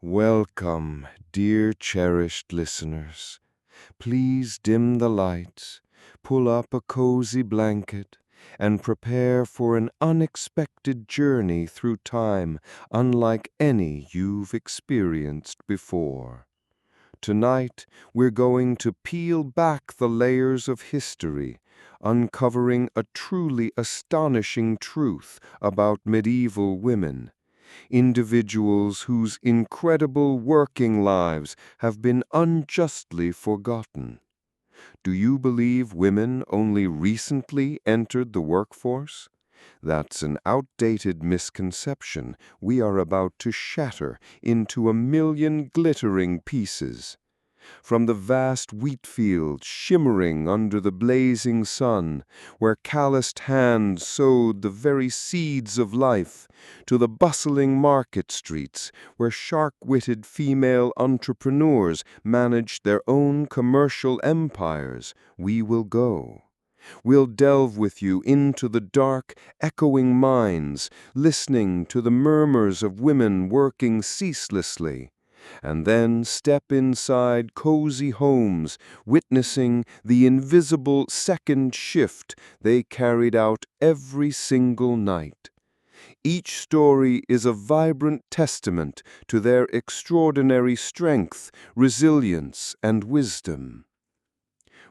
Welcome, dear cherished listeners. Please dim the lights, pull up a cozy blanket, and prepare for an unexpected journey through time unlike any you've experienced before. Tonight, we're going to peel back the layers of history, uncovering a truly astonishing truth about medieval women, individuals whose incredible working lives have been unjustly forgotten. Do you believe women only recently entered the workforce? That's an outdated misconception we are about to shatter into a million glittering pieces. From the vast wheat fields shimmering under the blazing sun, where calloused hands sowed the very seeds of life, to the bustling market streets, where shark-witted female entrepreneurs managed their own commercial empires, we will go. We'll delve with you into the dark, echoing mines, listening to the murmurs of women working ceaselessly, and then step inside cozy homes, witnessing the invisible second shift they carried out every single night. Each story is a vibrant testament to their extraordinary strength, resilience, and wisdom.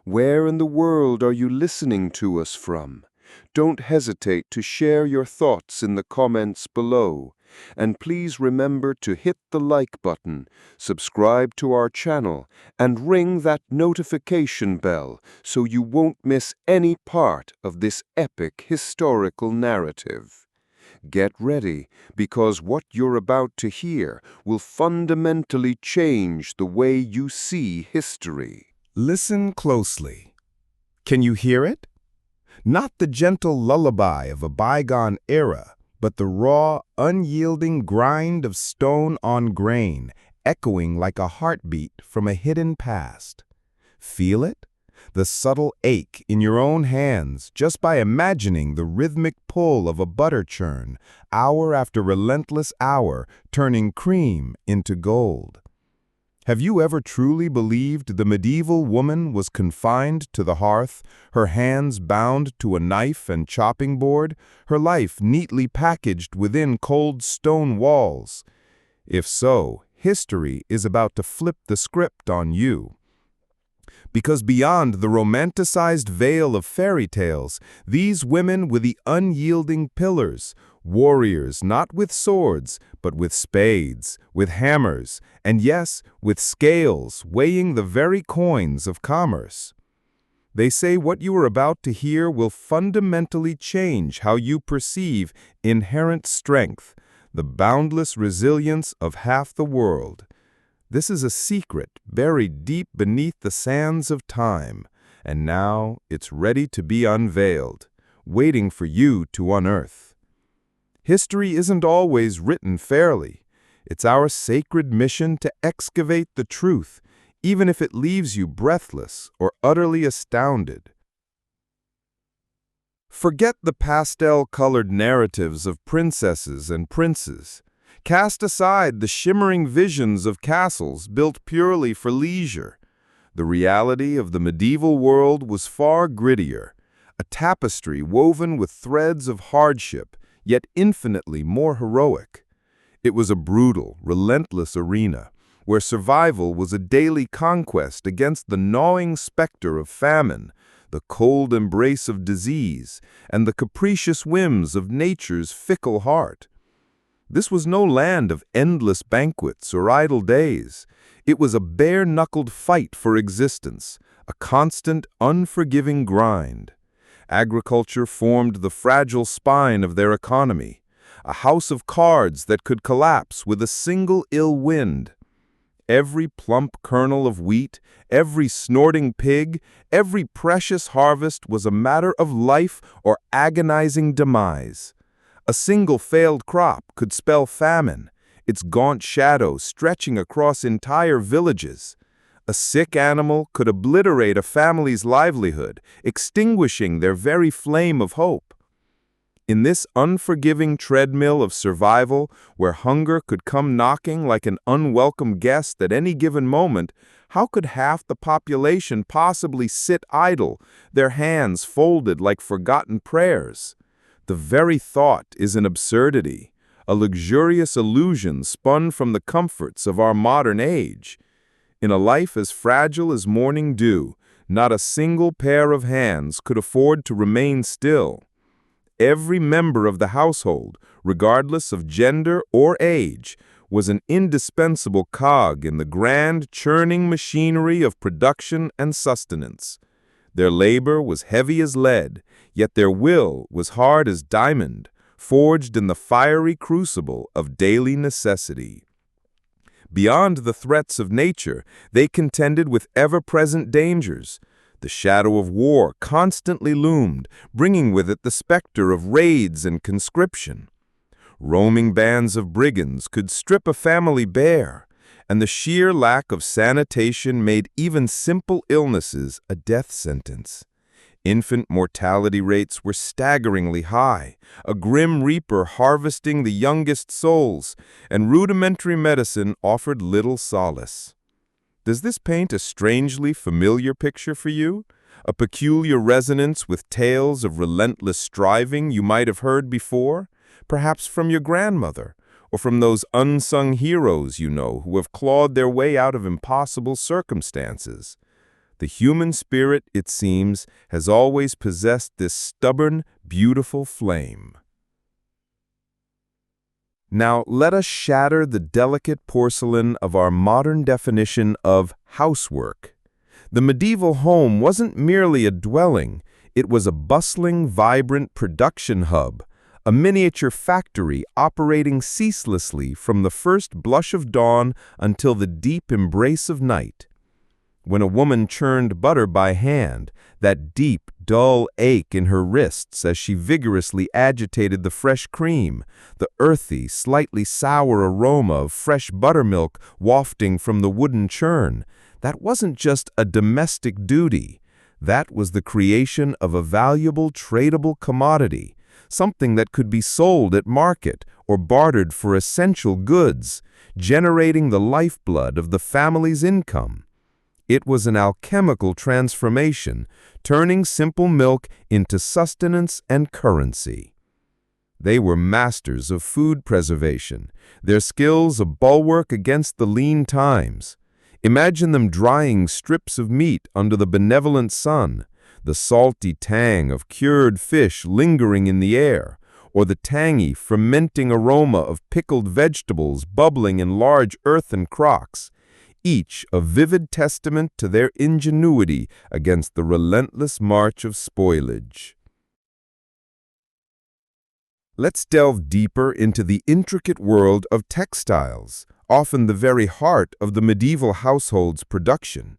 Where in the world are you listening to us from? Don't hesitate to share your thoughts in the comments below. And please remember to hit the like button, subscribe to our channel, and ring that notification bell so you won't miss any part of this epic historical narrative. Get ready, because what you're about to hear will fundamentally change the way you see history. Listen closely. Can you hear it? Not the gentle lullaby of a bygone era, but the raw, unyielding grind of stone on grain, echoing like a heartbeat from a hidden past. Feel it? The subtle ache in your own hands just by imagining the rhythmic pull of a butter churn, hour after relentless hour, turning cream into gold. Have you ever truly believed the medieval woman was confined to the hearth, her hands bound to a knife and chopping board, her life neatly packaged within cold stone walls? If so, history is about to flip the script on you. Because beyond the romanticized veil of fairy tales, these women were the unyielding pillars, warriors not with swords, but with spades, with hammers, and yes, with scales weighing the very coins of commerce. They say what you are about to hear will fundamentally change how you perceive inherent strength, the boundless resilience of half the world. This is a secret buried deep beneath the sands of time, and now it's ready to be unveiled, waiting for you to unearth. History isn't always written fairly. It's our sacred mission to excavate the truth, even if it leaves you breathless or utterly astounded. Forget the pastel-colored narratives of princesses and princes. Cast aside the shimmering visions of castles built purely for leisure. The reality of the medieval world was far grittier, a tapestry woven with threads of hardship, yet infinitely more heroic. It was a brutal, relentless arena, where survival was a daily conquest against the gnawing specter of famine, the cold embrace of disease, and the capricious whims of nature's fickle heart. This was no land of endless banquets or idle days. It was a bare-knuckled fight for existence, a constant, unforgiving grind. Agriculture formed the fragile spine of their economy, a house of cards that could collapse with a single ill wind. Every plump kernel of wheat, every snorting pig, every precious harvest was a matter of life or agonizing demise. A single failed crop could spell famine, its gaunt shadow stretching across entire villages. A sick animal could obliterate a family's livelihood, extinguishing their very flame of hope. In this unforgiving treadmill of survival, where hunger could come knocking like an unwelcome guest at any given moment, how could half the population possibly sit idle, their hands folded like forgotten prayers? The very thought is an absurdity, a luxurious illusion spun from the comforts of our modern age. In a life as fragile as morning dew, not a single pair of hands could afford to remain still. Every member of the household, regardless of gender or age, was an indispensable cog in the grand churning machinery of production and sustenance. Their labor was heavy as lead, yet their will was hard as diamond, forged in the fiery crucible of daily necessity. Beyond the threats of nature, they contended with ever-present dangers. The shadow of war constantly loomed, bringing with it the specter of raids and conscription. Roaming bands of brigands could strip a family bare, and the sheer lack of sanitation made even simple illnesses a death sentence. Infant mortality rates were staggeringly high, a grim reaper harvesting the youngest souls, and rudimentary medicine offered little solace. Does this paint a strangely familiar picture for you? A peculiar resonance with tales of relentless striving you might have heard before? Perhaps from your grandmother, or from those unsung heroes you know who have clawed their way out of impossible circumstances. The human spirit, it seems, has always possessed this stubborn, beautiful flame. Now let us shatter the delicate porcelain of our modern definition of housework. The medieval home wasn't merely a dwelling, it was a bustling, vibrant production hub, a miniature factory operating ceaselessly from the first blush of dawn until the deep embrace of night. When a woman churned butter by hand, that deep, dull ache in her wrists as she vigorously agitated the fresh cream, the earthy, slightly sour aroma of fresh buttermilk wafting from the wooden churn, that wasn't just a domestic duty. That was the creation of a valuable tradable commodity, something that could be sold at market or bartered for essential goods, generating the lifeblood of the family's income. It was an alchemical transformation, turning simple milk into sustenance and currency. They were masters of food preservation, their skills a bulwark against the lean times. Imagine them drying strips of meat under the benevolent sun, the salty tang of cured fish lingering in the air, or the tangy, fermenting aroma of pickled vegetables bubbling in large earthen crocks, each a vivid testament to their ingenuity against the relentless march of spoilage. Let's delve deeper into the intricate world of textiles, often the very heart of the medieval household's production.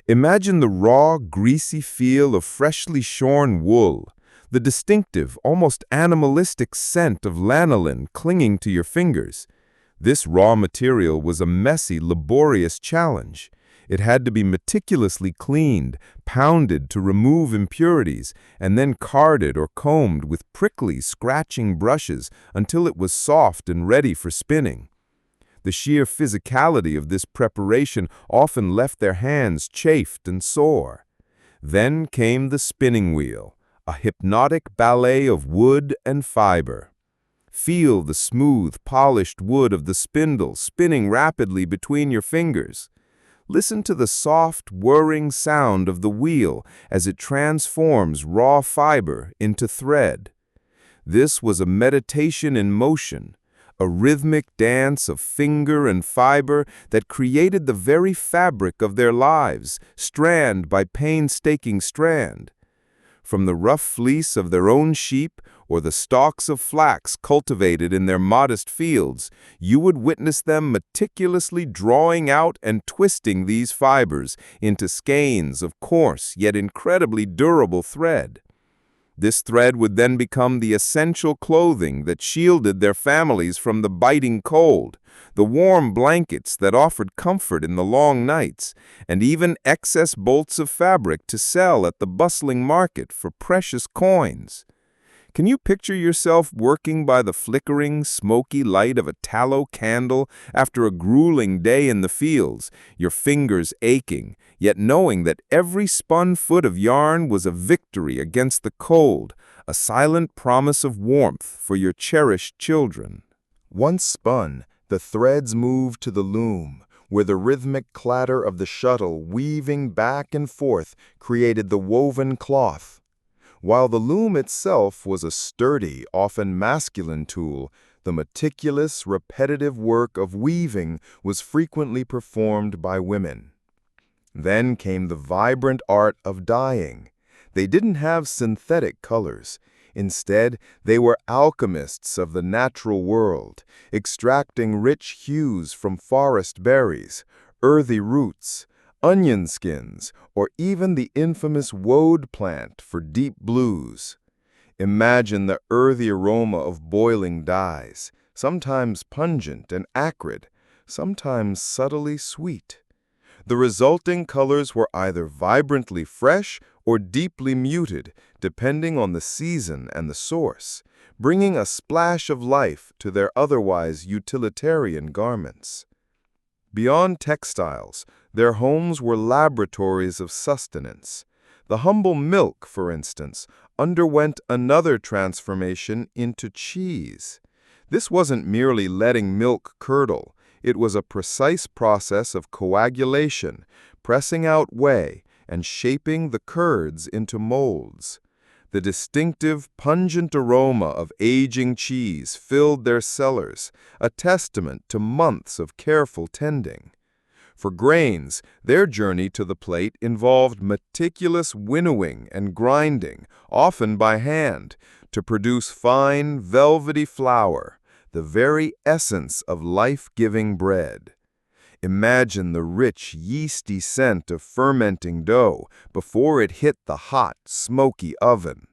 Imagine the raw, greasy feel of freshly shorn wool, the distinctive, almost animalistic scent of lanolin clinging to your fingers. This raw material was a messy, laborious challenge. It had to be meticulously cleaned, pounded to remove impurities, and then carded or combed with prickly, scratching brushes until it was soft and ready for spinning. The sheer physicality of this preparation often left their hands chafed and sore. Then came the spinning wheel, a hypnotic ballet of wood and fiber. Feel the smooth, polished wood of the spindle spinning rapidly between your fingers. Listen to the soft, whirring sound of the wheel as it transforms raw fiber into thread. This was a meditation in motion, a rhythmic dance of finger and fiber that created the very fabric of their lives, strand by painstaking strand. From the rough fleece of their own sheep or the stalks of flax cultivated in their modest fields, you would witness them meticulously drawing out and twisting these fibers into skeins of coarse yet incredibly durable thread. This thread would then become the essential clothing that shielded their families from the biting cold, the warm blankets that offered comfort in the long nights, and even excess bolts of fabric to sell at the bustling market for precious coins. Can you picture yourself working by the flickering, smoky light of a tallow candle after a grueling day in the fields, your fingers aching, yet knowing that every spun foot of yarn was a victory against the cold, a silent promise of warmth for your cherished children? Once spun, the threads moved to the loom, where the rhythmic clatter of the shuttle weaving back and forth created the woven cloth. While the loom itself was a sturdy, often masculine tool, the meticulous, repetitive work of weaving was frequently performed by women. Then came the vibrant art of dyeing. They didn't have synthetic colors. Instead, they were alchemists of the natural world, extracting rich hues from forest berries, earthy roots, onion skins, or even the infamous woad plant for deep blues. Imagine the earthy aroma of boiling dyes, sometimes pungent and acrid, sometimes subtly sweet. The resulting colors were either vibrantly fresh or deeply muted, depending on the season and the source, bringing a splash of life to their otherwise utilitarian garments. Beyond textiles, their homes were laboratories of sustenance. The humble milk, for instance, underwent another transformation into cheese. This wasn't merely letting milk curdle. It was a precise process of coagulation, pressing out whey, and shaping the curds into molds. The distinctive, pungent aroma of aging cheese filled their cellars, a testament to months of careful tending. For grains, their journey to the plate involved meticulous winnowing and grinding, often by hand, to produce fine, velvety flour, the very essence of life-giving bread. Imagine the rich, yeasty scent of fermenting dough before it hit the hot, smoky oven.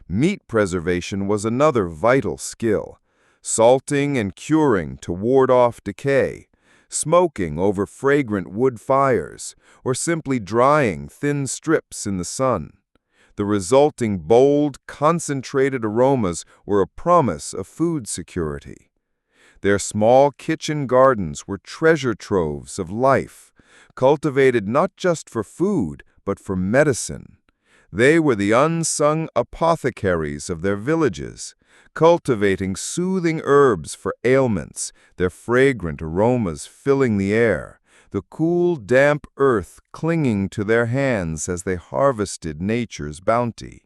Meat preservation was another vital skill. Salting and curing to ward off decay, smoking over fragrant wood fires, or simply drying thin strips in the sun. The resulting bold, concentrated aromas were a promise of food security. Their small kitchen gardens were treasure troves of life, cultivated not just for food, but for medicine. They were the unsung apothecaries of their villages, cultivating soothing herbs for ailments, their fragrant aromas filling the air, the cool, damp earth clinging to their hands as they harvested nature's bounty.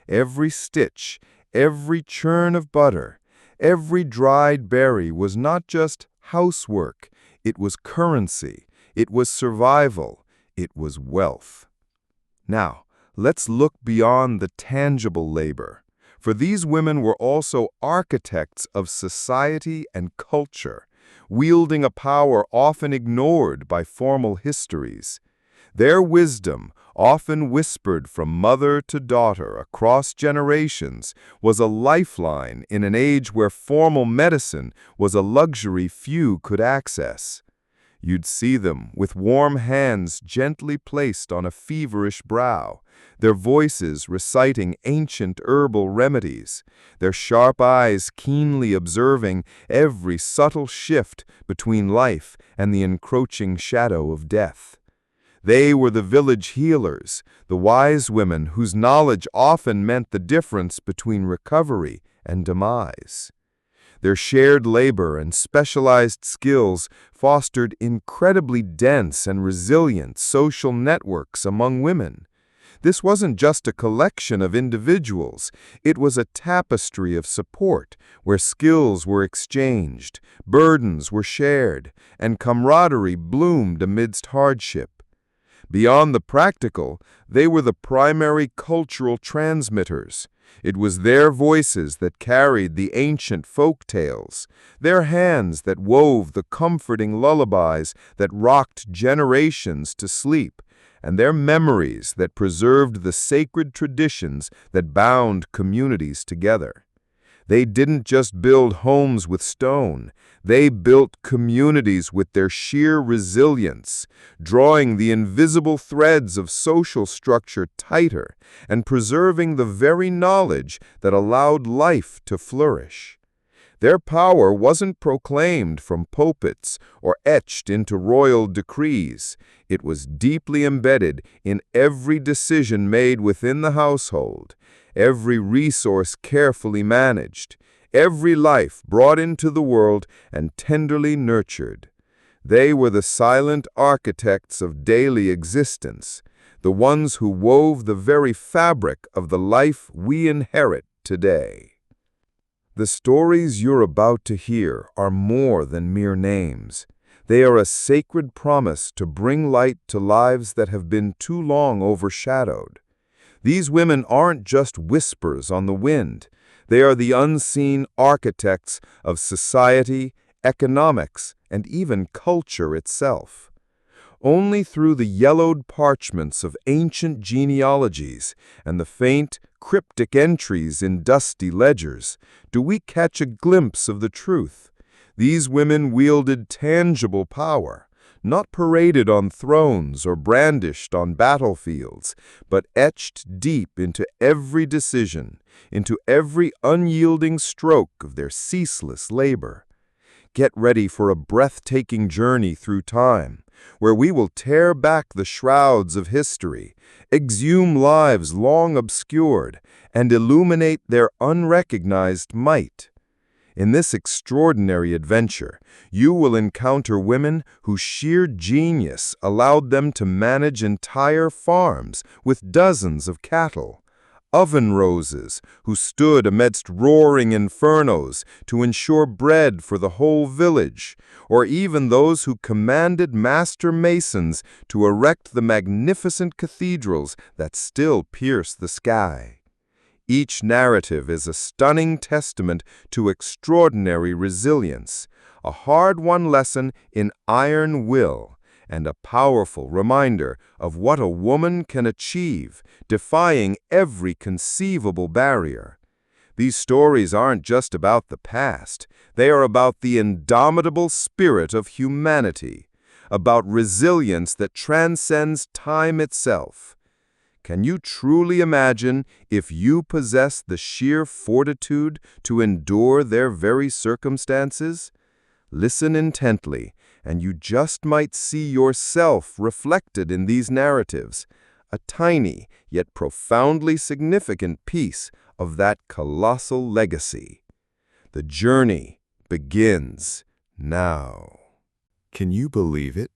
Every stitch, every churn of butter, every dried berry was not just housework, it was currency, it was survival, it was wealth. Now, let's look beyond the tangible labor, for these women were also architects of society and culture, wielding a power often ignored by formal histories. Their wisdom, often whispered from mother to daughter across generations, was a lifeline in an age where formal medicine was a luxury few could access. You'd see them with warm hands gently placed on a feverish brow, their voices reciting ancient herbal remedies, their sharp eyes keenly observing every subtle shift between life and the encroaching shadow of death. They were the village healers, the wise women whose knowledge often meant the difference between recovery and demise. Their shared labor and specialized skills fostered incredibly dense and resilient social networks among women. This wasn't just a collection of individuals, it was a tapestry of support where skills were exchanged, burdens were shared, and camaraderie bloomed amidst hardship. Beyond the practical, they were the primary cultural transmitters. It was their voices that carried the ancient folk tales, their hands that wove the comforting lullabies that rocked generations to sleep, and their memories that preserved the sacred traditions that bound communities together. They didn't just build homes with stone. They built communities with their sheer resilience, drawing the invisible threads of social structure tighter and preserving the very knowledge that allowed life to flourish. Their power wasn't proclaimed from pulpits or etched into royal decrees. It was deeply embedded in every decision made within the household, every resource carefully managed, every life brought into the world and tenderly nurtured. They were the silent architects of daily existence, the ones who wove the very fabric of the life we inherit today. The stories you're about to hear are more than mere names. They are a sacred promise to bring light to lives that have been too long overshadowed. These women aren't just whispers on the wind. They are the unseen architects of society, economics, and even culture itself. Only through the yellowed parchments of ancient genealogies and the faint, cryptic entries in dusty ledgers do we catch a glimpse of the truth. These women wielded tangible power, not paraded on thrones or brandished on battlefields, but etched deep into every decision, into every unyielding stroke of their ceaseless labor. Get ready for a breathtaking journey through time, where we will tear back the shrouds of history, exhume lives long obscured, and illuminate their unrecognized might. In this extraordinary adventure, you will encounter women whose sheer genius allowed them to manage entire farms with dozens of cattle, oven roses who stood amidst roaring infernos to ensure bread for the whole village, or even those who commanded master masons to erect the magnificent cathedrals that still pierce the sky. Each narrative is a stunning testament to extraordinary resilience, a hard-won lesson in iron will, and a powerful reminder of what a woman can achieve, defying every conceivable barrier. These stories aren't just about the past. They are about the indomitable spirit of humanity, about resilience that transcends time itself. Can you truly imagine if you possess the sheer fortitude to endure their very circumstances? Listen intently, and you just might see yourself reflected in these narratives, a tiny yet profoundly significant piece of that colossal legacy. The journey begins now. Can you believe it?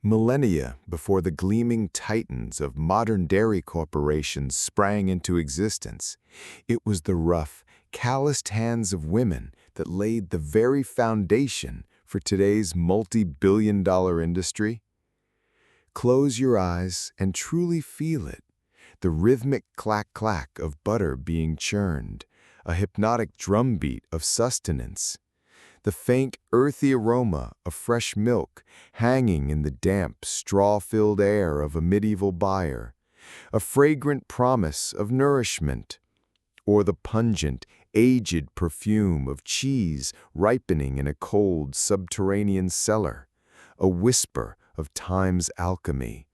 Millennia before the gleaming titans of modern dairy corporations sprang into existence, it was the rough, calloused hands of women that laid the very foundation for today's multi-billion-dollar industry. Close your eyes and truly feel it, the rhythmic clack-clack of butter being churned, a hypnotic drumbeat of sustenance, the faint, earthy aroma of fresh milk hanging in the damp, straw-filled air of a medieval byre, a fragrant promise of nourishment, or the pungent, aged perfume of cheese ripening in a cold, subterranean cellar, a whisper of time's alchemy.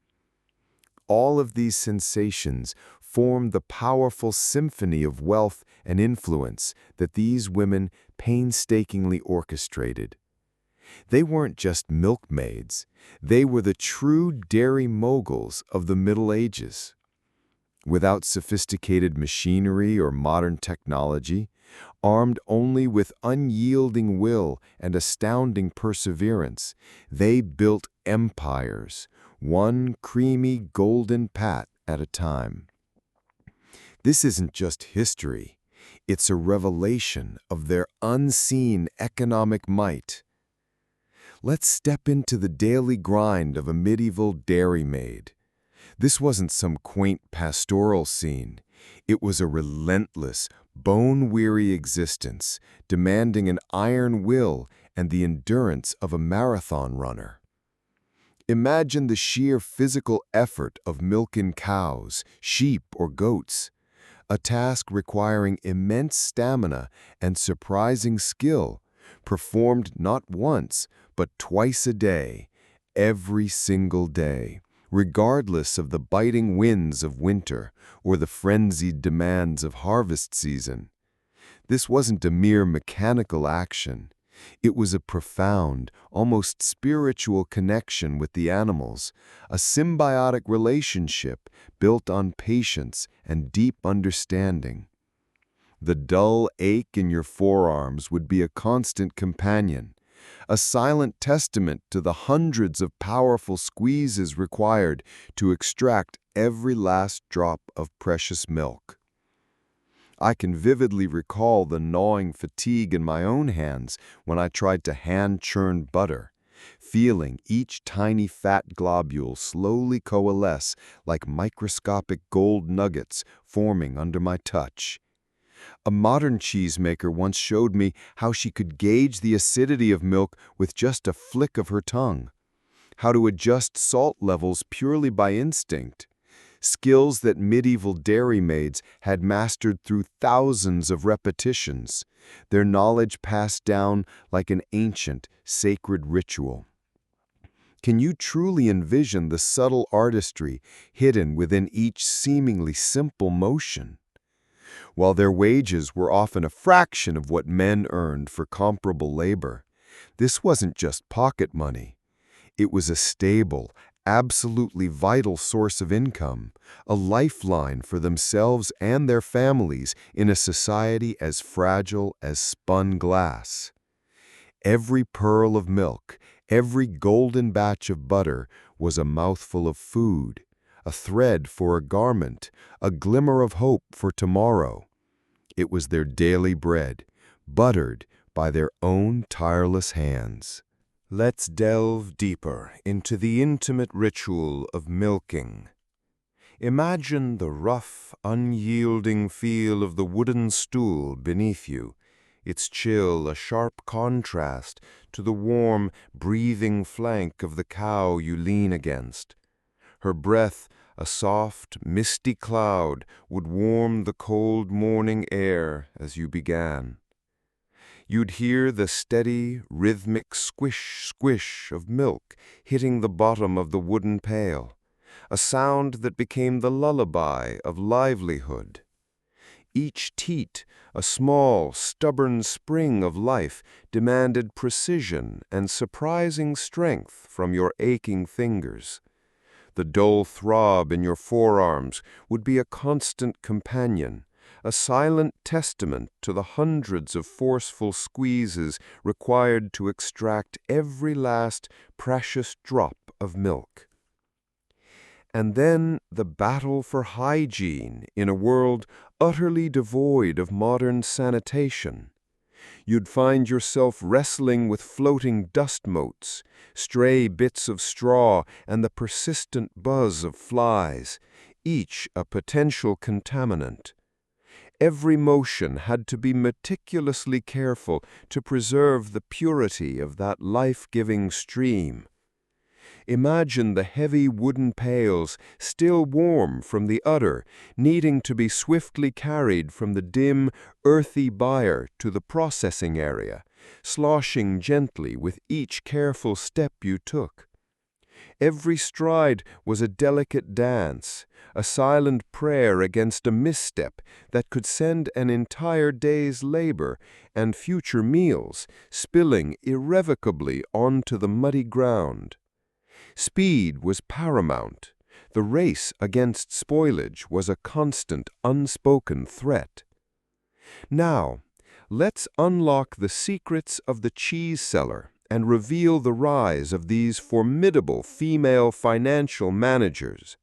All of these sensations form the powerful symphony of wealth and influence that these women painstakingly orchestrated. They weren't just milkmaids, they were the true dairy moguls of the Middle Ages. Without sophisticated machinery or modern technology, armed only with unyielding will and astounding perseverance, they built empires, one creamy golden pat at a time. This isn't just history, it's a revelation of their unseen economic might. Let's step into the daily grind of a medieval dairymaid. This wasn't some quaint pastoral scene. It was a relentless, bone-weary existence, demanding an iron will and the endurance of a marathon runner. Imagine the sheer physical effort of milking cows, sheep, or goats. a task requiring immense stamina and surprising skill, performed not once, but twice a day, every single day, regardless of the biting winds of winter or the frenzied demands of harvest season. This wasn't a mere mechanical action. It was a profound, almost spiritual connection with the animals, a symbiotic relationship built on patience and deep understanding. The dull ache in your forearms would be a constant companion, a silent testament to the hundreds of powerful squeezes required to extract every last drop of precious milk. I can vividly recall the gnawing fatigue in my own hands when I tried to hand-churn butter, feeling each tiny fat globule slowly coalesce like microscopic gold nuggets forming under my touch. A modern cheesemaker once showed me how she could gauge the acidity of milk with just a flick of her tongue, how to adjust salt levels purely by instinct, skills that medieval dairy maids had mastered through thousands of repetitions, their knowledge passed down like an ancient, sacred ritual. Can you truly envision the subtle artistry hidden within each seemingly simple motion? While their wages were often a fraction of what men earned for comparable labor, this wasn't just pocket money. It was a stable, absolutely vital source of income, a lifeline for themselves and their families in a society as fragile as spun glass. Every pearl of milk, every golden batch of butter was a mouthful of food, a thread for a garment, a glimmer of hope for tomorrow. It was their daily bread, buttered by their own tireless hands. Let's delve deeper into the intimate ritual of milking. Imagine the rough, unyielding feel of the wooden stool beneath you, its chill a sharp contrast to the warm, breathing flank of the cow you lean against. Her breath, a soft, misty cloud, would warm the cold morning air as you began. You'd hear the steady, rhythmic squish-squish of milk hitting the bottom of the wooden pail, a sound that became the lullaby of livelihood. Each teat, a small, stubborn spring of life, demanded precision and surprising strength from your aching fingers. The dull throb in your forearms would be a constant companion, a silent testament to the hundreds of forceful squeezes required to extract every last precious drop of milk. And then the battle for hygiene in a world utterly devoid of modern sanitation. You'd find yourself wrestling with floating dust motes, stray bits of straw, and the persistent buzz of flies, each a potential contaminant. Every motion had to be meticulously careful to preserve the purity of that life-giving stream. Imagine the heavy wooden pails, still warm from the udder, needing to be swiftly carried from the dim, earthy byre to the processing area, sloshing gently with each careful step you took. Every stride was a delicate dance, a silent prayer against a misstep that could send an entire day's labor and future meals spilling irrevocably onto the muddy ground. Speed was paramount. The race against spoilage was a constant, unspoken threat. Now, let's unlock the secrets of the cheese cellar and reveal the rise of these formidable female financial managers.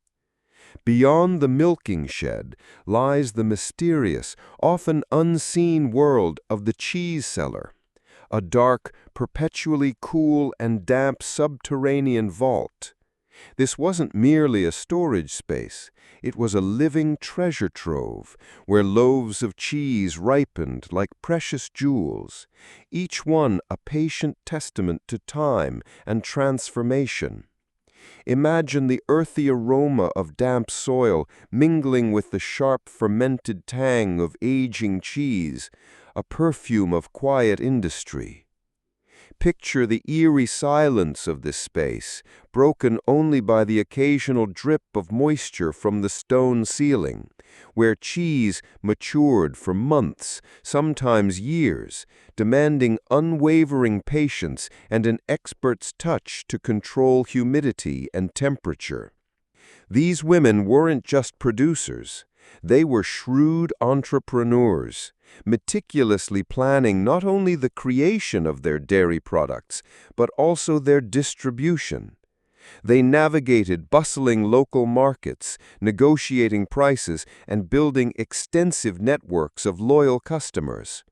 Beyond the milking shed lies the mysterious, often unseen world of the cheese cellar, a dark, perpetually cool and damp subterranean vault. This wasn't merely a storage space. It was a living treasure trove where loaves of cheese ripened like precious jewels, each one a patient testament to time and transformation. Imagine the earthy aroma of damp soil mingling with the sharp fermented tang of aging cheese, a perfume of quiet industry. Picture the eerie silence of this space, broken only by the occasional drip of moisture from the stone ceiling, where cheese matured for months, sometimes years, demanding unwavering patience and an expert's touch to control humidity and temperature. These women weren't just producers. They were shrewd entrepreneurs, meticulously planning not only the creation of their dairy products, but also their distribution. They navigated bustling local markets, negotiating prices, and building extensive networks of loyal customers.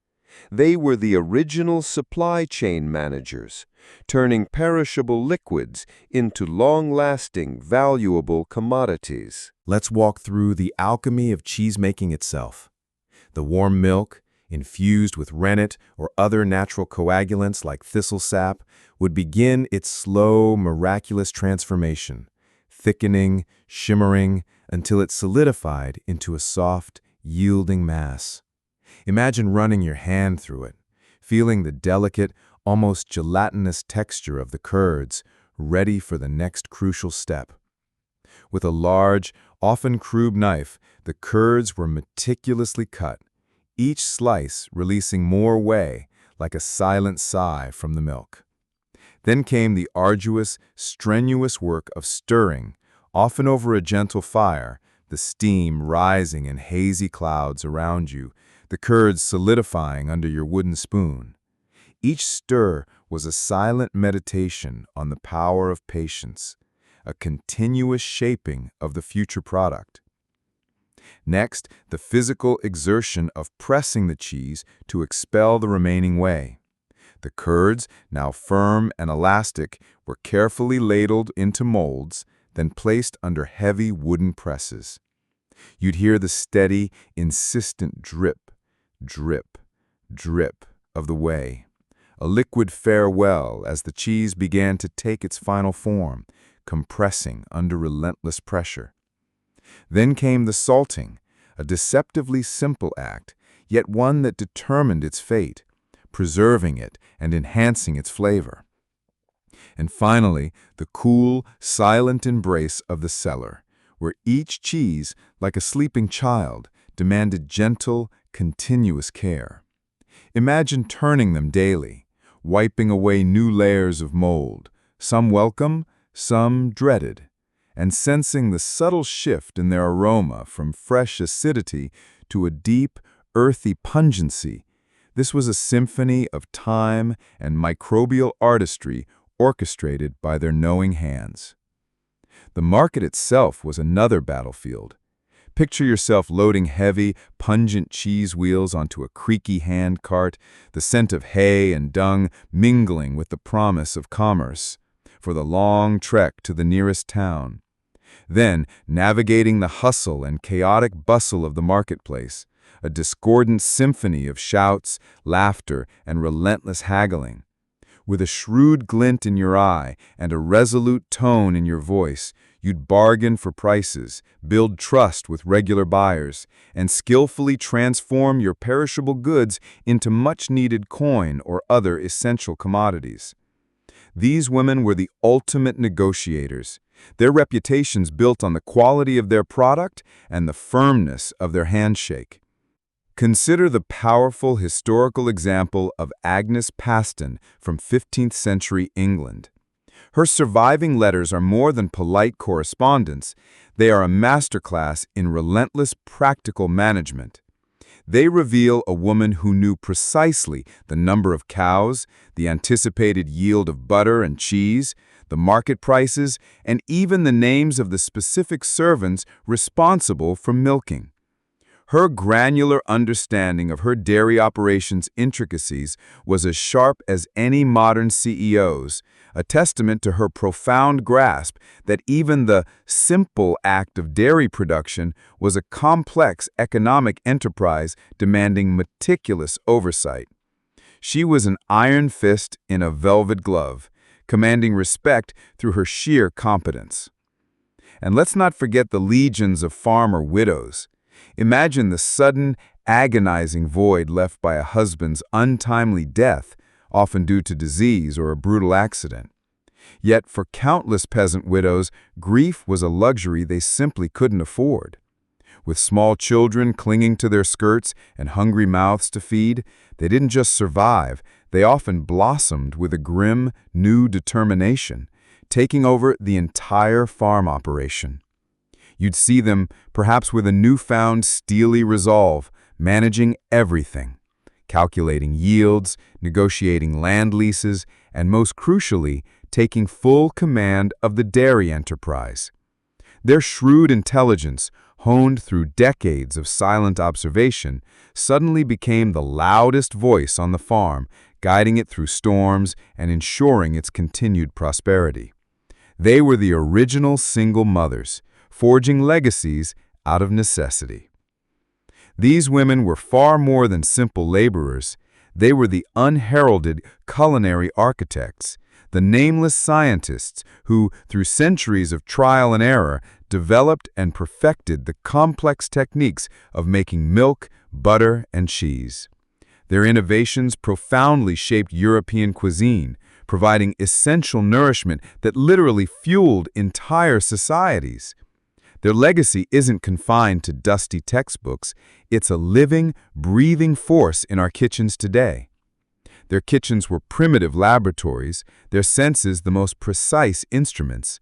They were the original supply chain managers, turning perishable liquids into long-lasting, valuable commodities. Let's walk through the alchemy of cheesemaking itself. The warm milk, infused with rennet or other natural coagulants like thistle sap, would begin its slow, miraculous transformation, thickening, shimmering, until it solidified into a soft, yielding mass. Imagine running your hand through it, feeling the delicate, almost gelatinous texture of the curds, ready for the next crucial step. With a large, often crude knife, the curds were meticulously cut, each slice releasing more whey, like a silent sigh from the milk. Then came the arduous, strenuous work of stirring, often over a gentle fire, the steam rising in hazy clouds around you, the curds solidifying under your wooden spoon. Each stir was a silent meditation on the power of patience, a continuous shaping of the future product. Next, the physical exertion of pressing the cheese to expel the remaining whey. The curds, now firm and elastic, were carefully ladled into molds, then placed under heavy wooden presses. You'd hear the steady, insistent drip, drip, drip of the whey, a liquid farewell as the cheese began to take its final form, compressing under relentless pressure. Then came the salting, a deceptively simple act, yet one that determined its fate, preserving it and enhancing its flavor. And finally, the cool, silent embrace of the cellar, where each cheese, like a sleeping child, demanded gentle, continuous care. Imagine turning them daily, wiping away new layers of mold, some welcome, some dreaded, and sensing the subtle shift in their aroma from fresh acidity to a deep, earthy pungency. This was a symphony of time and microbial artistry orchestrated by their knowing hands. The market itself was another battlefield. Picture yourself loading heavy, pungent cheese wheels onto a creaky hand cart, the scent of hay and dung mingling with the promise of commerce, for the long trek to the nearest town. Then, navigating the hustle and chaotic bustle of the marketplace, a discordant symphony of shouts, laughter, and relentless haggling. With a shrewd glint in your eye and a resolute tone in your voice, you'd bargain for prices, build trust with regular buyers, and skillfully transform your perishable goods into much-needed coin or other essential commodities. These women were the ultimate negotiators, their reputations built on the quality of their product and the firmness of their handshake. Consider the powerful historical example of Agnes Paston from 15th century England. Her surviving letters are more than polite correspondence. They are a masterclass in relentless practical management. They reveal a woman who knew precisely the number of cows, the anticipated yield of butter and cheese, the market prices, and even the names of the specific servants responsible for milking. Her granular understanding of her dairy operations' intricacies was as sharp as any modern CEO's, a testament to her profound grasp that even the simple act of dairy production was a complex economic enterprise demanding meticulous oversight. She was an iron fist in a velvet glove, commanding respect through her sheer competence. And let's not forget the legions of farmer widows. Imagine the sudden, agonizing void left by a husband's untimely death, often due to disease or a brutal accident. Yet for countless peasant widows, grief was a luxury they simply couldn't afford. With small children clinging to their skirts and hungry mouths to feed, they didn't just survive, they often blossomed with a grim, new determination, taking over the entire farm operation. You'd see them, perhaps with a newfound steely resolve, managing everything, calculating yields, negotiating land leases, and most crucially, taking full command of the dairy enterprise. Their shrewd intelligence, honed through decades of silent observation, suddenly became the loudest voice on the farm, guiding it through storms and ensuring its continued prosperity. They were the original single mothers, forging legacies out of necessity. These women were far more than simple laborers. They were the unheralded culinary architects, the nameless scientists who, through centuries of trial and error, developed and perfected the complex techniques of making milk, butter, and cheese. Their innovations profoundly shaped European cuisine, providing essential nourishment that literally fueled entire societies. Their legacy isn't confined to dusty textbooks. It's a living, breathing force in our kitchens today. Their kitchens were primitive laboratories, their senses the most precise instruments.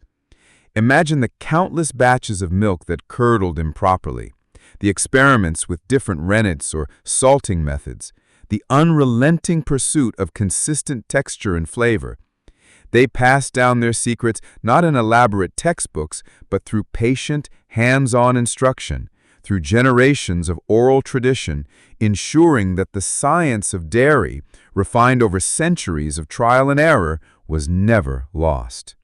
Imagine the countless batches of milk that curdled improperly, the experiments with different rennets or salting methods, the unrelenting pursuit of consistent texture and flavor. They passed down their secrets not in elaborate textbooks, but through patient, hands-on instruction, through generations of oral tradition, ensuring that the science of dairy, refined over centuries of trial and error, was never lost.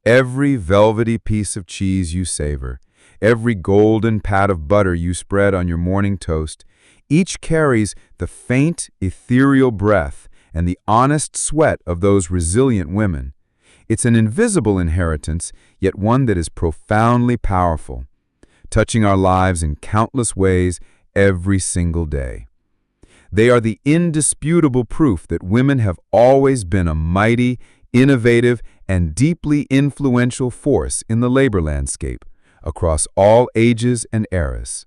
Every velvety piece of cheese you savor, every golden pat of butter you spread on your morning toast, each carries the faint, ethereal breath and the honest sweat of those resilient women. It's an invisible inheritance, yet one that is profoundly powerful, touching our lives in countless ways every single day. They are the indisputable proof that women have always been a mighty, innovative, and deeply influential force in the labor landscape, across all ages and eras.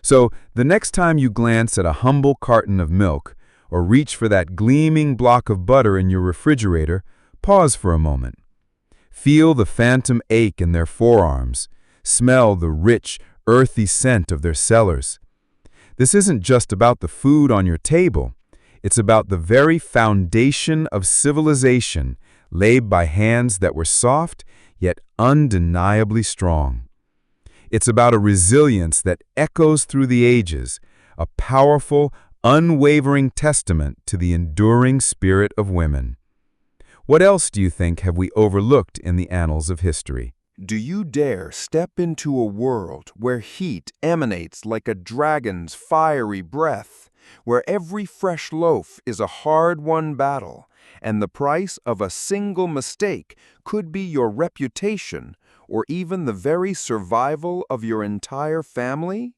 So, the next time you glance at a humble carton of milk, or reach for that gleaming block of butter in your refrigerator, pause for a moment. Feel the phantom ache in their forearms. Smell the rich, earthy scent of their cellars. This isn't just about the food on your table. It's about the very foundation of civilization, laid by hands that were soft, yet undeniably strong. It's about a resilience that echoes through the ages, a powerful, unwavering testament to the enduring spirit of women. What else do you think have we overlooked in the annals of history? Do you dare step into a world where heat emanates like a dragon's fiery breath, where every fresh loaf is a hard-won battle, and the price of a single mistake could be your reputation or even the very survival of your entire family?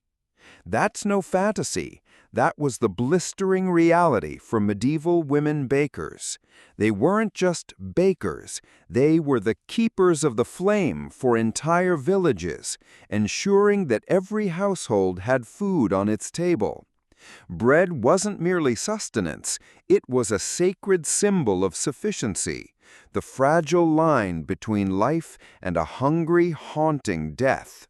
That's no fantasy. That was the blistering reality for medieval women bakers. They weren't just bakers, they were the keepers of the flame for entire villages, ensuring that every household had food on its table. Bread wasn't merely sustenance, it was a sacred symbol of sufficiency, the fragile line between life and a hungry, haunting death.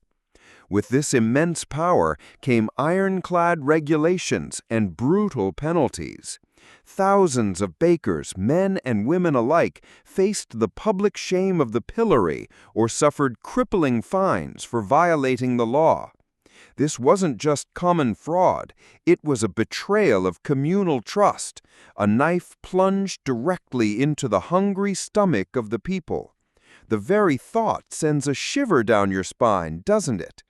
With this immense power came ironclad regulations and brutal penalties. Thousands of bakers, men and women alike, faced the public shame of the pillory or suffered crippling fines for violating the law. This wasn't just common fraud, it was a betrayal of communal trust, a knife plunged directly into the hungry stomach of the people. The very thought sends a shiver down your spine, doesn't it?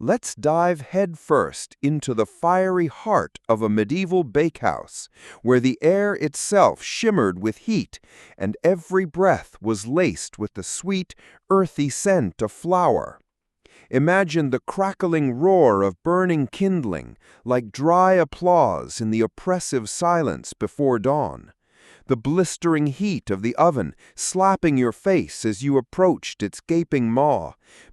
let's dive headfirst into the fiery heart of a medieval bakehouse, where the air itself shimmered with heat, and every breath was laced with the sweet, earthy scent of flour. Imagine the crackling roar of burning kindling, like dry applause in the oppressive silence before dawn. The blistering heat of the oven slapping your face as you approached its gaping maw,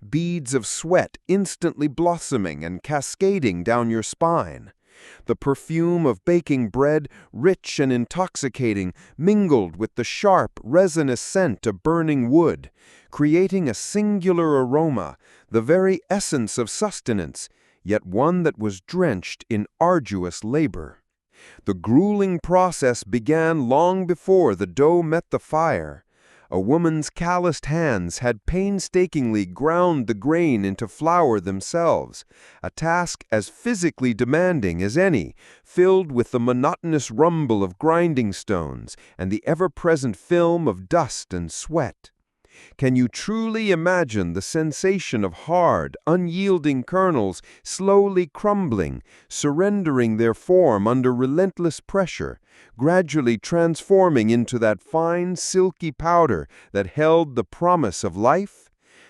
beads of sweat instantly blossoming and cascading down your spine. The perfume of baking bread, rich and intoxicating, mingled with the sharp, resinous scent of burning wood, creating a singular aroma, the very essence of sustenance, yet one that was drenched in arduous labor. The grueling process began long before the dough met the fire. A woman's calloused hands had painstakingly ground the grain into flour themselves, a task as physically demanding as any, filled with the monotonous rumble of grinding stones and the ever-present film of dust and sweat. Can you truly imagine the sensation of hard, unyielding kernels slowly crumbling, surrendering their form under relentless pressure, gradually transforming into that fine, silky powder that held the promise of life?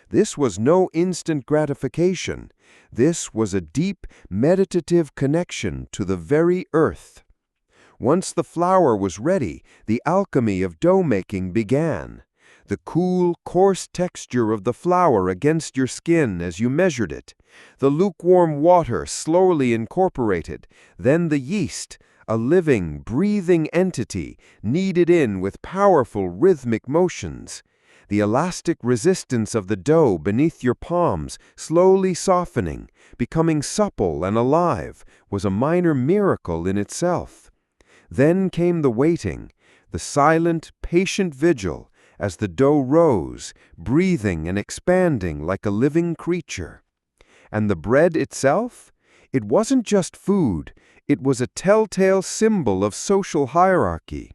This was no instant gratification. This was a deep, meditative connection to the very earth. Once the flour was ready, the alchemy of dough-making began. The cool, coarse texture of the flour against your skin as you measured it, the lukewarm water slowly incorporated, then the yeast, a living, breathing entity, kneaded in with powerful rhythmic motions. The elastic resistance of the dough beneath your palms, slowly softening, becoming supple and alive, was a minor miracle in itself. Then came the waiting, the silent, patient vigil, as the dough rose, breathing and expanding like a living creature. And the bread itself? It wasn't just food, it was a telltale symbol of social hierarchy.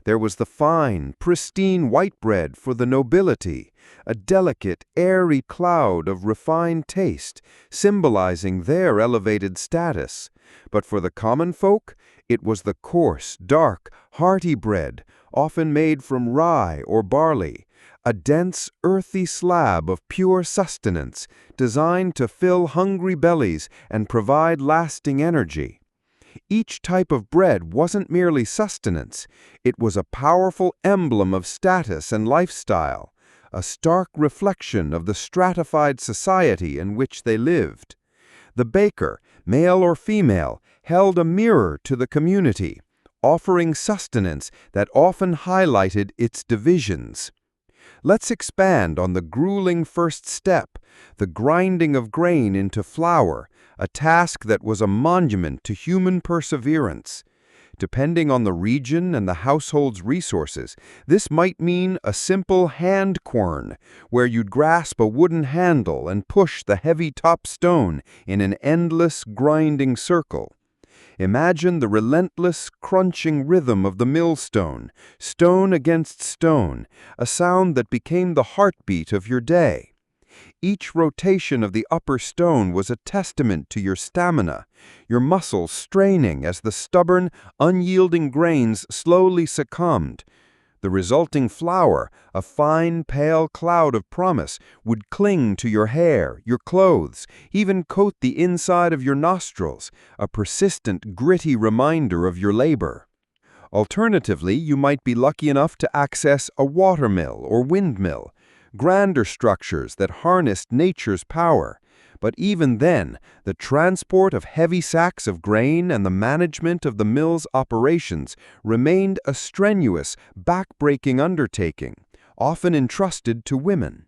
There was the fine, pristine white bread for the nobility, a delicate, airy cloud of refined taste, symbolizing their elevated status. But for the common folk, it was the coarse, dark, hearty bread, often made from rye or barley, a dense, earthy slab of pure sustenance, designed to fill hungry bellies and provide lasting energy. Each type of bread wasn't merely sustenance, it was a powerful emblem of status and lifestyle, a stark reflection of the stratified society in which they lived. The baker, male or female, held a mirror to the community, offering sustenance that often highlighted its divisions. Let's expand on the grueling first step, the grinding of grain into flour, a task that was a monument to human perseverance. Depending on the region and the household's resources, this might mean a simple hand quern, where you'd grasp a wooden handle and push the heavy top stone in an endless, grinding circle. Imagine the relentless, crunching rhythm of the millstone, stone against stone, a sound that became the heartbeat of your day. Each rotation of the upper stone was a testament to your stamina, your muscles straining as the stubborn, unyielding grains slowly succumbed. The resulting flour, a fine, pale cloud of promise, would cling to your hair, your clothes, even coat the inside of your nostrils, a persistent, gritty reminder of your labor. Alternatively, you might be lucky enough to access a watermill or windmill, grander structures that harnessed nature's power. But even then, the transport of heavy sacks of grain and the management of the mill's operations remained a strenuous, back-breaking undertaking, often entrusted to women.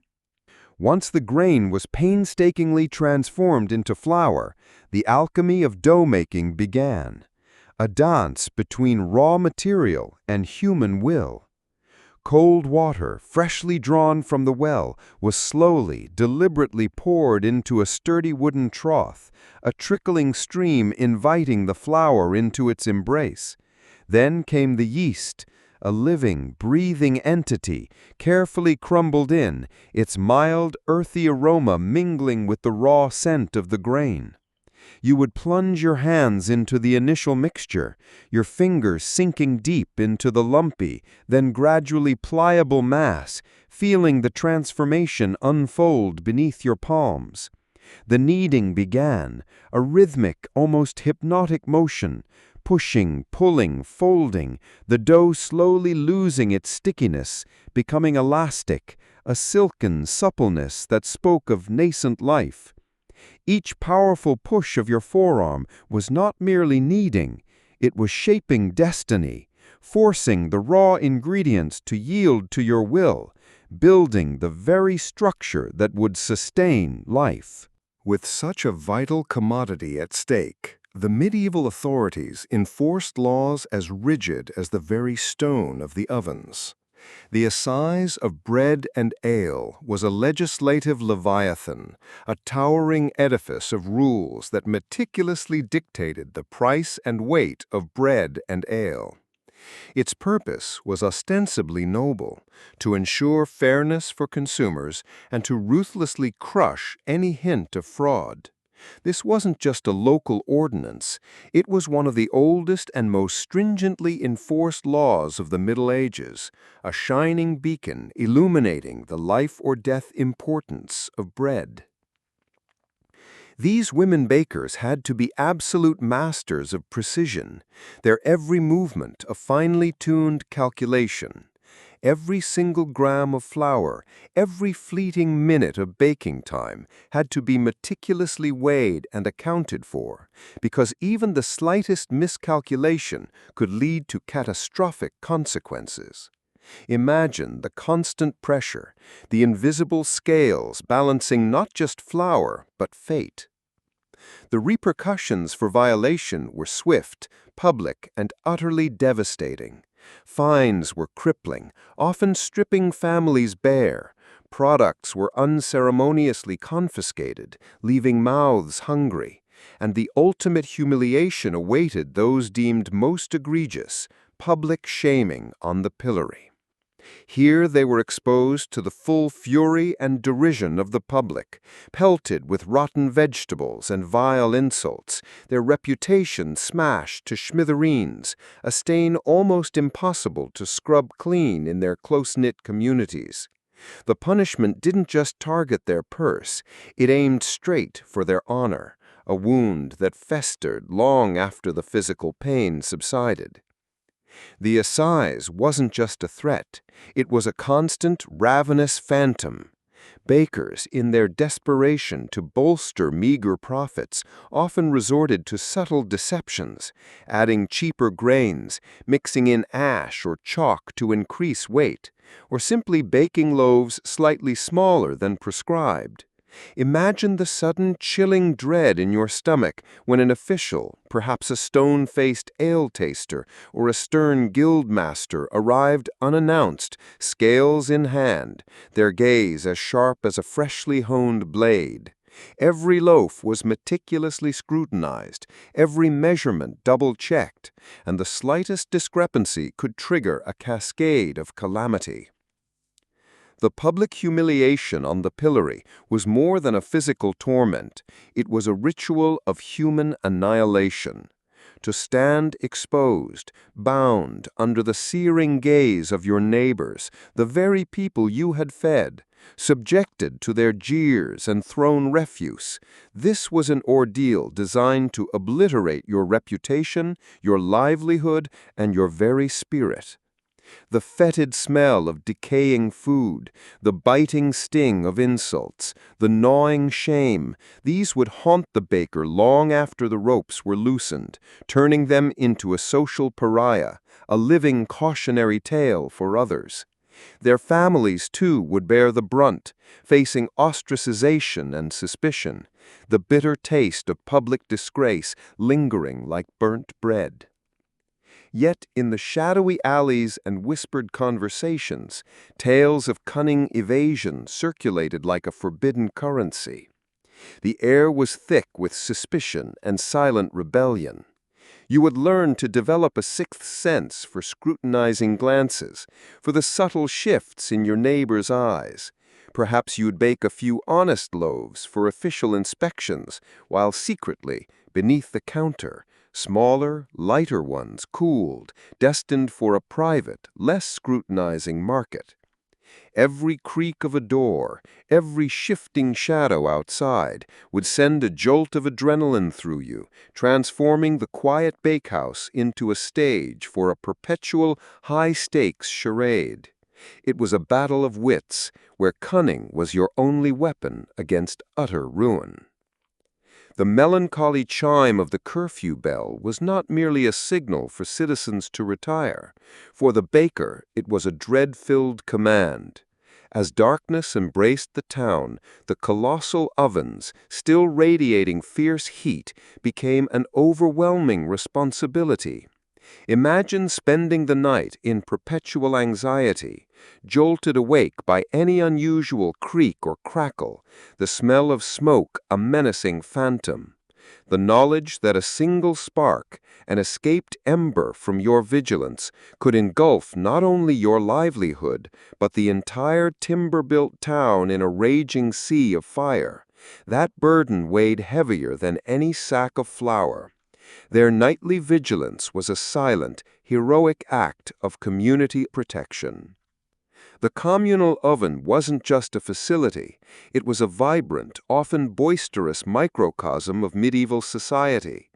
Once the grain was painstakingly transformed into flour, the alchemy of dough-making began, a dance between raw material and human will. Cold water, freshly drawn from the well, was slowly, deliberately poured into a sturdy wooden trough, a trickling stream inviting the flour into its embrace. Then came the yeast, a living, breathing entity, carefully crumbled in, its mild, earthy aroma mingling with the raw scent of the grain. You would plunge your hands into the initial mixture, your fingers sinking deep into the lumpy, then gradually pliable mass, feeling the transformation unfold beneath your palms. The kneading began, a rhythmic, almost hypnotic motion, pushing, pulling, folding, the dough slowly losing its stickiness, becoming elastic, a silken suppleness that spoke of nascent life. Each powerful push of your forearm was not merely kneading, it was shaping destiny, forcing the raw ingredients to yield to your will, building the very structure that would sustain life. With such a vital commodity at stake, the medieval authorities enforced laws as rigid as the very stone of the ovens. The assize of bread and ale was a legislative leviathan, a towering edifice of rules that meticulously dictated the price and weight of bread and ale. Its purpose was ostensibly noble, to ensure fairness for consumers and to ruthlessly crush any hint of fraud. This wasn't just a local ordinance, it was one of the oldest and most stringently enforced laws of the Middle Ages, a shining beacon illuminating the life or death importance of bread. These women bakers had to be absolute masters of precision, their every movement a finely tuned calculation. Every single gram of flour, every fleeting minute of baking time had to be meticulously weighed and accounted for, because even the slightest miscalculation could lead to catastrophic consequences. Imagine the constant pressure, the invisible scales balancing not just flour, but fate. The repercussions for violation were swift, public, and utterly devastating. Fines were crippling, often stripping families bare. Products were unceremoniously confiscated, leaving mouths hungry. And the ultimate humiliation awaited those deemed most egregious, public shaming on the pillory. Here they were exposed to the full fury and derision of the public, pelted with rotten vegetables and vile insults, their reputation smashed to smithereens, a stain almost impossible to scrub clean in their close-knit communities. The punishment didn't just target their purse, it aimed straight for their honor, a wound that festered long after the physical pain subsided. The assize wasn't just a threat, it was a constant, ravenous phantom. Bakers, in their desperation to bolster meager profits, often resorted to subtle deceptions, adding cheaper grains, mixing in ash or chalk to increase weight, or simply baking loaves slightly smaller than prescribed. Imagine the sudden chilling dread in your stomach when an official, perhaps a stone-faced ale taster or a stern guildmaster, arrived unannounced, scales in hand, their gaze as sharp as a freshly honed blade. Every loaf was meticulously scrutinized, every measurement double-checked, and the slightest discrepancy could trigger a cascade of calamity. The public humiliation on the pillory was more than a physical torment, it was a ritual of human annihilation. To stand exposed, bound under the searing gaze of your neighbors, the very people you had fed, subjected to their jeers and thrown refuse, this was an ordeal designed to obliterate your reputation, your livelihood, and your very spirit. The fetid smell of decaying food, the biting sting of insults, the gnawing shame, these would haunt the baker long after the ropes were loosened, turning them into a social pariah, a living cautionary tale for others. Their families, too, would bear the brunt, facing ostracization and suspicion, the bitter taste of public disgrace lingering like burnt bread. Yet in the shadowy alleys and whispered conversations, tales of cunning evasion circulated like a forbidden currency. The air was thick with suspicion and silent rebellion. You would learn to develop a sixth sense for scrutinizing glances, for the subtle shifts in your neighbor's eyes. Perhaps you'd bake a few honest loaves for official inspections, while secretly, beneath the counter, smaller, lighter ones cooled, destined for a private, less scrutinizing market. Every creak of a door, every shifting shadow outside would send a jolt of adrenaline through you, transforming the quiet bakehouse into a stage for a perpetual high-stakes charade. It was a battle of wits, where cunning was your only weapon against utter ruin. The melancholy chime of the curfew bell was not merely a signal for citizens to retire. For the baker, it was a dread-filled command. As darkness embraced the town, the colossal ovens, still radiating fierce heat, became an overwhelming responsibility. Imagine spending the night in perpetual anxiety, jolted awake by any unusual creak or crackle, the smell of smoke a menacing phantom. The knowledge that a single spark, an escaped ember from your vigilance, could engulf not only your livelihood, but the entire timber-built town in a raging sea of fire. That burden weighed heavier than any sack of flour. Their nightly vigilance was a silent, heroic act of community protection. The communal oven wasn't just a facility, it was a vibrant, often boisterous microcosm of medieval society.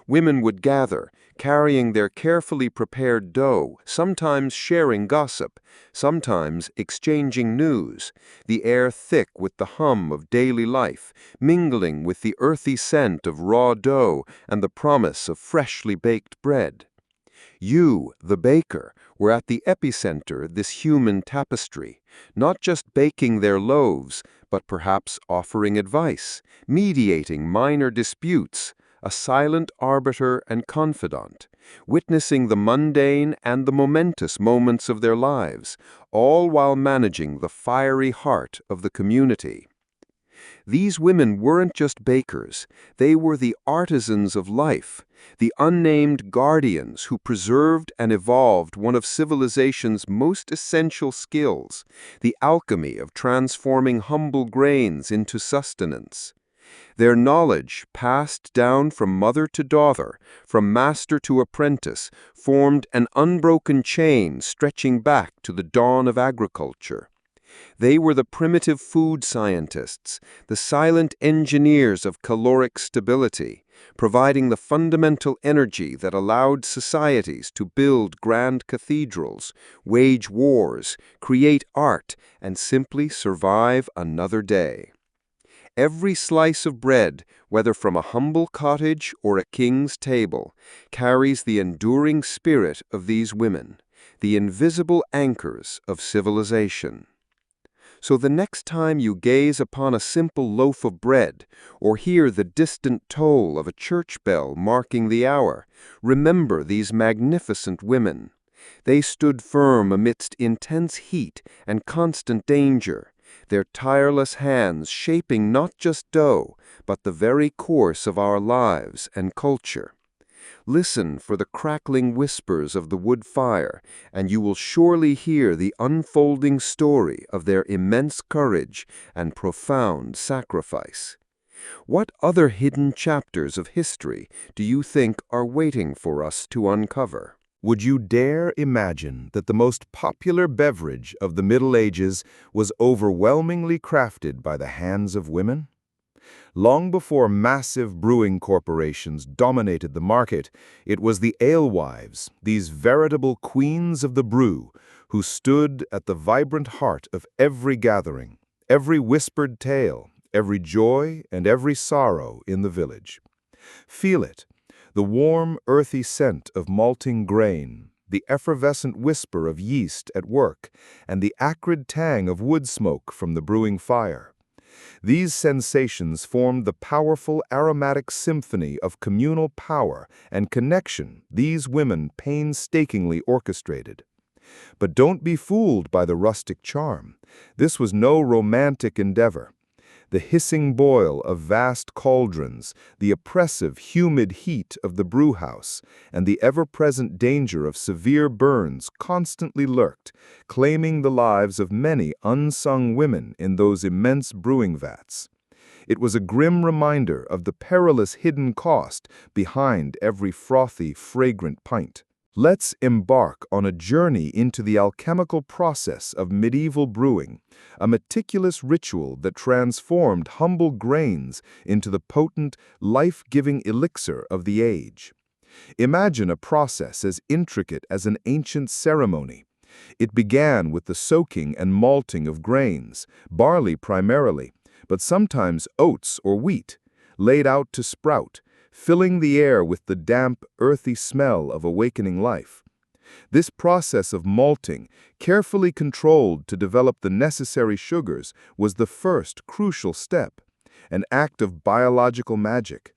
Women would gather, carrying their carefully prepared dough, sometimes sharing gossip, sometimes exchanging news, the air thick with the hum of daily life, mingling with the earthy scent of raw dough and the promise of freshly baked bread. You, the baker, were at the epicenter of this human tapestry, not just baking their loaves, but perhaps offering advice, mediating minor disputes, a silent arbiter and confidant, witnessing the mundane and the momentous moments of their lives, all while managing the fiery heart of the community. These women weren't just bakers, they were the artisans of life, the unnamed guardians who preserved and evolved one of civilization's most essential skills, the alchemy of transforming humble grains into sustenance. Their knowledge, passed down from mother to daughter, from master to apprentice, formed an unbroken chain stretching back to the dawn of agriculture. They were the primitive food scientists, the silent engineers of caloric stability, providing the fundamental energy that allowed societies to build grand cathedrals, wage wars, create art, and simply survive another day. Every slice of bread, whether from a humble cottage or a king's table, carries the enduring spirit of these women, the invisible anchors of civilization. So the next time you gaze upon a simple loaf of bread, or hear the distant toll of a church bell marking the hour, remember these magnificent women. They stood firm amidst intense heat and constant danger, their tireless hands shaping not just dough, but the very course of our lives and culture. Listen for the crackling whispers of the wood fire, and you will surely hear the unfolding story of their immense courage and profound sacrifice. What other hidden chapters of history do you think are waiting for us to uncover? Would you dare imagine that the most popular beverage of the Middle Ages was overwhelmingly crafted by the hands of women? Long before massive brewing corporations dominated the market, it was the alewives, these veritable queens of the brew, who stood at the vibrant heart of every gathering, every whispered tale, every joy and every sorrow in the village. Feel it, the warm, earthy scent of malting grain, the effervescent whisper of yeast at work, and the acrid tang of wood smoke from the brewing fire. These sensations formed the powerful aromatic symphony of communal power and connection these women painstakingly orchestrated. But don't be fooled by the rustic charm. This was no romantic endeavor. The hissing boil of vast cauldrons, the oppressive, humid heat of the brewhouse, and the ever-present danger of severe burns constantly lurked, claiming the lives of many unsung women in those immense brewing vats. It was a grim reminder of the perilous hidden cost behind every frothy, fragrant pint. Let's embark on a journey into the alchemical process of medieval brewing, a meticulous ritual that transformed humble grains into the potent, life-giving elixir of the age. Imagine a process as intricate as an ancient ceremony. It began with the soaking and malting of grains, barley primarily, but sometimes oats or wheat, laid out to sprout, filling the air with the damp, earthy smell of awakening life. This process of malting, carefully controlled to develop the necessary sugars, was the first crucial step, an act of biological magic.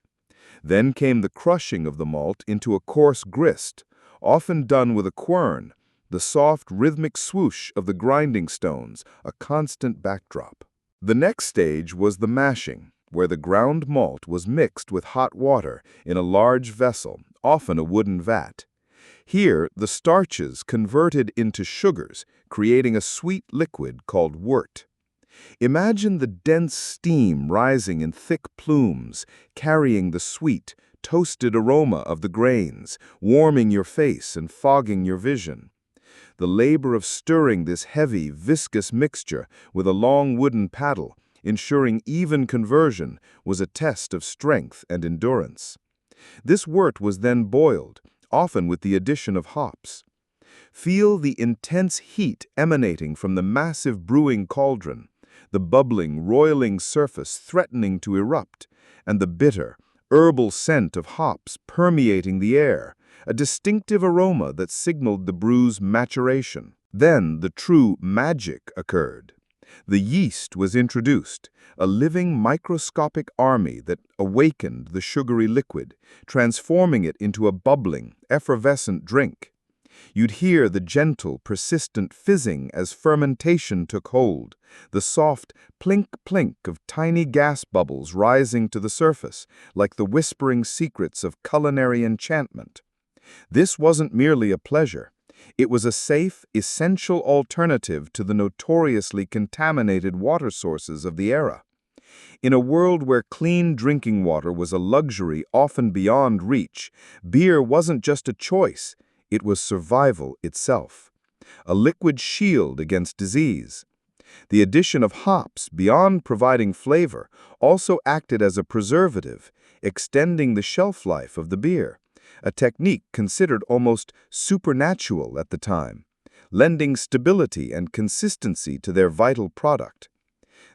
Then came the crushing of the malt into a coarse grist, often done with a quern, the soft, rhythmic swoosh of the grinding stones, a constant backdrop. The next stage was the mashing, where the ground malt was mixed with hot water in a large vessel, often a wooden vat. Here, the starches converted into sugars, creating a sweet liquid called wort. Imagine the dense steam rising in thick plumes, carrying the sweet, toasted aroma of the grains, warming your face and fogging your vision. The labor of stirring this heavy, viscous mixture with a long wooden paddle, ensuring even conversion, was a test of strength and endurance. This wort was then boiled, often with the addition of hops. Feel the intense heat emanating from the massive brewing cauldron, the bubbling, roiling surface threatening to erupt, and the bitter, herbal scent of hops permeating the air, a distinctive aroma that signaled the brew's maturation. Then the true magic occurred. The yeast was introduced, a living microscopic army that awakened the sugary liquid, transforming it into a bubbling, effervescent drink. You'd hear the gentle, persistent fizzing as fermentation took hold, the soft plink-plink of tiny gas bubbles rising to the surface, like the whispering secrets of culinary enchantment. This wasn't merely a pleasure. It was a safe, essential alternative to the notoriously contaminated water sources of the era. In a world where clean drinking water was a luxury often beyond reach, beer wasn't just a choice, it was survival itself, a liquid shield against disease. The addition of hops, beyond providing flavor, also acted as a preservative, extending the shelf life of the beer, a technique considered almost supernatural at the time, lending stability and consistency to their vital product.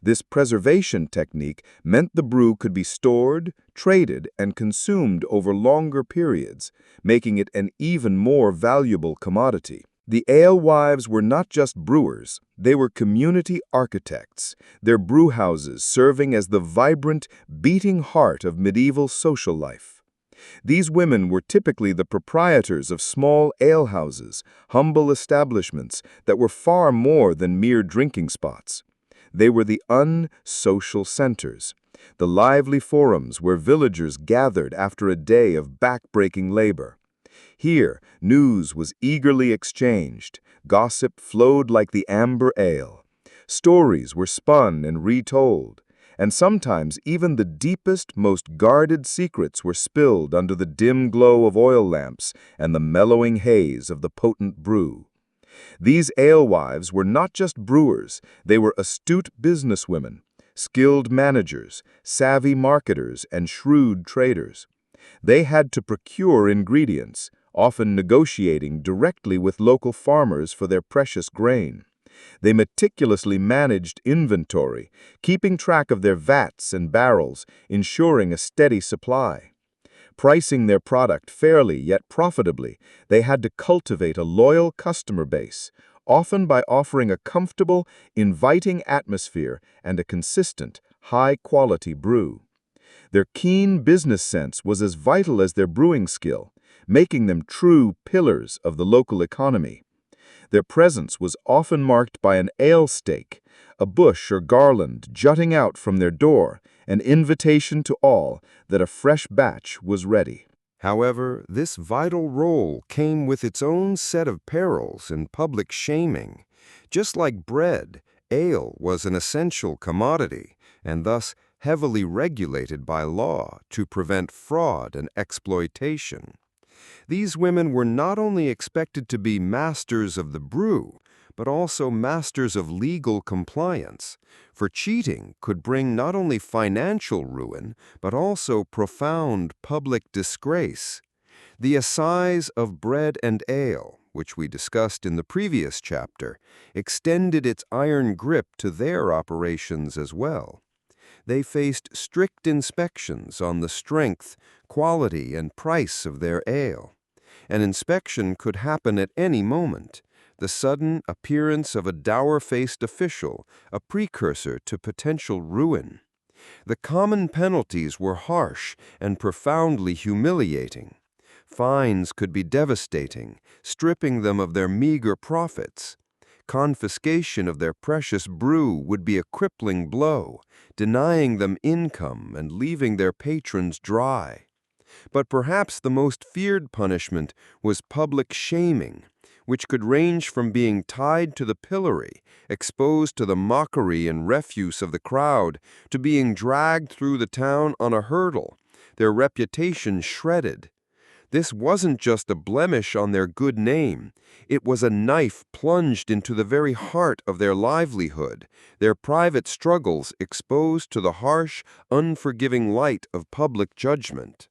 This preservation technique meant the brew could be stored, traded, and consumed over longer periods, making it an even more valuable commodity. The alewives were not just brewers, they were community architects, their brewhouses serving as the vibrant, beating heart of medieval social life. These women were typically the proprietors of small alehouses, humble establishments that were far more than mere drinking spots. They were the unsocial centers, the lively forums where villagers gathered after a day of back-breaking labor. Here, news was eagerly exchanged, gossip flowed like the amber ale. Stories were spun and retold, and sometimes even the deepest, most guarded secrets were spilled under the dim glow of oil lamps and the mellowing haze of the potent brew. These alewives were not just brewers, they were astute businesswomen, skilled managers, savvy marketers, and shrewd traders. They had to procure ingredients, often negotiating directly with local farmers for their precious grain. They meticulously managed inventory, keeping track of their vats and barrels, ensuring a steady supply. Pricing their product fairly yet profitably, they had to cultivate a loyal customer base, often by offering a comfortable, inviting atmosphere and a consistent, high-quality brew. Their keen business sense was as vital as their brewing skill, making them true pillars of the local economy. Their presence was often marked by an ale stake, a bush or garland jutting out from their door, an invitation to all that a fresh batch was ready. However, this vital role came with its own set of perils and public shaming. Just like bread, ale was an essential commodity, and thus heavily regulated by law to prevent fraud and exploitation. These women were not only expected to be masters of the brew, but also masters of legal compliance, for cheating could bring not only financial ruin, but also profound public disgrace. The assize of bread and ale, which we discussed in the previous chapter, extended its iron grip to their operations as well. They faced strict inspections on the strength, quality, and price of their ale. An inspection could happen at any moment. The sudden appearance of a dour-faced official, a precursor to potential ruin. The common penalties were harsh and profoundly humiliating. Fines could be devastating, stripping them of their meager profits. Confiscation of their precious brew would be a crippling blow, denying them income and leaving their patrons dry. But perhaps the most feared punishment was public shaming, which could range from being tied to the pillory, exposed to the mockery and refuse of the crowd, to being dragged through the town on a hurdle, their reputation shredded. This wasn't just a blemish on their good name. It was a knife plunged into the very heart of their livelihood, their private struggles exposed to the harsh, unforgiving light of public judgment.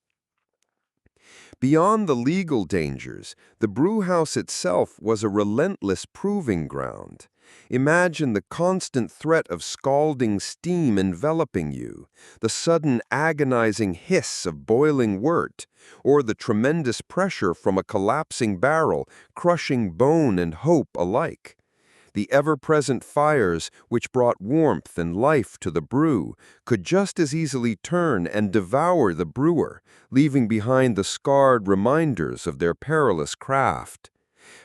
Beyond the legal dangers, the brewhouse itself was a relentless proving ground. Imagine the constant threat of scalding steam enveloping you, the sudden agonizing hiss of boiling wort, or the tremendous pressure from a collapsing barrel, crushing bone and hope alike. The ever-present fires, which brought warmth and life to the brew, could just as easily turn and devour the brewer, leaving behind the scarred reminders of their perilous craft.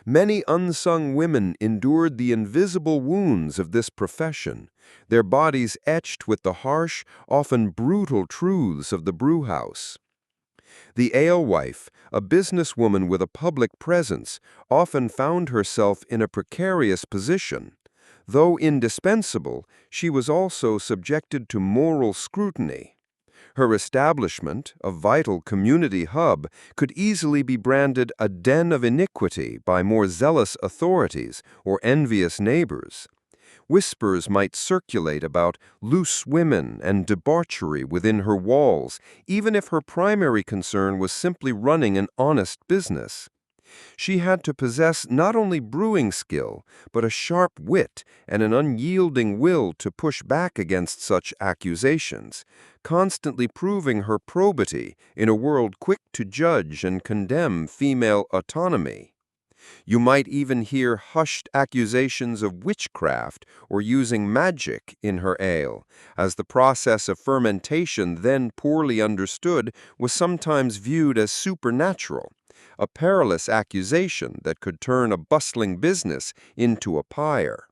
Many unsung women endured the invisible wounds of this profession, their bodies etched with the harsh, often brutal truths of the brewhouse. The alewife, a businesswoman with a public presence, often found herself in a precarious position. Though indispensable, she was also subjected to moral scrutiny. Her establishment, a vital community hub, could easily be branded a den of iniquity by more zealous authorities or envious neighbors. Whispers might circulate about loose women and debauchery within her walls, even if her primary concern was simply running an honest business. She had to possess not only brewing skill, but a sharp wit and an unyielding will to push back against such accusations, constantly proving her probity in a world quick to judge and condemn female autonomy. You might even hear hushed accusations of witchcraft or using magic in her ale, as the process of fermentation, then poorly understood, was sometimes viewed as supernatural, a perilous accusation that could turn a bustling business into a pyre.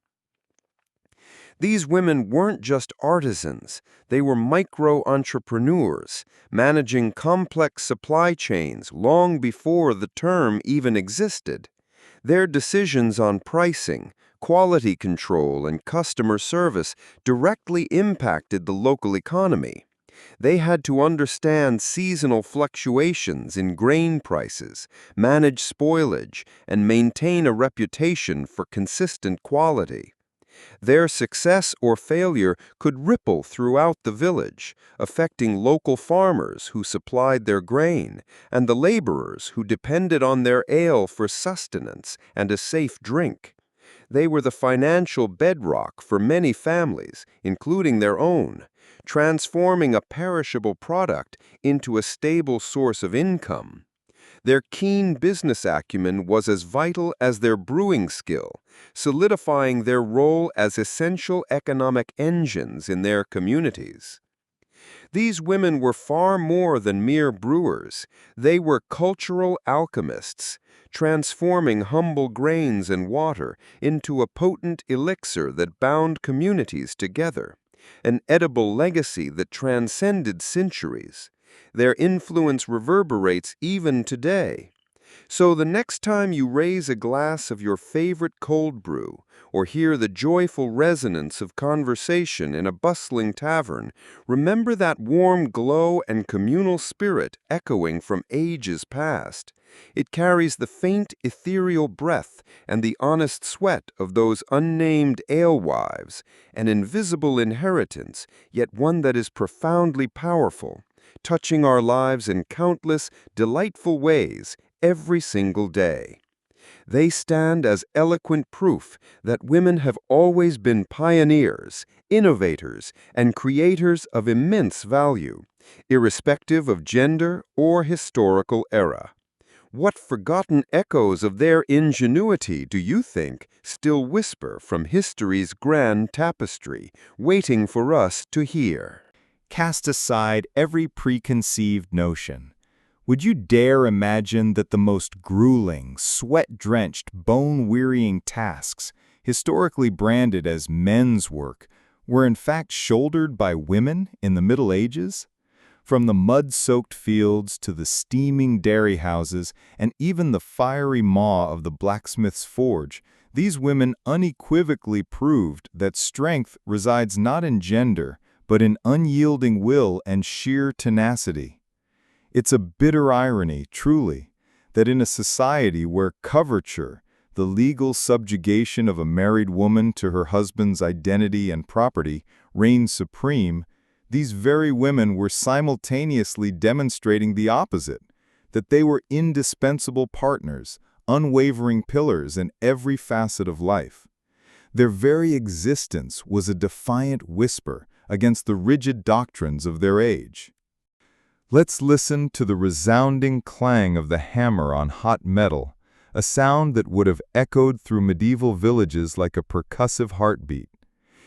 These women weren't just artisans, they were micro-entrepreneurs, managing complex supply chains long before the term even existed. Their decisions on pricing, quality control, and customer service directly impacted the local economy. They had to understand seasonal fluctuations in grain prices, manage spoilage, and maintain a reputation for consistent quality. Their success or failure could ripple throughout the village, affecting local farmers who supplied their grain and the laborers who depended on their ale for sustenance and a safe drink. They were the financial bedrock for many families, including their own, transforming a perishable product into a stable source of income. Their keen business acumen was as vital as their brewing skill, solidifying their role as essential economic engines in their communities. These women were far more than mere brewers. They were cultural alchemists, transforming humble grains and water into a potent elixir that bound communities together, an edible legacy that transcended centuries. Their influence reverberates even today. So the next time you raise a glass of your favorite cold brew, or hear the joyful resonance of conversation in a bustling tavern, remember that warm glow and communal spirit echoing from ages past. It carries the faint ethereal breath and the honest sweat of those unnamed alewives, an invisible inheritance, yet one that is profoundly powerful, touching our lives in countless, delightful ways every single day. They stand as eloquent proof that women have always been pioneers, innovators, and creators of immense value, irrespective of gender or historical era. What forgotten echoes of their ingenuity do you think still whisper from history's grand tapestry, waiting for us to hear? Cast aside every preconceived notion. Would you dare imagine that the most grueling, sweat-drenched, bone-wearying tasks, historically branded as men's work, were in fact shouldered by women in the Middle Ages? From the mud-soaked fields to the steaming dairy houses and even the fiery maw of the blacksmith's forge, these women unequivocally proved that strength resides not in gender, but in unyielding will and sheer tenacity. It's a bitter irony, truly, that in a society where coverture, the legal subjugation of a married woman to her husband's identity and property, reigns supreme, these very women were simultaneously demonstrating the opposite, that they were indispensable partners, unwavering pillars in every facet of life. Their very existence was a defiant whisper against the rigid doctrines of their age. Let's listen to the resounding clang of the hammer on hot metal, a sound that would have echoed through medieval villages like a percussive heartbeat.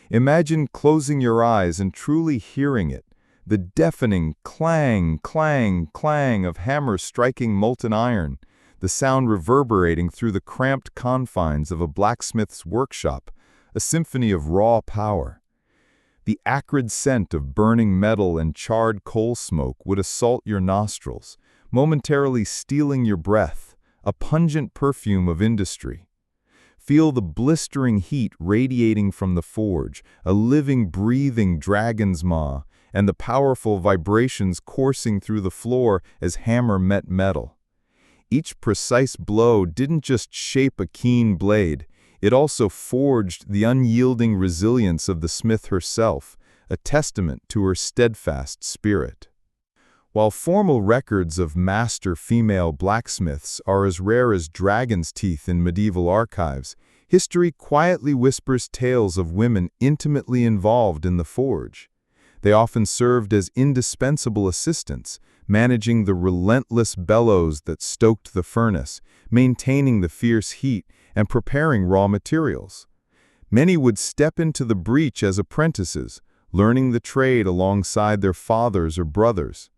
Imagine closing your eyes and truly hearing it, the deafening clang, clang, clang of hammers striking molten iron, the sound reverberating through the cramped confines of a blacksmith's workshop, a symphony of raw power. The acrid scent of burning metal and charred coal smoke would assault your nostrils, momentarily stealing your breath, a pungent perfume of industry. Feel the blistering heat radiating from the forge, a living, breathing dragon's maw, and the powerful vibrations coursing through the floor as hammer met metal. Each precise blow didn't just shape a keen blade, it also forged the unyielding resilience of the smith herself, a testament to her steadfast spirit. While formal records of master female blacksmiths are as rare as dragon's teeth in medieval archives, history quietly whispers tales of women intimately involved in the forge. They often served as indispensable assistants, managing the relentless bellows that stoked the furnace, maintaining the fierce heat, and preparing raw materials. Many would step into the breach as apprentices, learning the trade alongside their fathers or brothers.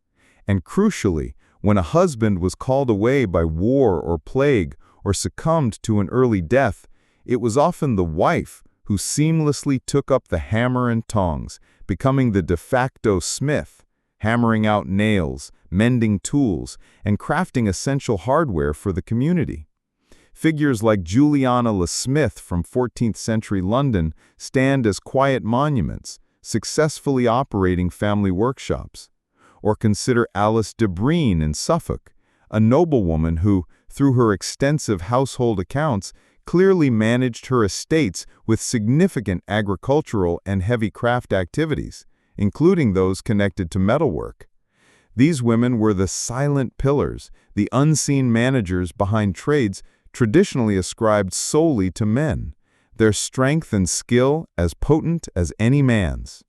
And crucially, when a husband was called away by war or plague or succumbed to an early death, it was often the wife who seamlessly took up the hammer and tongs, becoming the de facto smith, hammering out nails, mending tools, and crafting essential hardware for the community. Figures like Juliana Le Smith from 14th century London stand as quiet monuments, successfully operating family workshops. Or consider Alice de Breen in Suffolk, a noblewoman who, through her extensive household accounts, clearly managed her estates with significant agricultural and heavy craft activities, including those connected to metalwork. These women were the silent pillars, the unseen managers behind trades traditionally ascribed solely to men, their strength and skill as potent as any man's.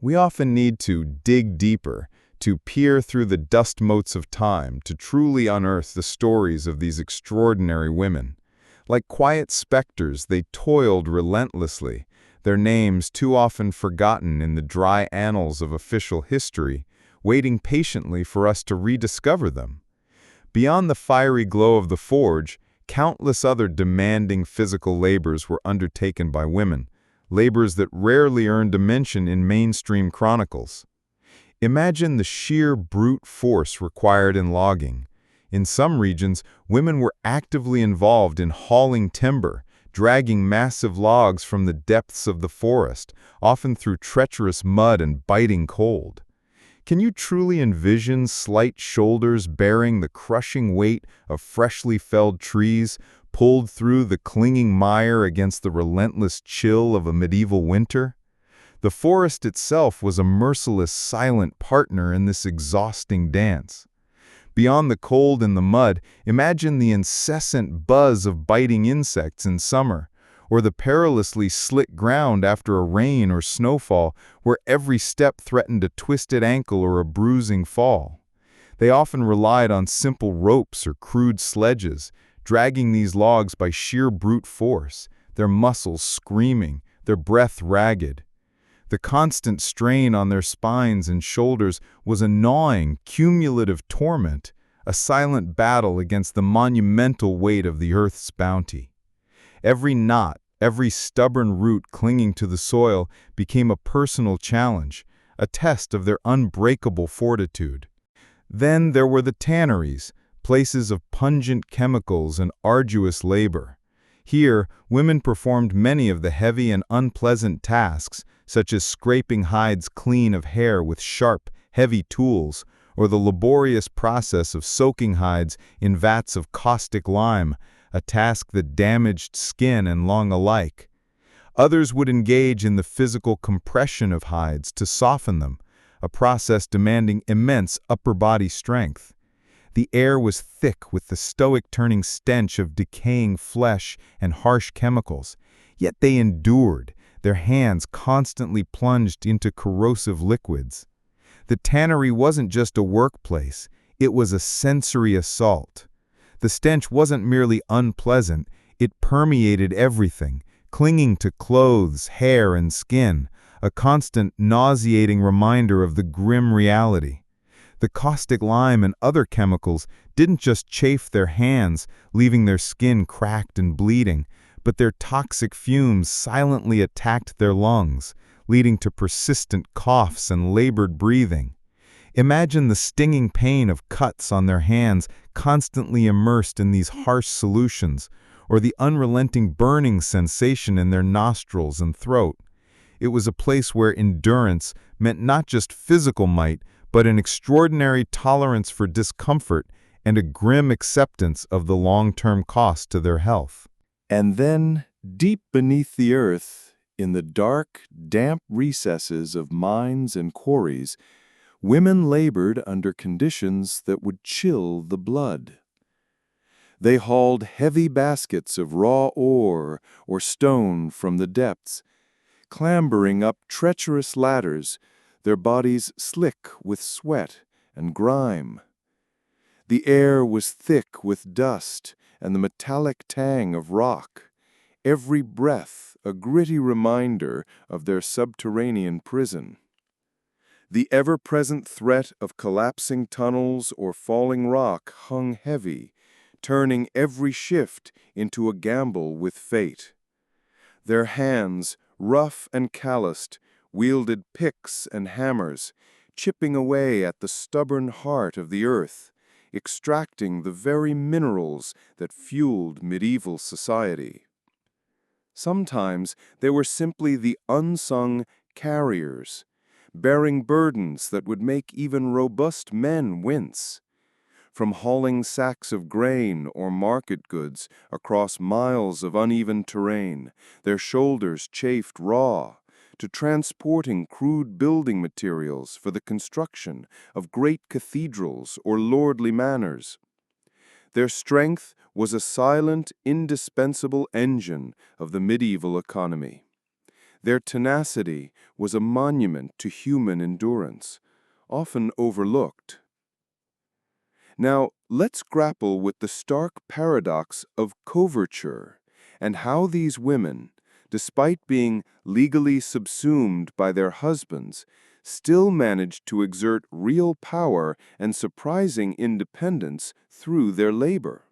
We often need to dig deeper, to peer through the dust motes of time to truly unearth the stories of these extraordinary women. Like quiet specters, they toiled relentlessly, their names too often forgotten in the dry annals of official history, waiting patiently for us to rediscover them. Beyond the fiery glow of the forge, countless other demanding physical labors were undertaken by women, labors that rarely earned a mention in mainstream chronicles. Imagine the sheer brute force required in logging. In some regions, women were actively involved in hauling timber, dragging massive logs from the depths of the forest, often through treacherous mud and biting cold. Can you truly envision slight shoulders bearing the crushing weight of freshly felled trees, pulled through the clinging mire against the relentless chill of a medieval winter? The forest itself was a merciless, silent partner in this exhausting dance. Beyond the cold and the mud, imagine the incessant buzz of biting insects in summer, or the perilously slick ground after a rain or snowfall where every step threatened a twisted ankle or a bruising fall. They often relied on simple ropes or crude sledges, dragging these logs by sheer brute force, their muscles screaming, their breath ragged. The constant strain on their spines and shoulders was a gnawing, cumulative torment, a silent battle against the monumental weight of the earth's bounty. Every knot, every stubborn root clinging to the soil became a personal challenge, a test of their unbreakable fortitude. Then there were the tanneries, places of pungent chemicals and arduous labor. Here, women performed many of the heavy and unpleasant tasks, such as scraping hides clean of hair with sharp, heavy tools, or the laborious process of soaking hides in vats of caustic lime, a task that damaged skin and lung alike. Others would engage in the physical compression of hides to soften them, a process demanding immense upper body strength. The air was thick with the stoic-turning stench of decaying flesh and harsh chemicals, yet they endured, their hands constantly plunged into corrosive liquids. The tannery wasn't just a workplace, it was a sensory assault. The stench wasn't merely unpleasant, it permeated everything, clinging to clothes, hair, and skin, a constant, nauseating reminder of the grim reality. The caustic lime and other chemicals didn't just chafe their hands, leaving their skin cracked and bleeding, but their toxic fumes silently attacked their lungs, leading to persistent coughs and labored breathing. Imagine the stinging pain of cuts on their hands constantly immersed in these harsh solutions, or the unrelenting burning sensation in their nostrils and throat. It was a place where endurance meant not just physical might, but an extraordinary tolerance for discomfort and a grim acceptance of the long-term cost to their health. And then, deep beneath the earth, in the dark, damp recesses of mines and quarries, women labored under conditions that would chill the blood. They hauled heavy baskets of raw ore or stone from the depths, clambering up treacherous ladders, their bodies slick with sweat and grime. The air was thick with dust and the metallic tang of rock, every breath a gritty reminder of their subterranean prison. The ever-present threat of collapsing tunnels or falling rock hung heavy, turning every shift into a gamble with fate. Their hands, rough and calloused, wielded picks and hammers, chipping away at the stubborn heart of the earth, extracting the very minerals that fueled medieval society. Sometimes they were simply the unsung carriers, bearing burdens that would make even robust men wince. From hauling sacks of grain or market goods across miles of uneven terrain, their shoulders chafed raw, to transporting crude building materials for the construction of great cathedrals or lordly manors. Their strength was a silent, indispensable engine of the medieval economy. Their tenacity was a monument to human endurance, often overlooked. Now, let's grapple with the stark paradox of coverture and how these women, despite being legally subsumed by their husbands, still managed to exert real power and surprising independence through their labor.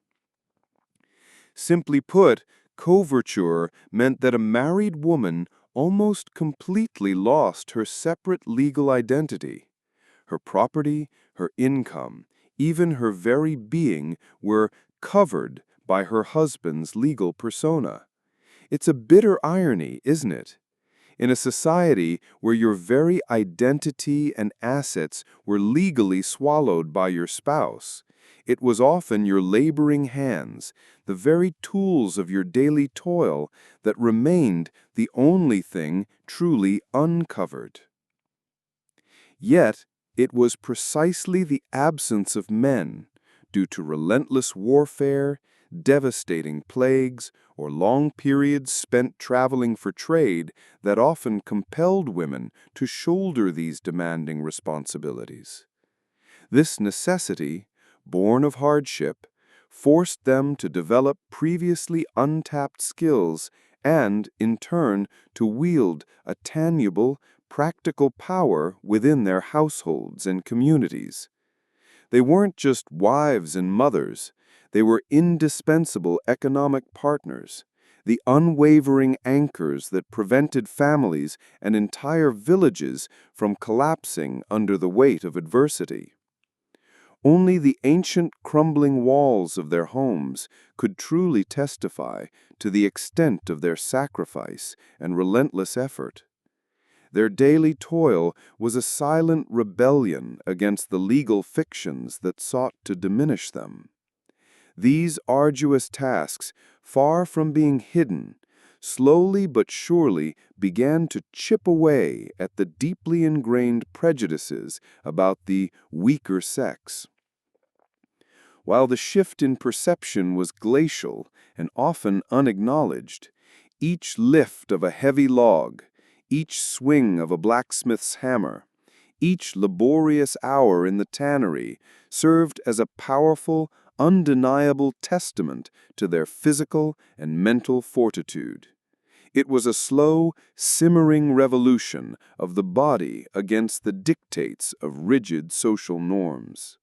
Simply put, coverture meant that a married woman almost completely lost her separate legal identity. Her property, her income, even her very being were covered by her husband's legal persona. It's a bitter irony, isn't it? In a society where your very identity and assets were legally swallowed by your spouse, it was often your laboring hands, the very tools of your daily toil, that remained the only thing truly uncovered. Yet, it was precisely the absence of men, due to relentless warfare, devastating plagues, or long periods spent traveling for trade, that often compelled women to shoulder these demanding responsibilities. This necessity, born of hardship, forced them to develop previously untapped skills and, in turn, to wield a tangible, practical power within their households and communities. They weren't just wives and mothers, they were indispensable economic partners, the unwavering anchors that prevented families and entire villages from collapsing under the weight of adversity. Only the ancient crumbling walls of their homes could truly testify to the extent of their sacrifice and relentless effort. Their daily toil was a silent rebellion against the legal fictions that sought to diminish them. These arduous tasks, far from being hidden, slowly but surely began to chip away at the deeply ingrained prejudices about the weaker sex. While the shift in perception was glacial and often unacknowledged, each lift of a heavy log, each swing of a blacksmith's hammer, each laborious hour in the tannery served as a powerful, undeniable testament to their physical and mental fortitude. It was a slow, simmering revolution of the body against the dictates of rigid social norms.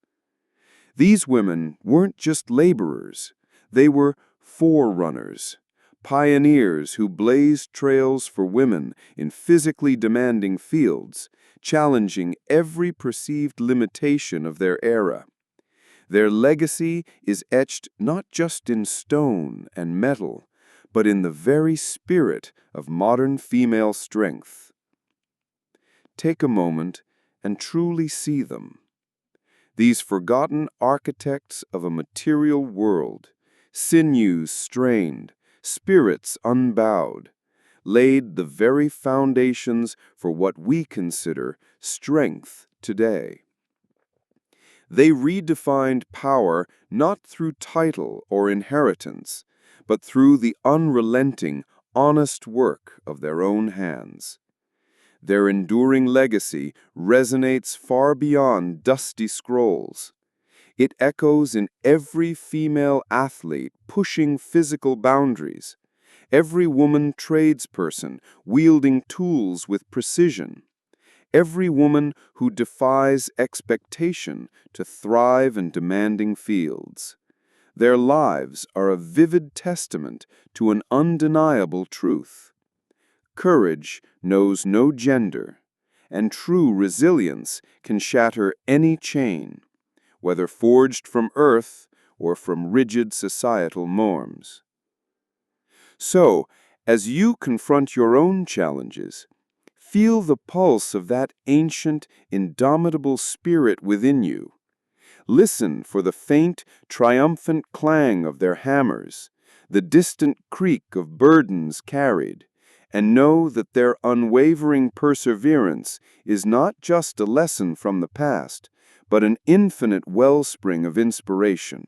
These women weren't just laborers, they were forerunners, pioneers who blazed trails for women in physically demanding fields, challenging every perceived limitation of their era. Their legacy is etched not just in stone and metal, but in the very spirit of modern female strength. Take a moment and truly see them. These forgotten architects of a material world, sinews strained, spirits unbowed, laid the very foundations for what we consider strength today. They redefined power not through title or inheritance, but through the unrelenting, honest work of their own hands. Their enduring legacy resonates far beyond dusty scrolls. It echoes in every female athlete pushing physical boundaries, every woman tradesperson wielding tools with precision, every woman who defies expectation to thrive in demanding fields. Their lives are a vivid testament to an undeniable truth. Courage knows no gender, and true resilience can shatter any chain, whether forged from earth or from rigid societal norms. So, as you confront your own challenges, feel the pulse of that ancient, indomitable spirit within you. Listen for the faint, triumphant clang of their hammers, the distant creak of burdens carried, and know that their unwavering perseverance is not just a lesson from the past, but an infinite wellspring of inspiration,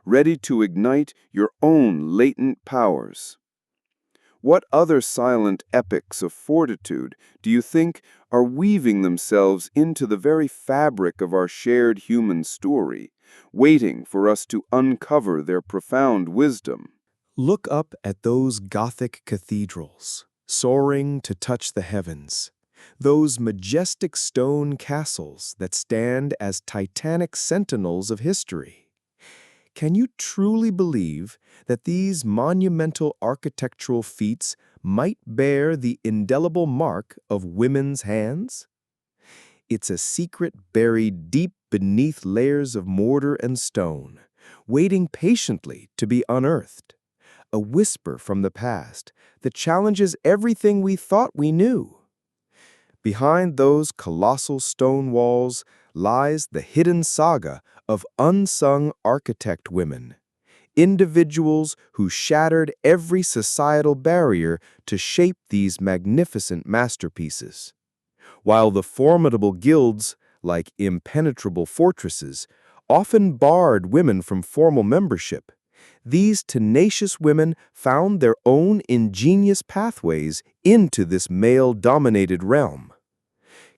ready to ignite your own latent powers. What other silent epics of fortitude do you think are weaving themselves into the very fabric of our shared human story, waiting for us to uncover their profound wisdom? Look up at those Gothic cathedrals, soaring to touch the heavens. those majestic stone castles that stand as titanic sentinels of history. Can you truly believe that these monumental architectural feats might bear the indelible mark of women's hands? It's a secret buried deep beneath layers of mortar and stone, waiting patiently to be unearthed. A whisper from the past that challenges everything we thought we knew. Behind those colossal stone walls lies the hidden saga of unsung architect women, individuals who shattered every societal barrier to shape these magnificent masterpieces. While the formidable guilds, like impenetrable fortresses, often barred women from formal membership, these tenacious women found their own ingenious pathways into this male-dominated realm.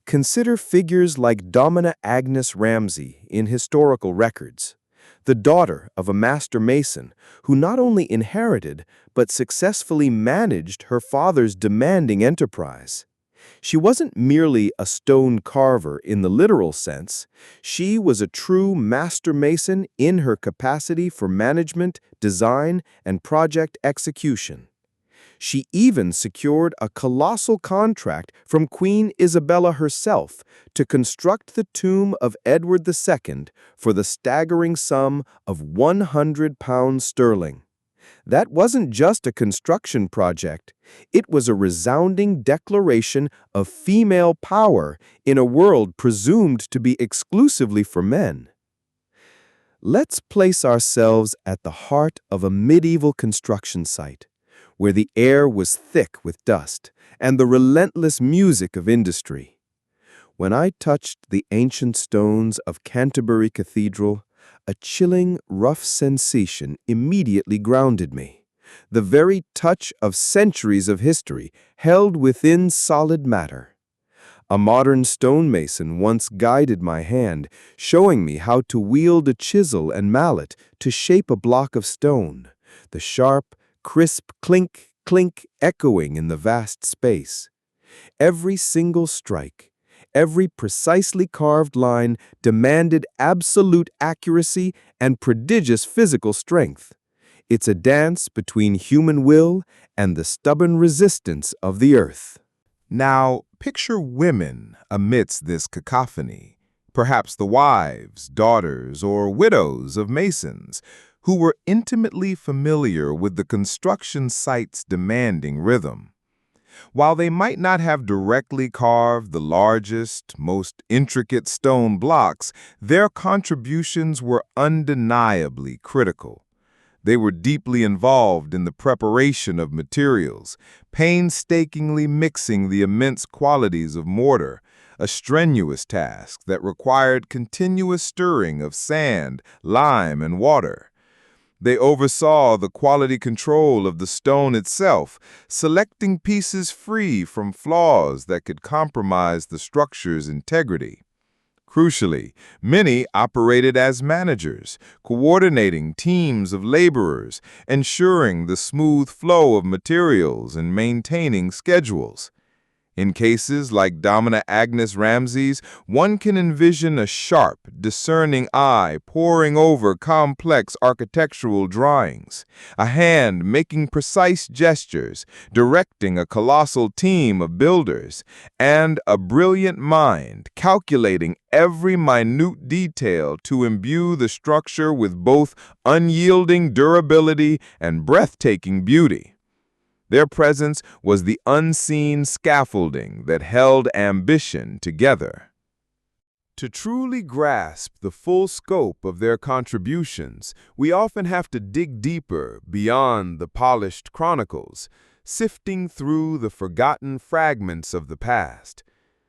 Consider figures like Domina Agnes Ramsay in historical records, the daughter of a master mason who not only inherited but successfully managed her father's demanding enterprise. She wasn't merely a stone carver in the literal sense. She was a true master mason in her capacity for management, design, and project execution. She even secured a colossal contract from Queen Isabella herself to construct the tomb of Edward II for the staggering sum of £100 sterling. That wasn't just a construction project. It was a resounding declaration of female power in a world presumed to be exclusively for men. Let's place ourselves at the heart of a medieval construction site, where the air was thick with dust and the relentless music of industry. When I touched the ancient stones of Canterbury Cathedral, a chilling, rough sensation immediately grounded me. The very touch of centuries of history held within solid matter. A modern stonemason once guided my hand, showing me how to wield a chisel and mallet to shape a block of stone, the sharp, crisp clink, clink echoing in the vast space. Every single strike, every precisely carved line demanded absolute accuracy and prodigious physical strength. It's a dance between human will and the stubborn resistance of the earth. Now, picture women amidst this cacophony, perhaps the wives, daughters, or widows of masons, who were intimately familiar with the construction site's demanding rhythm. While they might not have directly carved the largest, most intricate stone blocks, their contributions were undeniably critical. They were deeply involved in the preparation of materials, painstakingly mixing the immense qualities of mortar, a strenuous task that required continuous stirring of sand, lime, and water. They oversaw the quality control of the stone itself, selecting pieces free from flaws that could compromise the structure's integrity. Crucially, many operated as managers, coordinating teams of laborers, ensuring the smooth flow of materials and maintaining schedules. In cases like Domina Agnes Ramsay's, one can envision a sharp, discerning eye poring over complex architectural drawings, a hand making precise gestures, directing a colossal team of builders, and a brilliant mind calculating every minute detail to imbue the structure with both unyielding durability and breathtaking beauty. Their presence was the unseen scaffolding that held ambition together. To truly grasp the full scope of their contributions, we often have to dig deeper beyond the polished chronicles, sifting through the forgotten fragments of the past.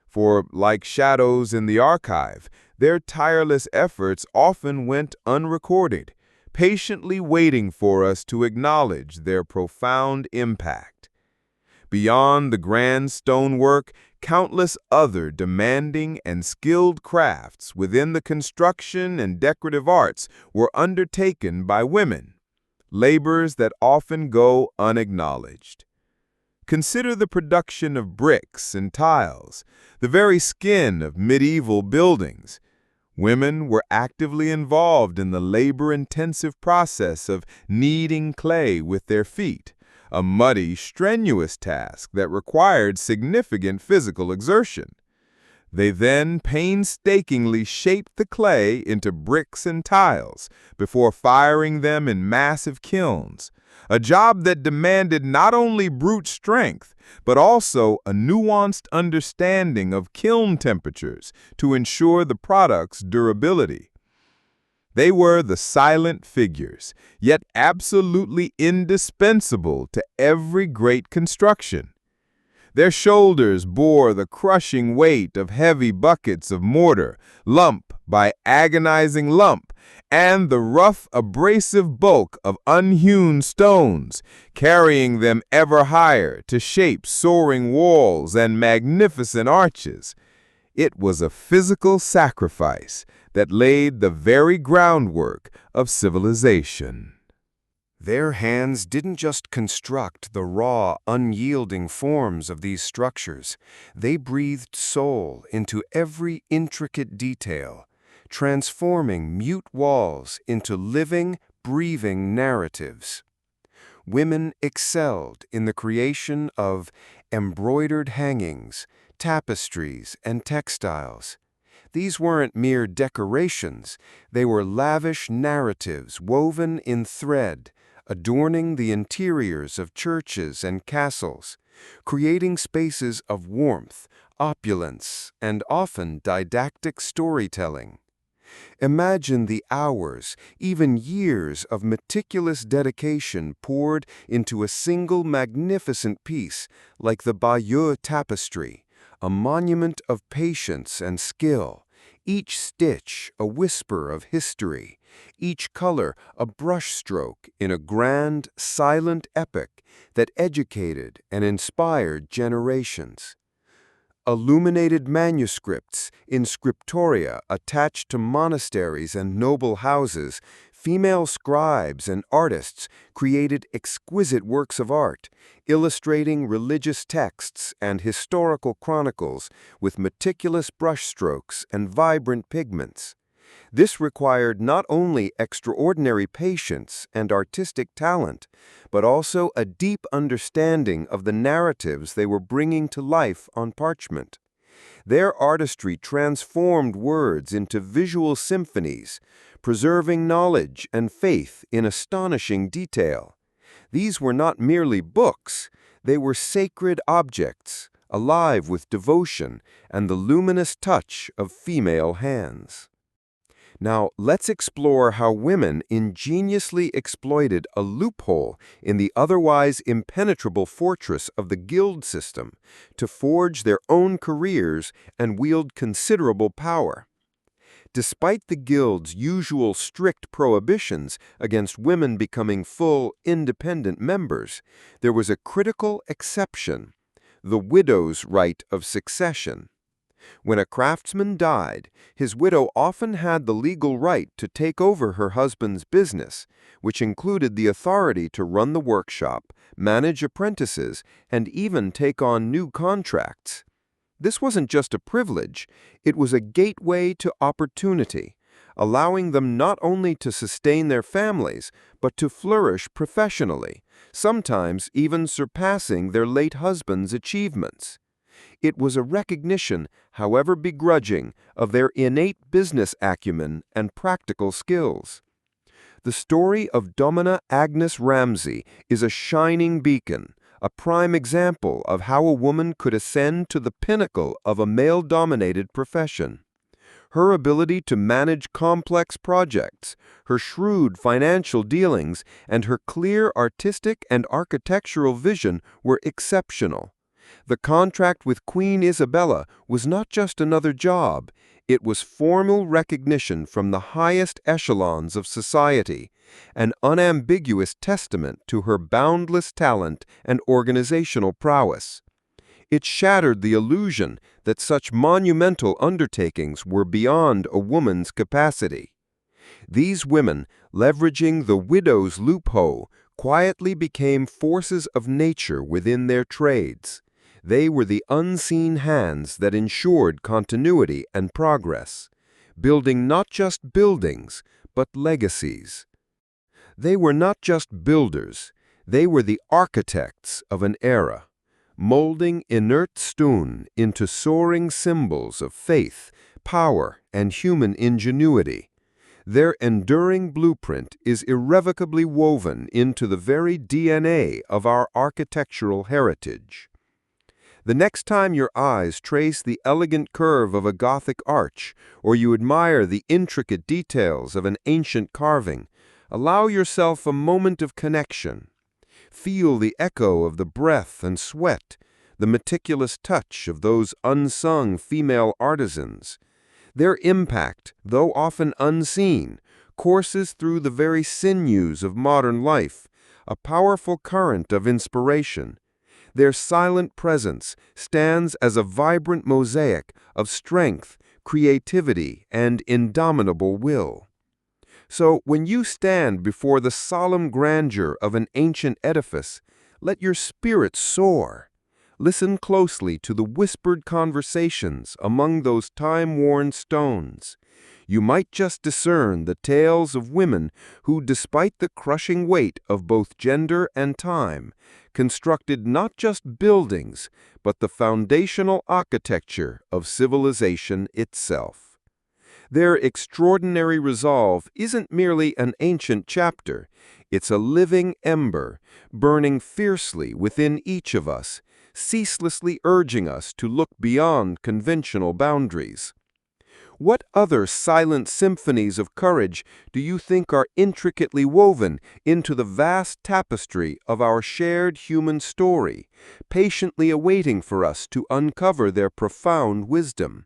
For, like shadows in the archive, their tireless efforts often went unrecorded, patiently waiting for us to acknowledge their profound impact. Beyond the grand stonework, countless other demanding and skilled crafts within the construction and decorative arts were undertaken by women, labors that often go unacknowledged. Consider the production of bricks and tiles, the very skin of medieval buildings. Women were actively involved in the labor-intensive process of kneading clay with their feet, a muddy, strenuous task that required significant physical exertion. They then painstakingly shaped the clay into bricks and tiles before firing them in massive kilns, a job that demanded not only brute strength, but also a nuanced understanding of kiln temperatures to ensure the product's durability. They were the silent figures, yet absolutely indispensable to every great construction. Their shoulders bore the crushing weight of heavy buckets of mortar, lump by agonizing lump, and the rough, abrasive bulk of unhewn stones, carrying them ever higher to shape soaring walls and magnificent arches. It was a physical sacrifice that laid the very groundwork of civilization. Their hands didn't just construct the raw, unyielding forms of these structures. They breathed soul into every intricate detail, transforming mute walls into living, breathing narratives. Women excelled in the creation of embroidered hangings, tapestries, and textiles. These weren't mere decorations, they were lavish narratives woven in thread, adorning the interiors of churches and castles, creating spaces of warmth, opulence, and often didactic storytelling. Imagine the hours, even years of meticulous dedication poured into a single magnificent piece like the Bayeux tapestry, a monument of patience and skill, each stitch a whisper of history, each color a brushstroke in a grand, silent epic that educated and inspired generations. Illuminated manuscripts in scriptoria attached to monasteries and noble houses, female scribes and artists created exquisite works of art, illustrating religious texts and historical chronicles with meticulous brushstrokes and vibrant pigments. This required not only extraordinary patience and artistic talent, but also a deep understanding of the narratives they were bringing to life on parchment. Their artistry transformed words into visual symphonies, preserving knowledge and faith in astonishing detail. These were not merely books, they were sacred objects, alive with devotion and the luminous touch of female hands. Now, let's explore how women ingeniously exploited a loophole in the otherwise impenetrable fortress of the guild system to forge their own careers and wield considerable power. Despite the guild's usual strict prohibitions against women becoming full, independent members, there was a critical exception: the widow's right of succession. When a craftsman died, his widow often had the legal right to take over her husband's business, which included the authority to run the workshop, manage apprentices, and even take on new contracts. This wasn't just a privilege, it was a gateway to opportunity, allowing them not only to sustain their families, but to flourish professionally, sometimes even surpassing their late husband's achievements. It was a recognition, however begrudging, of their innate business acumen and practical skills. The story of Domina Agnes Ramsay is a shining beacon, a prime example of how a woman could ascend to the pinnacle of a male-dominated profession. Her ability to manage complex projects, her shrewd financial dealings, and her clear artistic and architectural vision were exceptional. The contract with Queen Isabella was not just another job, it was formal recognition from the highest echelons of society, an unambiguous testament to her boundless talent and organizational prowess. It shattered the illusion that such monumental undertakings were beyond a woman's capacity. These women, leveraging the widow's loophole, quietly became forces of nature within their trades. They were the unseen hands that ensured continuity and progress, building not just buildings, but legacies. They were not just builders, they were the architects of an era, molding inert stone into soaring symbols of faith, power, and human ingenuity. Their enduring blueprint is irrevocably woven into the very DNA of our architectural heritage. The next time your eyes trace the elegant curve of a Gothic arch, or you admire the intricate details of an ancient carving, allow yourself a moment of connection. Feel the echo of the breath and sweat, the meticulous touch of those unsung female artisans. Their impact, though often unseen, courses through the very sinews of modern life, a powerful current of inspiration. Their silent presence stands as a vibrant mosaic of strength, creativity, and indomitable will. So, when you stand before the solemn grandeur of an ancient edifice, let your spirit soar. Listen closely to the whispered conversations among those time-worn stones. You might just discern the tales of women who, despite the crushing weight of both gender and time, constructed not just buildings, but the foundational architecture of civilization itself. Their extraordinary resolve isn't merely an ancient chapter, it's a living ember, burning fiercely within each of us, ceaselessly urging us to look beyond conventional boundaries. What other silent symphonies of courage do you think are intricately woven into the vast tapestry of our shared human story, patiently awaiting for us to uncover their profound wisdom?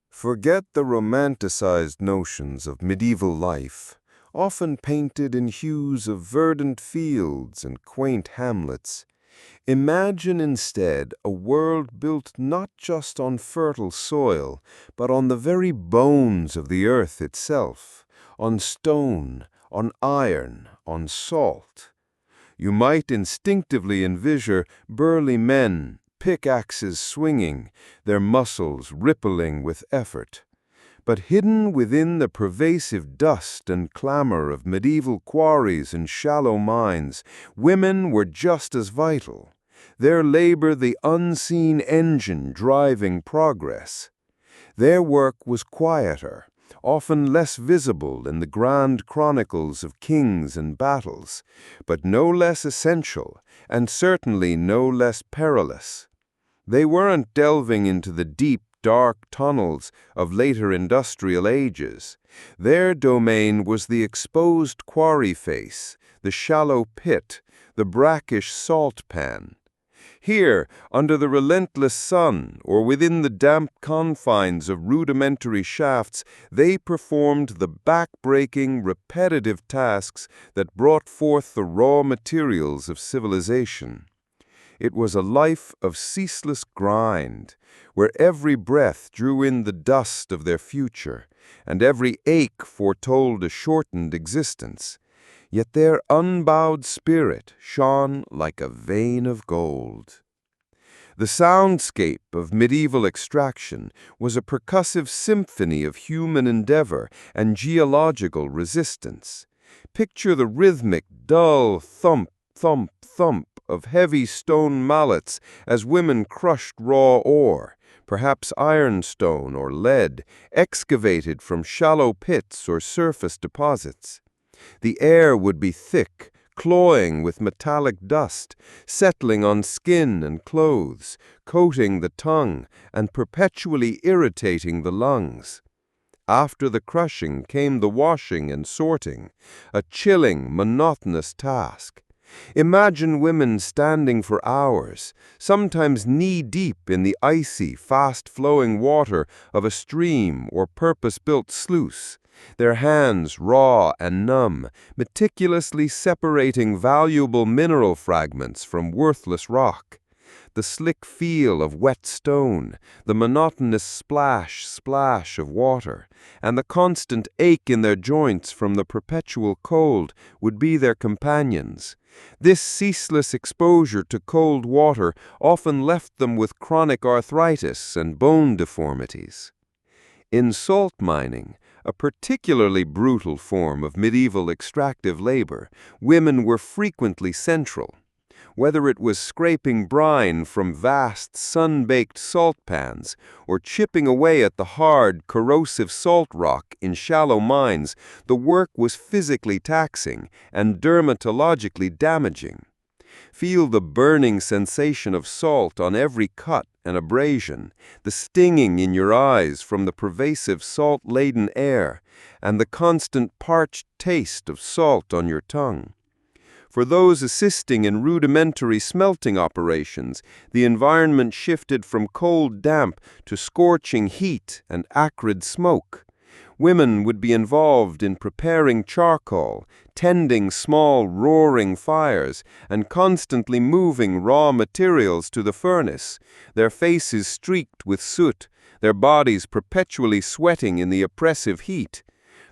Forget the romanticized notions of medieval life, often painted in hues of verdant fields and quaint hamlets. Imagine instead a world built not just on fertile soil, but on the very bones of the earth itself, on stone, on iron, on salt. You might instinctively envision burly men, pickaxes swinging, their muscles rippling with effort. But hidden within the pervasive dust and clamor of medieval quarries and shallow mines, women were just as vital. Their labor the unseen engine driving progress. Their work was quieter, often less visible in the grand chronicles of kings and battles, but no less essential, and certainly no less perilous. They weren't delving into the deep, dark tunnels of later industrial ages. Their domain was the exposed quarry face, the shallow pit, the brackish salt pan. Here, under the relentless sun, or within the damp confines of rudimentary shafts, they performed the back-breaking, repetitive tasks that brought forth the raw materials of civilization. It was a life of ceaseless grind, where every breath drew in the dust of their future, and every ache foretold a shortened existence. Yet their unbowed spirit shone like a vein of gold. The soundscape of medieval extraction was a percussive symphony of human endeavor and geological resistance. Picture the rhythmic, dull thump, thump, thump of heavy stone mallets as women crushed raw ore, perhaps ironstone or lead, excavated from shallow pits or surface deposits. The air would be thick, cloying with metallic dust, settling on skin and clothes, coating the tongue, and perpetually irritating the lungs. After the crushing came the washing and sorting, a chilling, monotonous task. Imagine women standing for hours, sometimes knee-deep in the icy, fast-flowing water of a stream or purpose-built sluice, their hands raw and numb, meticulously separating valuable mineral fragments from worthless rock. the slick feel of wet stone, the monotonous splash of water, and the constant ache in their joints from the perpetual cold would be their companions. This ceaseless exposure to cold water often left them with chronic arthritis and bone deformities. In salt mining, a particularly brutal form of medieval extractive labor, women were frequently central. Whether it was scraping brine from vast sun-baked salt pans or chipping away at the hard, corrosive salt rock in shallow mines, the work was physically taxing and dermatologically damaging. Feel the burning sensation of salt on every cut and abrasion, the stinging in your eyes from the pervasive salt-laden air, and the constant parched taste of salt on your tongue. For those assisting in rudimentary smelting operations, the environment shifted from cold damp to scorching heat and acrid smoke. Women would be involved in preparing charcoal, tending small roaring fires, and constantly moving raw materials to the furnace, their faces streaked with soot, their bodies perpetually sweating in the oppressive heat.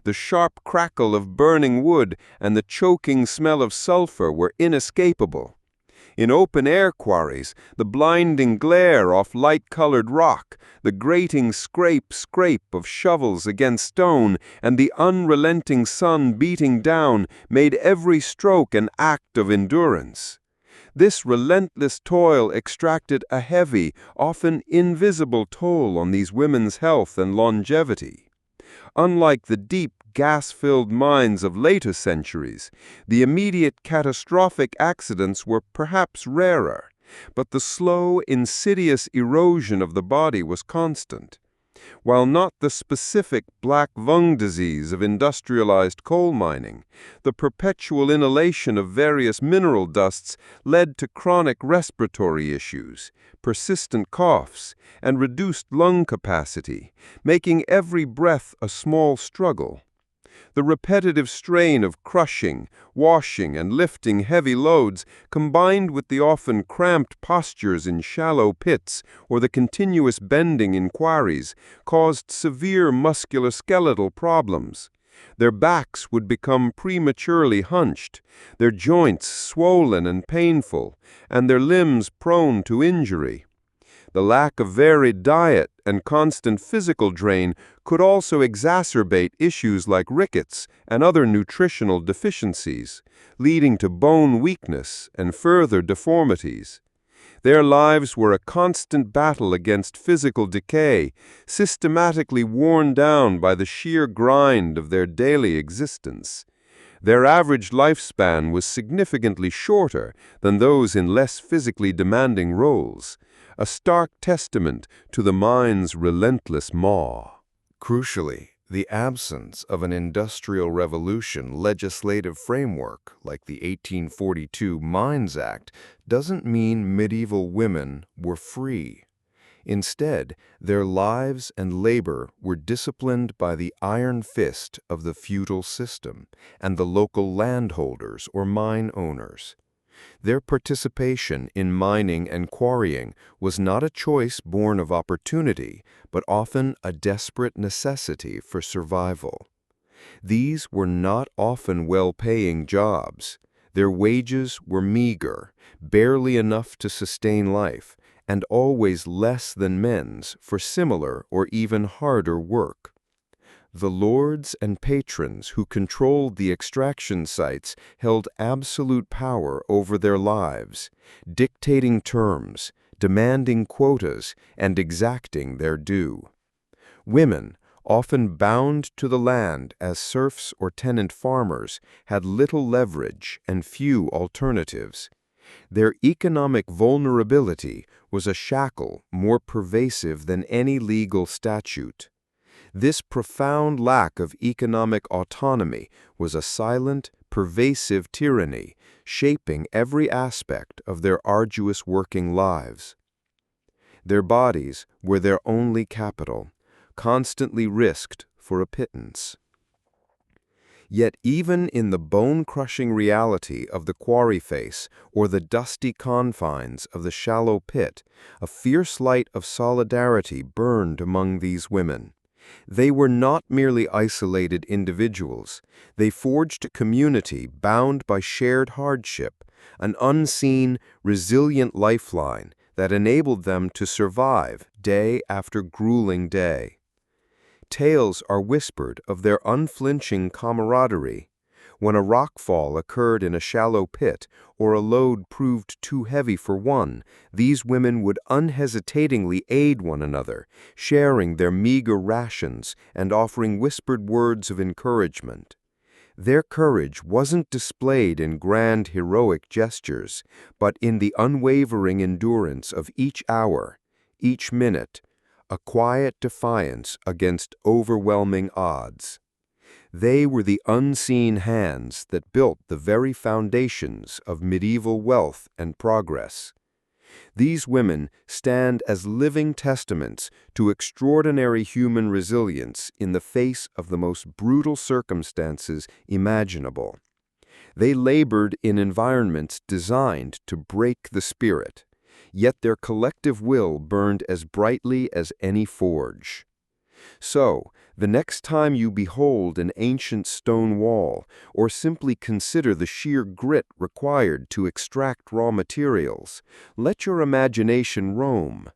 The sharp crackle of burning wood and the choking smell of sulfur were inescapable. In open-air quarries, the blinding glare off light-colored rock, the grating scrape of shovels against stone, and the unrelenting sun beating down made every stroke an act of endurance. This relentless toil extracted a heavy, often invisible toll on these women's health and longevity. Unlike the deep, gas-filled mines of later centuries, the immediate catastrophic accidents were perhaps rarer, but the slow, insidious erosion of the body was constant. While not the specific black lung disease of industrialized coal mining, the perpetual inhalation of various mineral dusts led to chronic respiratory issues, persistent coughs, and reduced lung capacity, making every breath a small struggle. The repetitive strain of crushing, washing, and lifting heavy loads, combined with the often cramped postures in shallow pits or the continuous bending in quarries, caused severe musculoskeletal problems. Their backs would become prematurely hunched, their joints swollen and painful, and their limbs prone to injury. The lack of varied diet and constant physical drain could also exacerbate issues like rickets and other nutritional deficiencies, leading to bone weakness and further deformities. Their lives were a constant battle against physical decay, systematically worn down by the sheer grind of their daily existence. Their average lifespan was significantly shorter than those in less physically demanding roles, a stark testament to the mine's relentless maw. Crucially, the absence of an industrial revolution legislative framework like the 1842 Mines Act doesn't mean medieval women were free. Instead, their lives and labor were disciplined by the iron fist of the feudal system and the local landholders or mine owners. Their participation in mining and quarrying was not a choice born of opportunity, but often a desperate necessity for survival. These were not often well-paying jobs. Their wages were meager, barely enough to sustain life, and always less than men's for similar or even harder work. The lords and patrons who controlled the extraction sites held absolute power over their lives, dictating terms, demanding quotas, and exacting their due. Women, often bound to the land as serfs or tenant farmers, had little leverage and few alternatives. Their economic vulnerability was a shackle more pervasive than any legal statute. This profound lack of economic autonomy was a silent, pervasive tyranny, shaping every aspect of their arduous working lives. Their bodies were their only capital, constantly risked for a pittance. Yet even in the bone-crushing reality of the quarry face or the dusty confines of the shallow pit, a fierce light of solidarity burned among these women. They were not merely isolated individuals. They forged a community bound by shared hardship, an unseen, resilient lifeline that enabled them to survive day after grueling day. Tales are whispered of their unflinching camaraderie. When a rockfall occurred in a shallow pit or a load proved too heavy for one, these women would unhesitatingly aid one another, sharing their meager rations and offering whispered words of encouragement. Their courage wasn't displayed in grand heroic gestures, but in the unwavering endurance of each hour, each minute, a quiet defiance against overwhelming odds. They were the unseen hands that built the very foundations of medieval wealth and progress. These women stand as living testaments to extraordinary human resilience in the face of the most brutal circumstances imaginable. They labored in environments designed to break the spirit, yet their collective will burned as brightly as any forge. So, the next time you behold an ancient stone wall, or simply consider the sheer grit required to extract raw materials, let your imagination roam.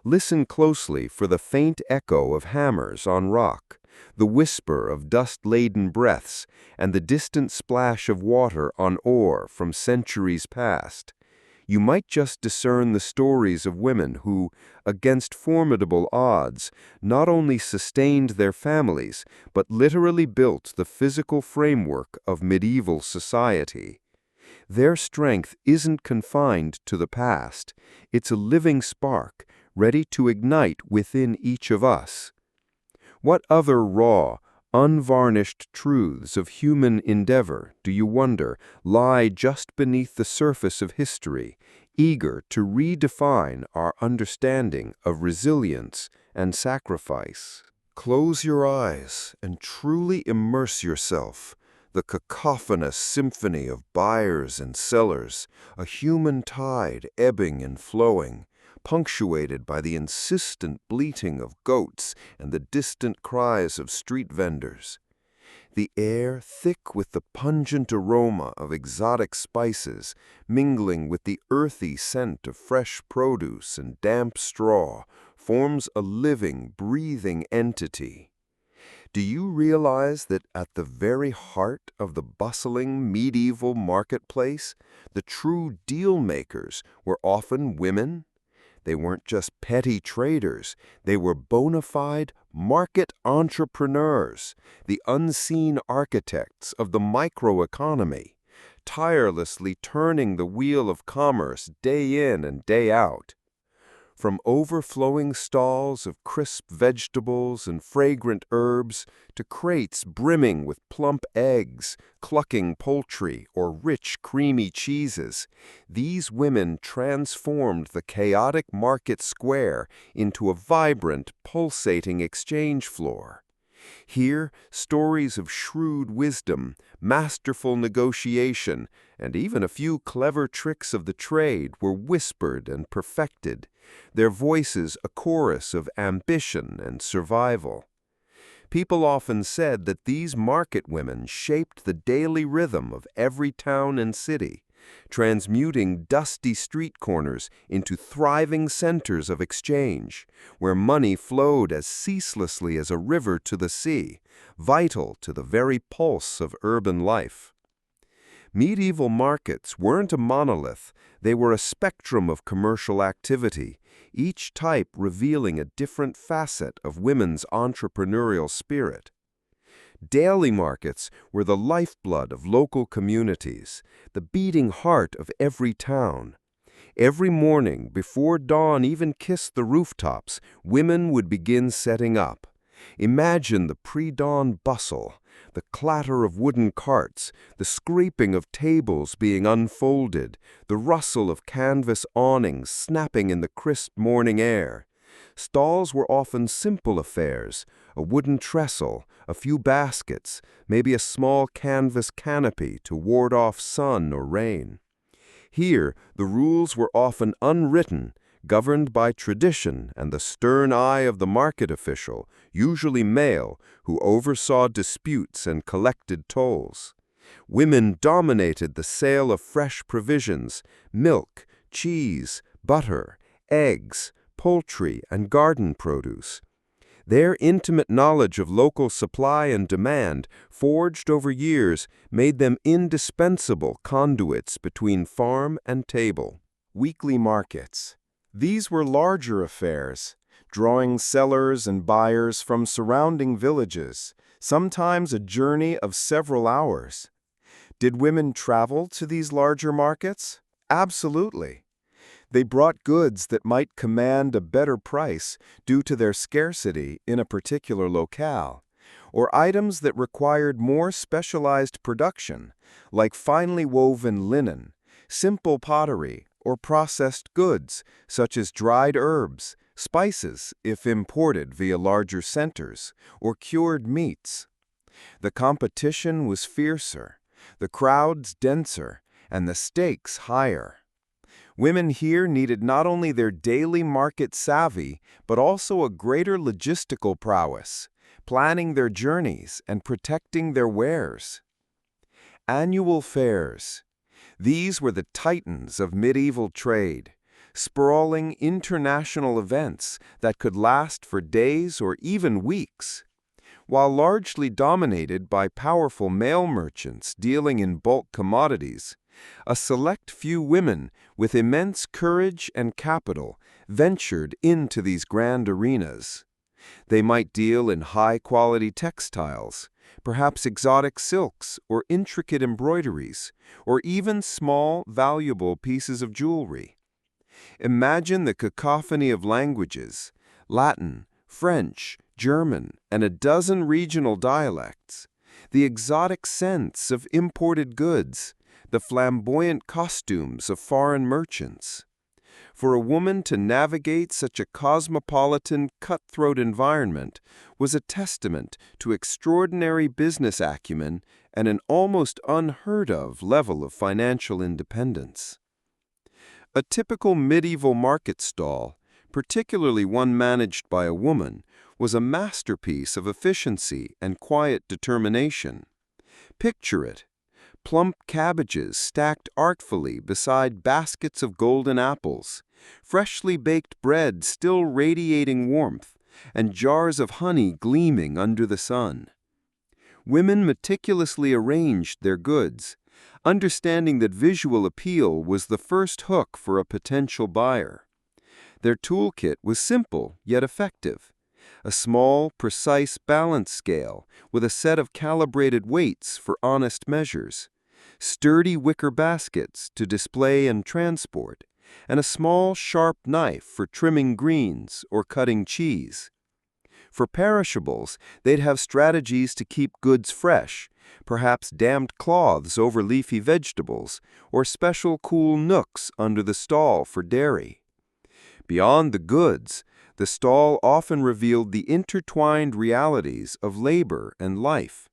Listen closely for the faint echo of hammers on rock, the whisper of dust-laden breaths, and the distant splash of water on ore from centuries past. You might just discern the stories of women who, against formidable odds, not only sustained their families, but literally built the physical framework of medieval society. Their strength isn't confined to the past. It's a living spark, ready to ignite within each of us. What other raw, unvarnished truths of human endeavor, do you wonder, lie just beneath the surface of history, eager to redefine our understanding of resilience and sacrifice? Close your eyes and truly immerse yourself. The cacophonous symphony of buyers and sellers, a human tide ebbing and flowing, punctuated by the insistent bleating of goats and the distant cries of street vendors. The air thick with the pungent aroma of exotic spices, mingling with the earthy scent of fresh produce and damp straw, forms a living, breathing entity. Do you realize that at the very heart of the bustling medieval marketplace, the true deal-makers were often women? They weren't just petty traders, they were bona fide market entrepreneurs, the unseen architects of the micro-economy, tirelessly turning the wheel of commerce day in and day out. From overflowing stalls of crisp vegetables and fragrant herbs to crates brimming with plump eggs, clucking poultry, or rich, creamy cheeses, these women transformed the chaotic market square into a vibrant, pulsating exchange floor. Here, stories of shrewd wisdom, masterful negotiation, and even a few clever tricks of the trade were whispered and perfected, their voices a chorus of ambition and survival. People often said that these market women shaped the daily rhythm of every town and city, transmuting dusty street corners into thriving centers of exchange, where money flowed as ceaselessly as a river to the sea, vital to the very pulse of urban life. Medieval markets weren't a monolith, they were a spectrum of commercial activity, each type revealing a different facet of women's entrepreneurial spirit. Daily markets were the lifeblood of local communities, the beating heart of every town. Every morning, before dawn even kissed the rooftops, women would begin setting up. Imagine the pre-dawn bustle, the clatter of wooden carts, the scraping of tables being unfolded, the rustle of canvas awnings snapping in the crisp morning air. Stalls were often simple affairs, a wooden trestle, a few baskets, maybe a small canvas canopy to ward off sun or rain. Here, the rules were often unwritten, governed by tradition and the stern eye of the market official, usually male, who oversaw disputes and collected tolls. Women dominated the sale of fresh provisions, milk, cheese, butter, eggs, poultry, and garden produce. Their intimate knowledge of local supply and demand, forged over years, made them indispensable conduits between farm and table. Weekly markets. These were larger affairs, drawing sellers and buyers from surrounding villages, sometimes a journey of several hours. Did women travel to these larger markets? Absolutely. They brought goods that might command a better price due to their scarcity in a particular locale, or items that required more specialized production, like finely woven linen, simple pottery, or processed goods, such as dried herbs, spices, if imported via larger centers, or cured meats. The competition was fiercer, the crowds denser, and the stakes higher. Women here needed not only their daily market savvy, but also a greater logistical prowess, planning their journeys and protecting their wares. Annual fairs. These were the titans of medieval trade, sprawling international events that could last for days or even weeks. While largely dominated by powerful male merchants dealing in bulk commodities, a select few women with immense courage and capital ventured into these grand arenas. They might deal in high-quality textiles, perhaps exotic silks or intricate embroideries, or even small, valuable pieces of jewelry. Imagine the cacophony of languages: Latin, French, German, and a dozen regional dialects, the exotic scents of imported goods, the flamboyant costumes of foreign merchants. For a woman to navigate such a cosmopolitan, cutthroat environment was a testament to extraordinary business acumen and an almost unheard-of level of financial independence. A typical medieval market stall, particularly one managed by a woman, was a masterpiece of efficiency and quiet determination. Picture it: plump cabbages stacked artfully beside baskets of golden apples, freshly baked bread still radiating warmth, and jars of honey gleaming under the sun. Women meticulously arranged their goods, understanding that visual appeal was the first hook for a potential buyer. Their toolkit was simple yet effective: a small, precise balance scale with a set of calibrated weights for honest measures, sturdy wicker baskets to display and transport, and a small, sharp knife for trimming greens or cutting cheese. For perishables, they'd have strategies to keep goods fresh, perhaps damped cloths over leafy vegetables, or special cool nooks under the stall for dairy. Beyond the goods, the stall often revealed the intertwined realities of labor and life.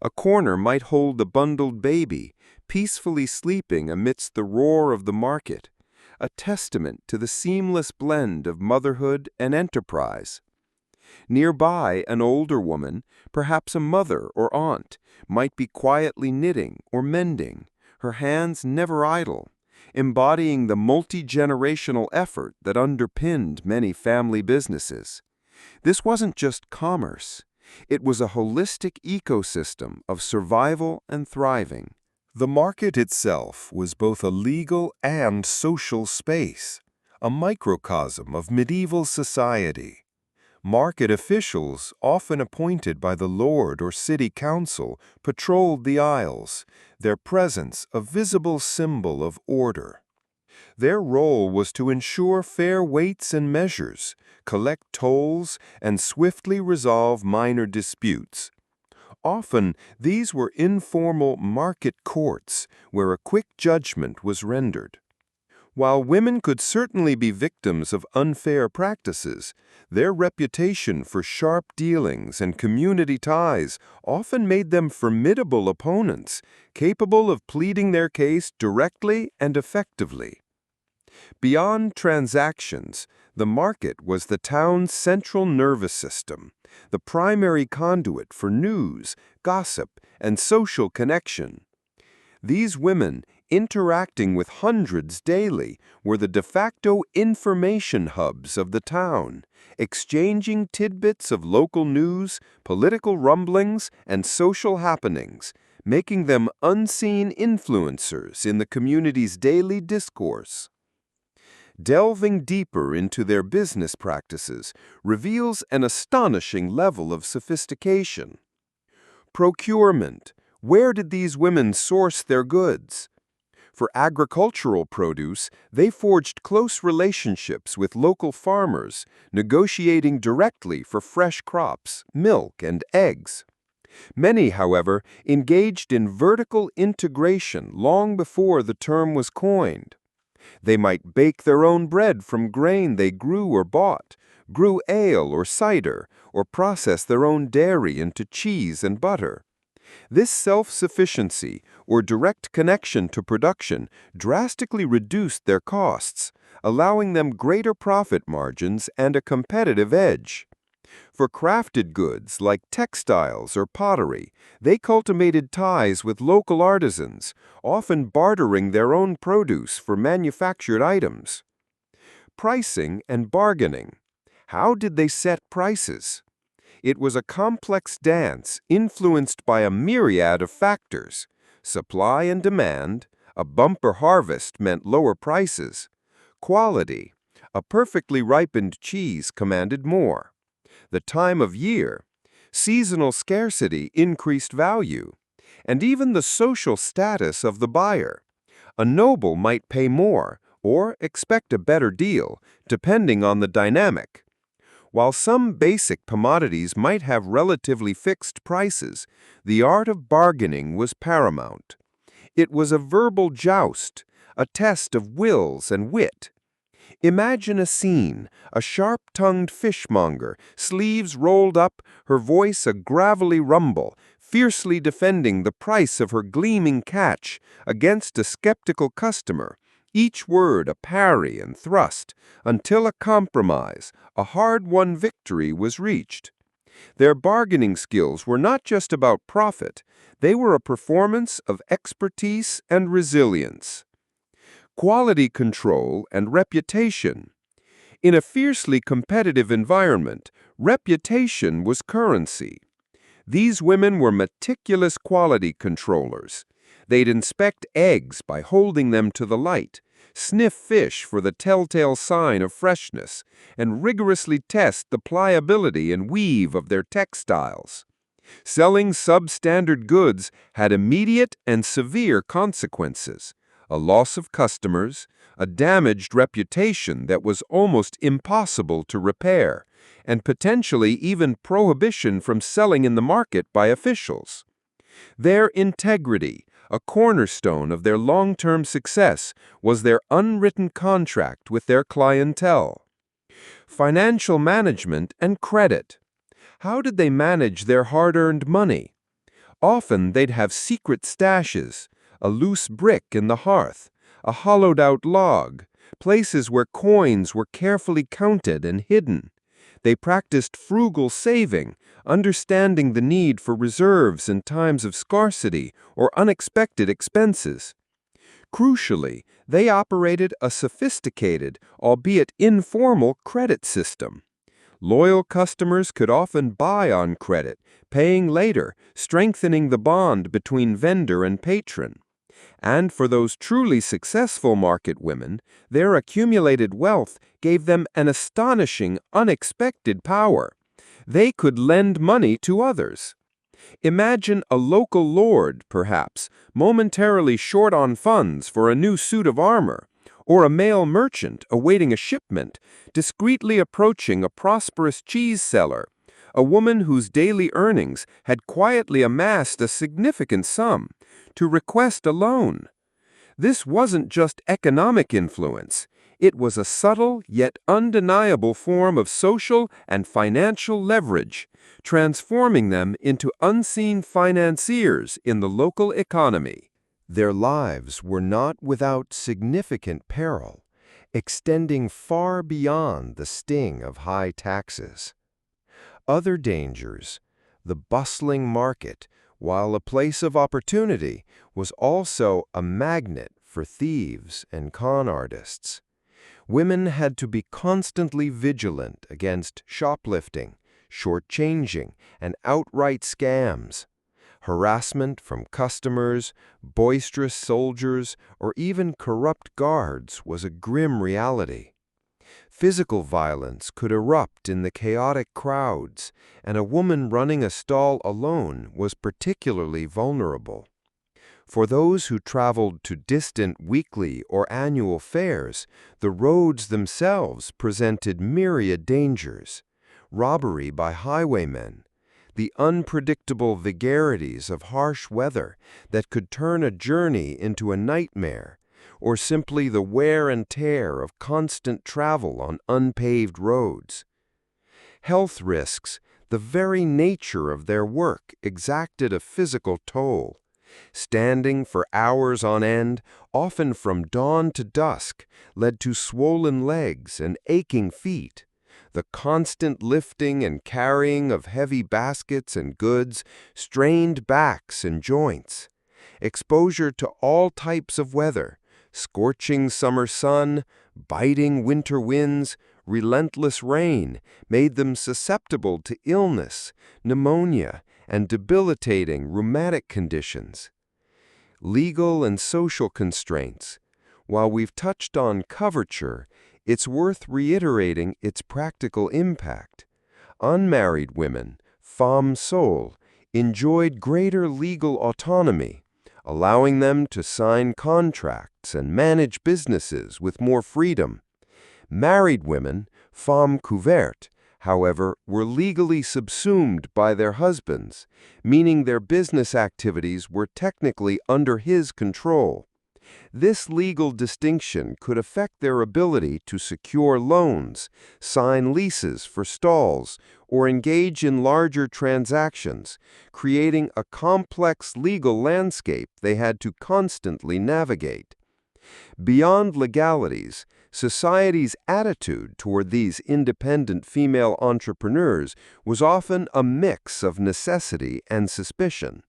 A corner might hold the bundled baby, peacefully sleeping amidst the roar of the market, a testament to the seamless blend of motherhood and enterprise. Nearby, an older woman, perhaps a mother or aunt, might be quietly knitting or mending, her hands never idle, embodying the multi-generational effort that underpinned many family businesses. This wasn't just commerce. It was a holistic ecosystem of survival and thriving. The market itself was both a legal and social space, a microcosm of medieval society. Market officials, often appointed by the lord or city council, patrolled the aisles, their presence a visible symbol of order. Their role was to ensure fair weights and measures, collect tolls, and swiftly resolve minor disputes. Often, these were informal market courts where a quick judgment was rendered. While women could certainly be victims of unfair practices, their reputation for sharp dealings and community ties often made them formidable opponents, capable of pleading their case directly and effectively. Beyond transactions, the market was the town's central nervous system, the primary conduit for news, gossip, and social connection. These women, interacting with hundreds daily, were the de facto information hubs of the town, exchanging tidbits of local news, political rumblings, and social happenings, making them unseen influencers in the community's daily discourse. Delving deeper into their business practices reveals an astonishing level of sophistication. Procurement. Where did these women source their goods? For agricultural produce, they forged close relationships with local farmers, negotiating directly for fresh crops, milk, and eggs. Many, however, engaged in vertical integration long before the term was coined. They might bake their own bread from grain they grew or bought, brew ale or cider, or process their own dairy into cheese and butter. This self-sufficiency, or direct connection to production, drastically reduced their costs, allowing them greater profit margins and a competitive edge. For crafted goods like textiles or pottery, they cultivated ties with local artisans, often bartering their own produce for manufactured items. Pricing and bargaining. How did they set prices? It was a complex dance influenced by a myriad of factors. Supply and demand, a bumper harvest meant lower prices. Quality, a perfectly ripened cheese commanded more. The time of year, seasonal scarcity increased value. And even the social status of the buyer. A noble might pay more or expect a better deal, depending on the dynamic. While some basic commodities might have relatively fixed prices, the art of bargaining was paramount. It was a verbal joust, a test of wills and wit. Imagine a scene, a sharp-tongued fishmonger, sleeves rolled up, her voice a gravelly rumble, fiercely defending the price of her gleaming catch against a skeptical customer, each word a parry and thrust, until a compromise, a hard-won victory was reached. Their bargaining skills were not just about profit, they were a performance of expertise and resilience. Quality control and reputation. In a fiercely competitive environment, reputation was currency. These women were meticulous quality controllers. They'd inspect eggs by holding them to the light, sniff fish for the telltale sign of freshness, and rigorously test the pliability and weave of their textiles. Selling substandard goods had immediate and severe consequences: a loss of customers, a damaged reputation that was almost impossible to repair, and potentially even prohibition from selling in the market by officials. Their integrity, a cornerstone of their long-term success, was their unwritten contract with their clientele. Financial management and credit. How did they manage their hard-earned money? Often they'd have secret stashes, a loose brick in the hearth, a hollowed-out log, places where coins were carefully counted and hidden. They practiced frugal saving, understanding the need for reserves in times of scarcity or unexpected expenses. Crucially, they operated a sophisticated, albeit informal, credit system. Loyal customers could often buy on credit, paying later, strengthening the bond between vendor and patron. And for those truly successful market women, their accumulated wealth gave them an astonishing, unexpected power. They could lend money to others. Imagine a local lord, perhaps, momentarily short on funds for a new suit of armor, or a male merchant awaiting a shipment, discreetly approaching a prosperous cheese seller, a woman whose daily earnings had quietly amassed a significant sum, to request a loan. This wasn't just economic influence. It was a subtle yet undeniable form of social and financial leverage, transforming them into unseen financiers in the local economy. Their lives were not without significant peril, extending far beyond the sting of high taxes. Other dangers, the bustling market, while a place of opportunity, was also a magnet for thieves and con artists. Women had to be constantly vigilant against shoplifting, shortchanging, and outright scams. Harassment from customers, boisterous soldiers, or even corrupt guards was a grim reality. Physical violence could erupt in the chaotic crowds, and a woman running a stall alone was particularly vulnerable. For those who traveled to distant weekly or annual fairs, the roads themselves presented myriad dangers: robbery by highwaymen, the unpredictable vagaries of harsh weather that could turn a journey into a nightmare, or simply the wear and tear of constant travel on unpaved roads. Health risks, the very nature of their work, exacted a physical toll. Standing for hours on end, often from dawn to dusk, led to swollen legs and aching feet. The constant lifting and carrying of heavy baskets and goods strained backs and joints. Exposure to all types of weather, scorching summer sun, biting winter winds, relentless rain, made them susceptible to illness, pneumonia, and debilitating rheumatic conditions. Legal and social constraints. While we've touched on coverture, it's worth reiterating its practical impact. Unmarried women, femmes seules, enjoyed greater legal autonomy, allowing them to sign contracts and manage businesses with more freedom. Married women, femmes couvertes, however, were legally subsumed by their husbands, meaning their business activities were technically under his control. This legal distinction could affect their ability to secure loans, sign leases for stalls, or engage in larger transactions, creating a complex legal landscape they had to constantly navigate. Beyond legalities, society's attitude toward these independent female entrepreneurs was often a mix of necessity and suspicion.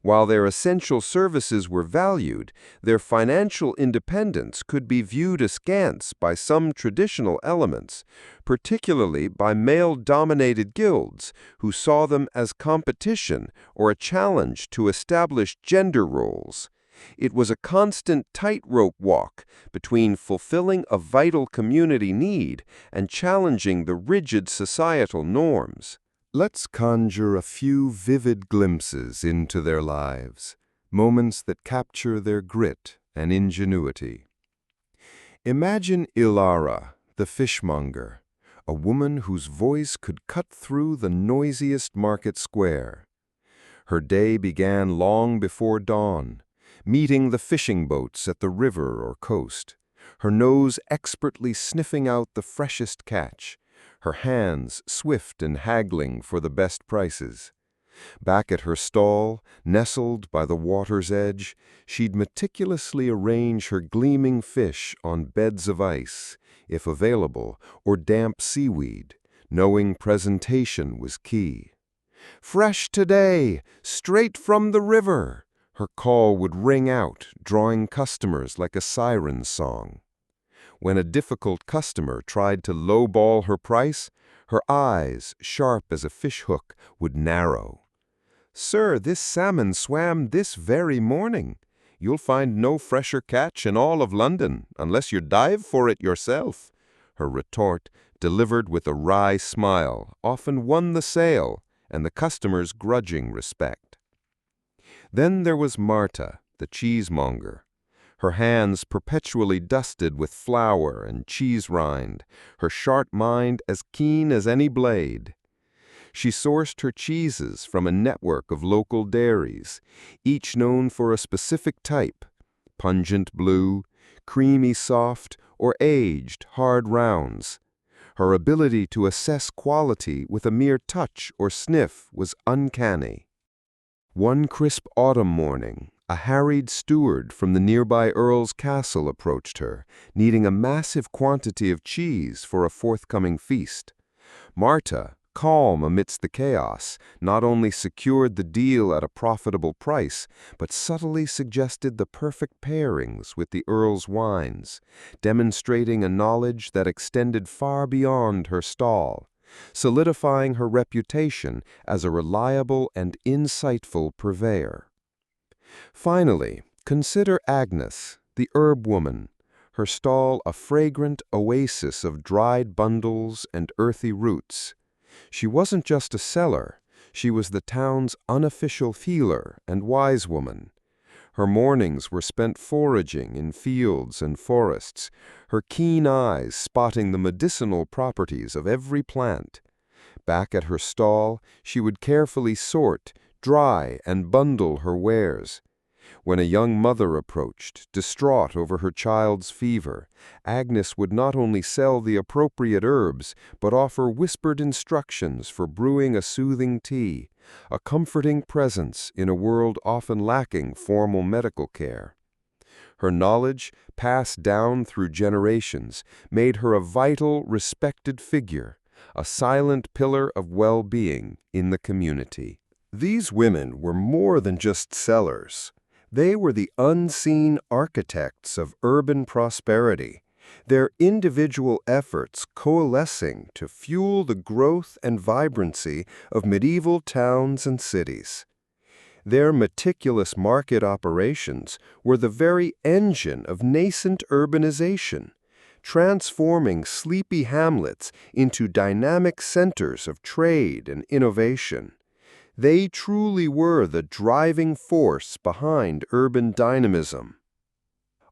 While their essential services were valued, their financial independence could be viewed askance by some traditional elements, particularly by male-dominated guilds, who saw them as competition or a challenge to established gender roles. It was a constant tightrope walk between fulfilling a vital community need and challenging the rigid societal norms. Let's conjure a few vivid glimpses into their lives, moments that capture their grit and ingenuity. Imagine Ilara, the fishmonger, a woman whose voice could cut through the noisiest market square. Her day began long before dawn, meeting the fishing boats at the river or coast, her nose expertly sniffing out the freshest catch, her hands swift and haggling for the best prices. Back at her stall, nestled by the water's edge, she'd meticulously arrange her gleaming fish on beds of ice, if available, or damp seaweed, knowing presentation was key. "Fresh today, straight from the river!" Her call would ring out, drawing customers like a siren's song. When a difficult customer tried to lowball her price, her eyes, sharp as a fishhook, would narrow. "Sir, this salmon swam this very morning. You'll find no fresher catch in all of London, unless you dive for it yourself." Her retort, delivered with a wry smile, often won the sale and the customer's grudging respect. Then there was Marta, the cheesemonger. Her hands perpetually dusted with flour and cheese rind, her sharp mind as keen as any blade. She sourced her cheeses from a network of local dairies, each known for a specific type: pungent blue, creamy soft, or aged hard rounds. Her ability to assess quality with a mere touch or sniff was uncanny. One crisp autumn morning, a harried steward from the nearby Earl's castle approached her, needing a massive quantity of cheese for a forthcoming feast. Marta, calm amidst the chaos, not only secured the deal at a profitable price, but subtly suggested the perfect pairings with the Earl's wines, demonstrating a knowledge that extended far beyond her stall, solidifying her reputation as a reliable and insightful purveyor. Finally, consider Agnes, the herb woman, her stall a fragrant oasis of dried bundles and earthy roots. She wasn't just a seller, she was the town's unofficial healer and wise woman. Her mornings were spent foraging in fields and forests, her keen eyes spotting the medicinal properties of every plant. Back at her stall, she would carefully sort, dry, and bundle her wares. When a young mother approached, distraught over her child's fever, Agnes would not only sell the appropriate herbs, but offer whispered instructions for brewing a soothing tea, a comforting presence in a world often lacking formal medical care. Her knowledge, passed down through generations, made her a vital, respected figure, a silent pillar of well-being in the community. These women were more than just sellers. They were the unseen architects of urban prosperity, their individual efforts coalescing to fuel the growth and vibrancy of medieval towns and cities. Their meticulous market operations were the very engine of nascent urbanization, transforming sleepy hamlets into dynamic centers of trade and innovation. They truly were the driving force behind urban dynamism.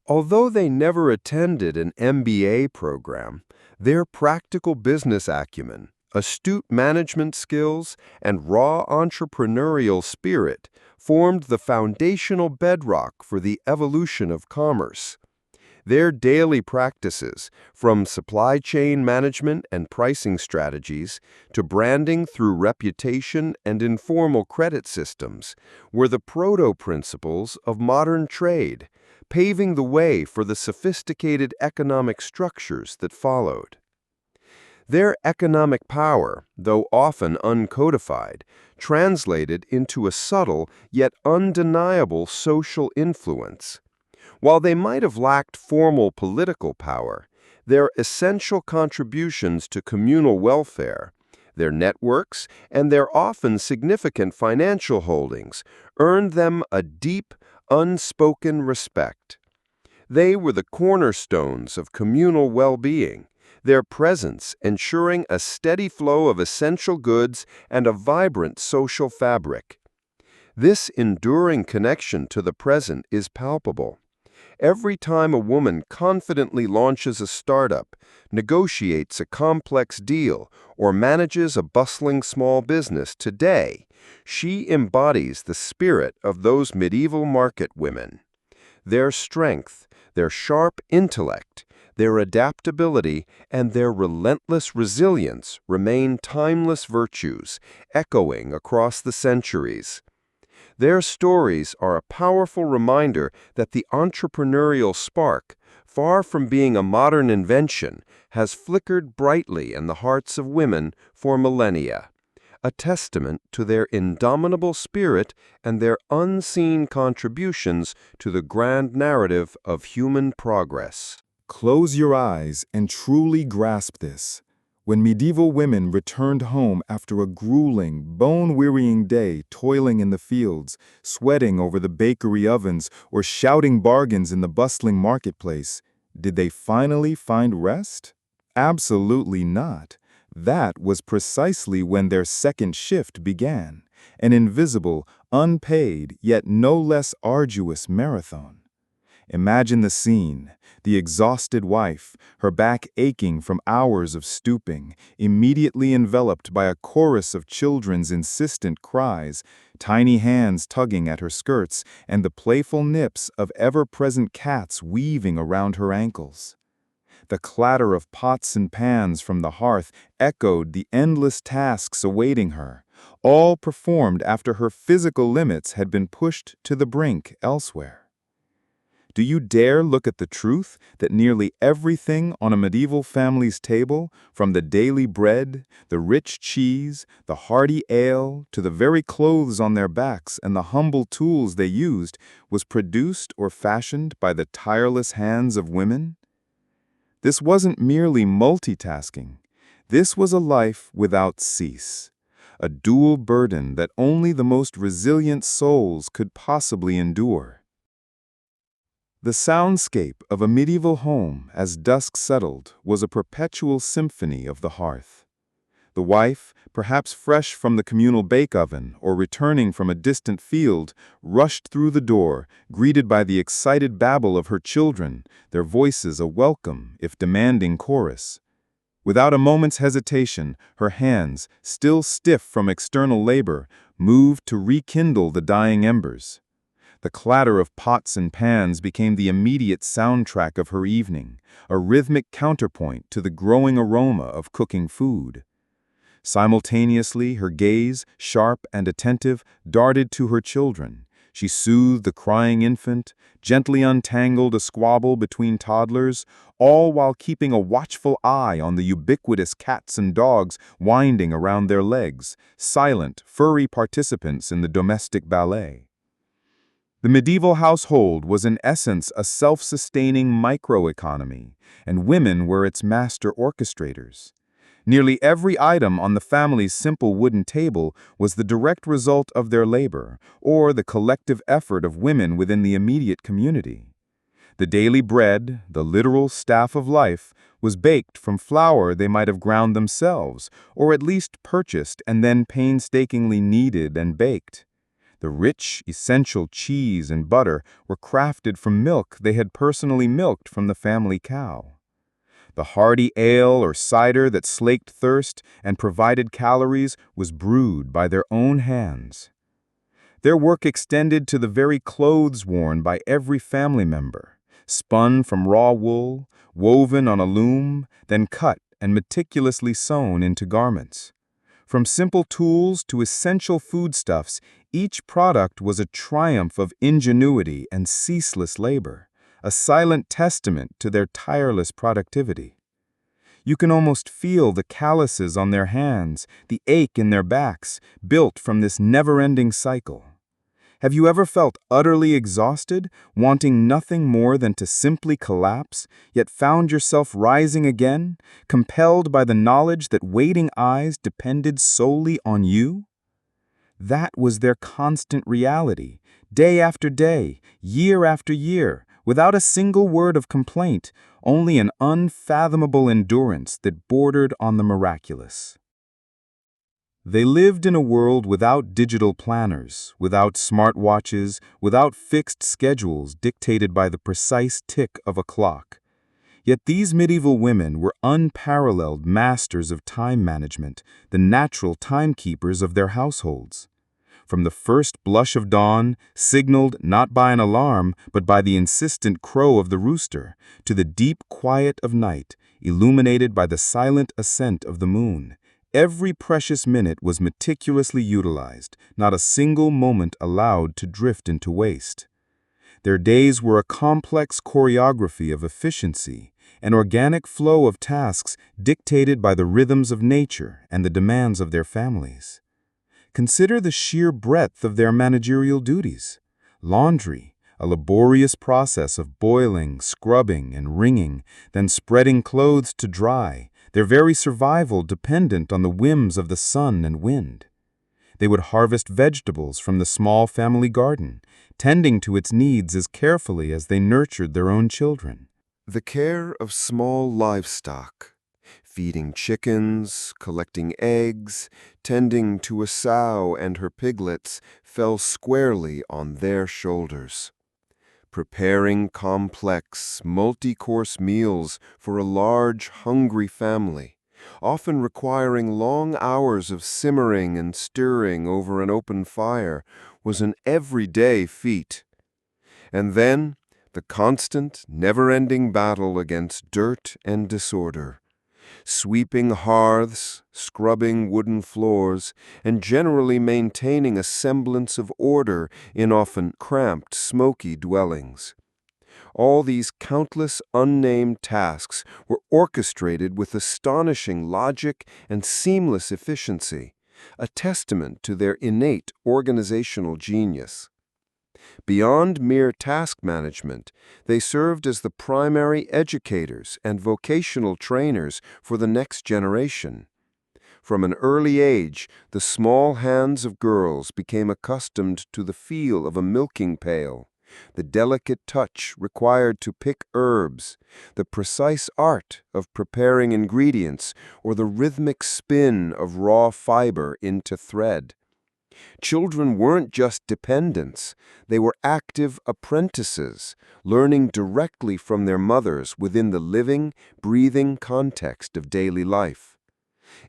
Although they never attended an MBA program, their practical business acumen, astute management skills, and raw entrepreneurial spirit formed the foundational bedrock for the evolution of commerce. Their daily practices, from supply chain management and pricing strategies to branding through reputation and informal credit systems, were the proto-principles of modern trade, paving the way for the sophisticated economic structures that followed. Their economic power, though often uncodified, translated into a subtle yet undeniable social influence. While they might have lacked formal political power, their essential contributions to communal welfare, their networks, and their often significant financial holdings earned them a deep, unspoken respect. They were the cornerstones of communal well-being, their presence ensuring a steady flow of essential goods and a vibrant social fabric. This enduring connection to the present is palpable. Every time a woman confidently launches a startup, negotiates a complex deal, or manages a bustling small business today, she embodies the spirit of those medieval market women. Their strength, their sharp intellect, their adaptability, and their relentless resilience remain timeless virtues, echoing across the centuries. Their stories are a powerful reminder that the entrepreneurial spark, far from being a modern invention, has flickered brightly in the hearts of women for millennia, a testament to their indomitable spirit and their unseen contributions to the grand narrative of human progress. Close your eyes and truly grasp this. When medieval women returned home after a grueling, bone-wearying day toiling in the fields, sweating over the bakery ovens, or shouting bargains in the bustling marketplace, did they finally find rest? Absolutely not. That was precisely when their second shift began, an invisible, unpaid, yet no less arduous marathon. Imagine the scene. The exhausted wife, her back aching from hours of stooping, immediately enveloped by a chorus of children's insistent cries, tiny hands tugging at her skirts, and the playful nips of ever-present cats weaving around her ankles. The clatter of pots and pans from the hearth echoed the endless tasks awaiting her, all performed after her physical limits had been pushed to the brink elsewhere. Do you dare look at the truth that nearly everything on a medieval family's table, from the daily bread, the rich cheese, the hearty ale, to the very clothes on their backs and the humble tools they used, was produced or fashioned by the tireless hands of women? This wasn't merely multitasking. This was a life without cease, a dual burden that only the most resilient souls could possibly endure. The soundscape of a medieval home as dusk settled was a perpetual symphony of the hearth. The wife, perhaps fresh from the communal bake-oven or returning from a distant field, rushed through the door, greeted by the excited babble of her children, their voices a welcome, if demanding, chorus. Without a moment's hesitation, her hands, still stiff from external labor, moved to rekindle the dying embers. The clatter of pots and pans became the immediate soundtrack of her evening, a rhythmic counterpoint to the growing aroma of cooking food. Simultaneously, her gaze, sharp and attentive, darted to her children. She soothed the crying infant, gently untangled a squabble between toddlers, all while keeping a watchful eye on the ubiquitous cats and dogs winding around their legs, silent, furry participants in the domestic ballet. The medieval household was in essence a self-sustaining micro-economy, and women were its master orchestrators. Nearly every item on the family's simple wooden table was the direct result of their labor, or the collective effort of women within the immediate community. The daily bread, the literal staff of life, was baked from flour they might have ground themselves, or at least purchased and then painstakingly kneaded and baked. The rich, essential cheese and butter were crafted from milk they had personally milked from the family cow. The hearty ale or cider that slaked thirst and provided calories was brewed by their own hands. Their work extended to the very clothes worn by every family member, spun from raw wool, woven on a loom, then cut and meticulously sewn into garments. From simple tools to essential foodstuffs, each product was a triumph of ingenuity and ceaseless labor, a silent testament to their tireless productivity. You can almost feel the calluses on their hands, the ache in their backs, built from this never-ending cycle. Have you ever felt utterly exhausted, wanting nothing more than to simply collapse, yet found yourself rising again, compelled by the knowledge that waiting eyes depended solely on you? That was their constant reality, day after day, year after year, without a single word of complaint, only an unfathomable endurance that bordered on the miraculous. They lived in a world without digital planners, without smartwatches, without fixed schedules dictated by the precise tick of a clock. Yet these medieval women were unparalleled masters of time management, the natural timekeepers of their households. From the first blush of dawn, signaled not by an alarm, but by the insistent crow of the rooster, to the deep quiet of night, illuminated by the silent ascent of the moon, every precious minute was meticulously utilized, not a single moment allowed to drift into waste. Their days were a complex choreography of efficiency, an organic flow of tasks dictated by the rhythms of nature and the demands of their families. Consider the sheer breadth of their managerial duties. Laundry, a laborious process of boiling, scrubbing, and wringing, then spreading clothes to dry, their very survival dependent on the whims of the sun and wind. They would harvest vegetables from the small family garden, tending to its needs as carefully as they nurtured their own children. The care of small livestock, feeding chickens, collecting eggs, tending to a sow and her piglets, fell squarely on their shoulders. preparing complex, multi-course meals for a large, hungry family, often requiring long hours of simmering and stirring over an open fire, was an everyday feat. And then, the constant, never-ending battle against dirt and disorder. Sweeping hearths, scrubbing wooden floors, and generally maintaining a semblance of order in often cramped, smoky dwellings. All these countless unnamed tasks were orchestrated with astonishing logic and seamless efficiency, a testament to their innate organizational genius. Beyond mere task management, they served as the primary educators and vocational trainers for the next generation. From an early age, the small hands of girls became accustomed to the feel of a milking pail, the delicate touch required to pick herbs, the precise art of preparing ingredients, or the rhythmic spin of raw fiber into thread. Children weren't just dependents, they were active apprentices, learning directly from their mothers within the living, breathing context of daily life.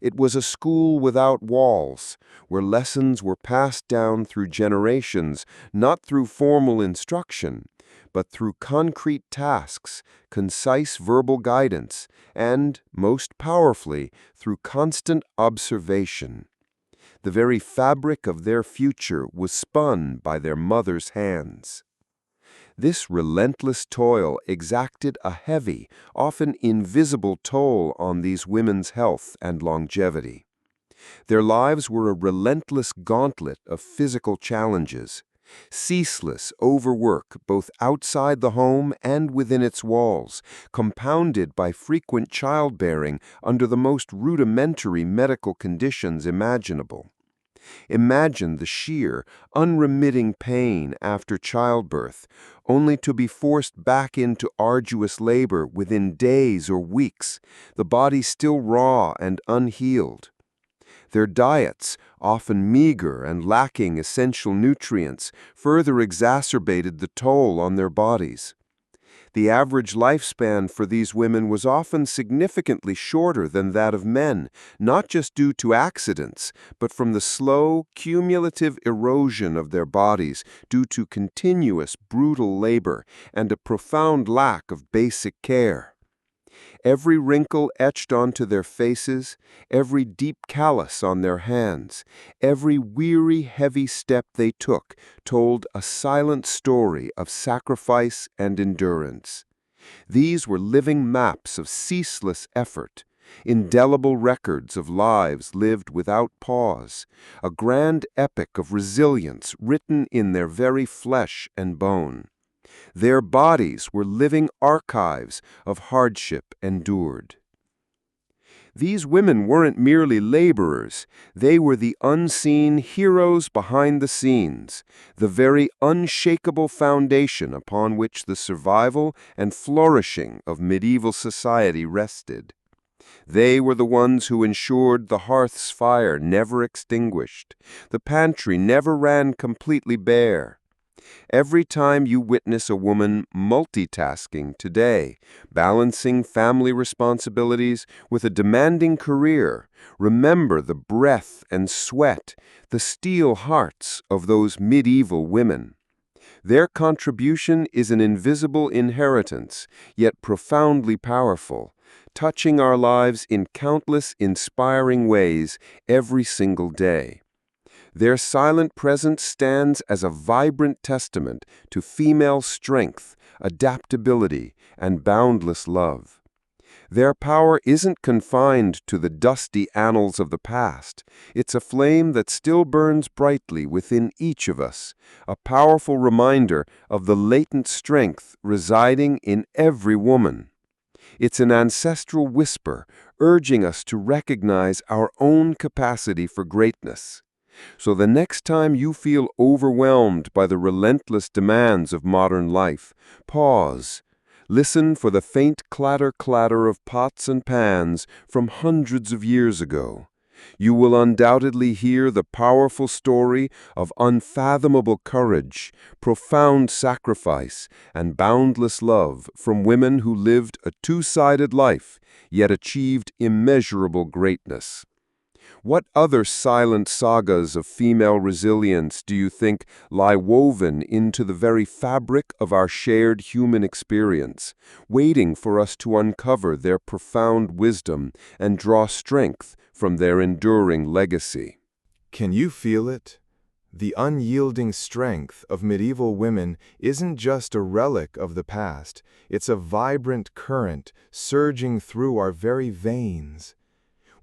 It was a school without walls, where lessons were passed down through generations, not through formal instruction, but through concrete tasks, concise verbal guidance, and, most powerfully, through constant observation. The very fabric of their future was spun by their mothers' hands. This relentless toil exacted a heavy, often invisible toll on these women's health and longevity. Their lives were a relentless gauntlet of physical challenges, ceaseless overwork both outside the home and within its walls, compounded by frequent childbearing under the most rudimentary medical conditions imaginable. Imagine the sheer, unremitting pain after childbirth, only to be forced back into arduous labor within days or weeks, the body still raw and unhealed. Their diets, often meager and lacking essential nutrients, further exacerbated the toll on their bodies. The average lifespan for these women was often significantly shorter than that of men, not just due to accidents, but from the slow, cumulative erosion of their bodies due to continuous, brutal labor and a profound lack of basic care. Every wrinkle etched onto their faces, every deep callus on their hands, every weary, heavy step they took told a silent story of sacrifice and endurance. These were living maps of ceaseless effort, indelible records of lives lived without pause, a grand epic of resilience written in their very flesh and bone. Their bodies were living archives of hardship endured. These women weren't merely laborers, they were the unseen heroes behind the scenes, the very unshakable foundation upon which the survival and flourishing of medieval society rested. They were the ones who ensured the hearth's fire never extinguished, the pantry never ran completely bare. Every time you witness a woman multitasking today, balancing family responsibilities with a demanding career, remember the breath and sweat, the steel hearts of those medieval women. Their contribution is an invisible inheritance, yet profoundly powerful, touching our lives in countless inspiring ways every single day. Their silent presence stands as a vibrant testament to female strength, adaptability, and boundless love. Their power isn't confined to the dusty annals of the past. It's a flame that still burns brightly within each of us, a powerful reminder of the latent strength residing in every woman. It's an ancestral whisper urging us to recognize our own capacity for greatness. So the next time you feel overwhelmed by the relentless demands of modern life, pause. Listen for the faint clatter-clatter of pots and pans from hundreds of years ago. You will undoubtedly hear the powerful story of unfathomable courage, profound sacrifice, and boundless love from women who lived a two-sided life, yet achieved immeasurable greatness. What other silent sagas of female resilience do you think lie woven into the very fabric of our shared human experience, waiting for us to uncover their profound wisdom and draw strength from their enduring legacy? Can you feel it? The unyielding strength of medieval women isn't just a relic of the past, it's a vibrant current surging through our very veins.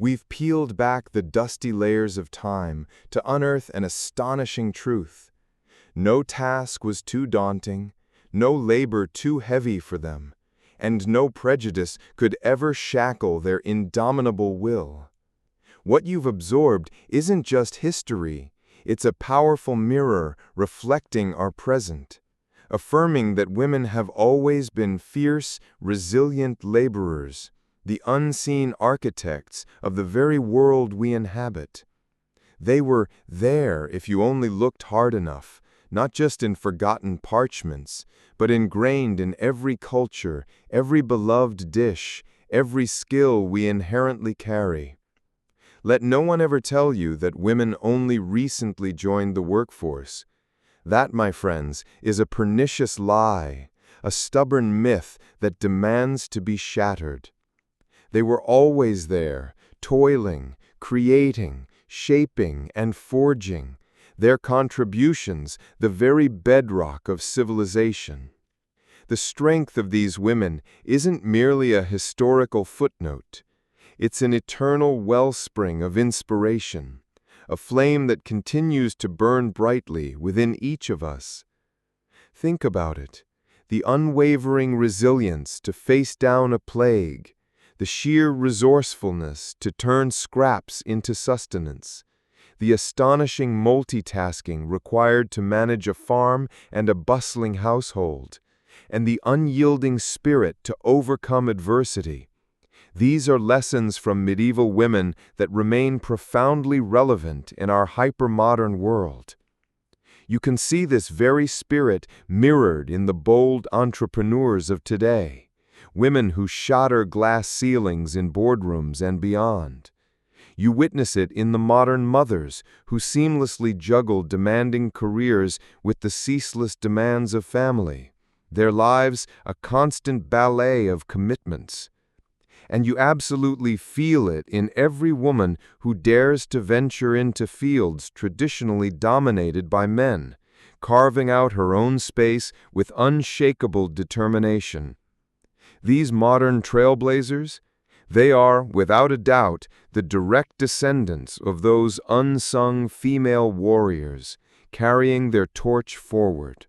We've peeled back the dusty layers of time to unearth an astonishing truth. No task was too daunting, no labor too heavy for them, and no prejudice could ever shackle their indomitable will. What you've absorbed isn't just history, it's a powerful mirror reflecting our present, affirming that women have always been fierce, resilient laborers, the unseen architects of the very world we inhabit. They were there if you only looked hard enough, not just in forgotten parchments, but ingrained in every culture, every beloved dish, every skill we inherently carry. Let no one ever tell you that women only recently joined the workforce. That, my friends, is a pernicious lie, a stubborn myth that demands to be shattered. They were always there, toiling, creating, shaping, and forging, their contributions the very bedrock of civilization. The strength of these women isn't merely a historical footnote. It's an eternal wellspring of inspiration, a flame that continues to burn brightly within each of us. Think about it, the unwavering resilience to face down a plague, the sheer resourcefulness to turn scraps into sustenance, the astonishing multitasking required to manage a farm and a bustling household, and the unyielding spirit to overcome adversity. These are lessons from medieval women that remain profoundly relevant in our hypermodern world. You can see this very spirit mirrored in the bold entrepreneurs of today. Women who shatter glass ceilings in boardrooms and beyond. You witness it in the modern mothers who seamlessly juggle demanding careers with the ceaseless demands of family, their lives a constant ballet of commitments. And you absolutely feel it in every woman who dares to venture into fields traditionally dominated by men, carving out her own space with unshakable determination. These modern trailblazers, they are, without a doubt, the direct descendants of those unsung female warriors, carrying their torch forward.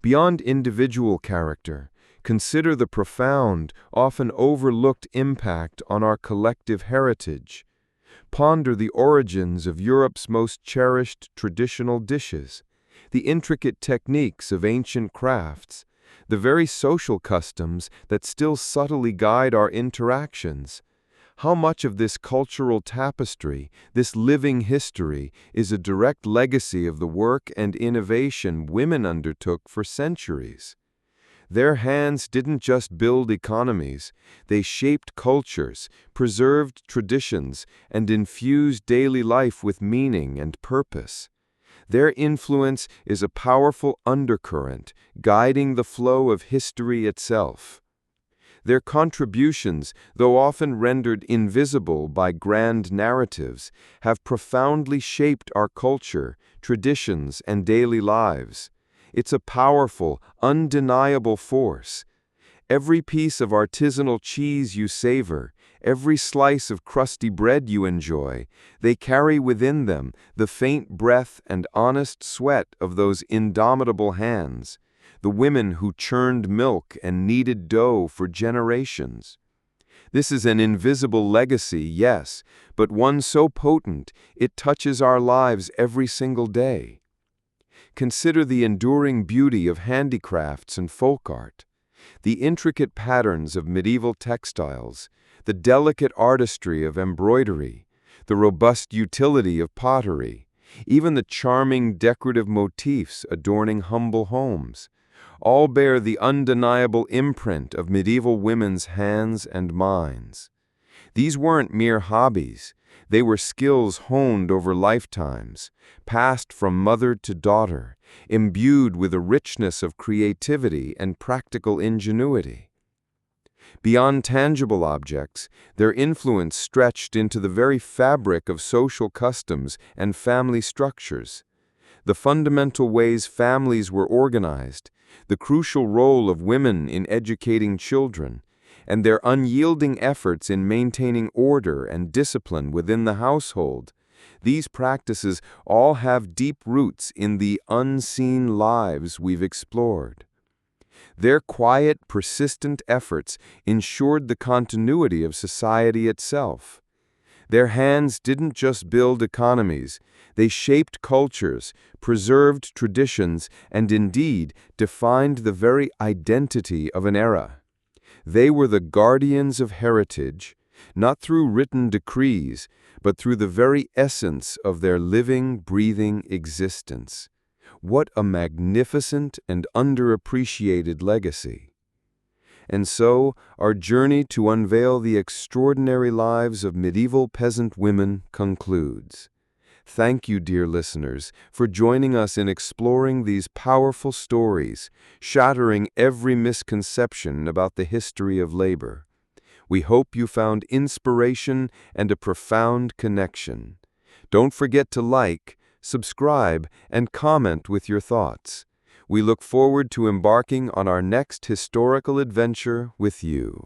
Beyond individual character, consider the profound, often overlooked impact on our collective heritage. Ponder the origins of Europe's most cherished traditional dishes, the intricate techniques of ancient crafts, the very social customs that still subtly guide our interactions. How much of this cultural tapestry, this living history, is a direct legacy of the work and innovation women undertook for centuries? Their hands didn't just build economies, they shaped cultures, preserved traditions, and infused daily life with meaning and purpose. Their influence is a powerful undercurrent, guiding the flow of history itself. Their contributions, though often rendered invisible by grand narratives, have profoundly shaped our culture, traditions, and daily lives. It's a powerful, undeniable force. Every piece of artisanal cheese you savor, every slice of crusty bread you enjoy, they carry within them the faint breath and honest sweat of those indomitable hands, the women who churned milk and kneaded dough for generations. This is an invisible legacy, yes, but one so potent it touches our lives every single day. Consider the enduring beauty of handicrafts and folk art, the intricate patterns of medieval textiles, the delicate artistry of embroidery, the robust utility of pottery, even the charming decorative motifs adorning humble homes, all bear the undeniable imprint of medieval women's hands and minds. These weren't mere hobbies. They were skills honed over lifetimes, passed from mother to daughter, imbued with a richness of creativity and practical ingenuity. Beyond tangible objects, their influence stretched into the very fabric of social customs and family structures. The fundamental ways families were organized, the crucial role of women in educating children, and their unyielding efforts in maintaining order and discipline within the household. These practices all have deep roots in the unseen lives we've explored. Their quiet, persistent efforts ensured the continuity of society itself. Their hands didn't just build economies, they shaped cultures, preserved traditions, and indeed defined the very identity of an era. They were the guardians of heritage, not through written decrees, but through the very essence of their living, breathing existence. What a magnificent and underappreciated legacy. And so, our journey to unveil the extraordinary lives of medieval peasant women concludes. Thank you, dear listeners, for joining us in exploring these powerful stories, shattering every misconception about the history of labor. We hope you found inspiration and a profound connection. Don't forget to like, subscribe, and comment with your thoughts. We look forward to embarking on our next historical adventure with you.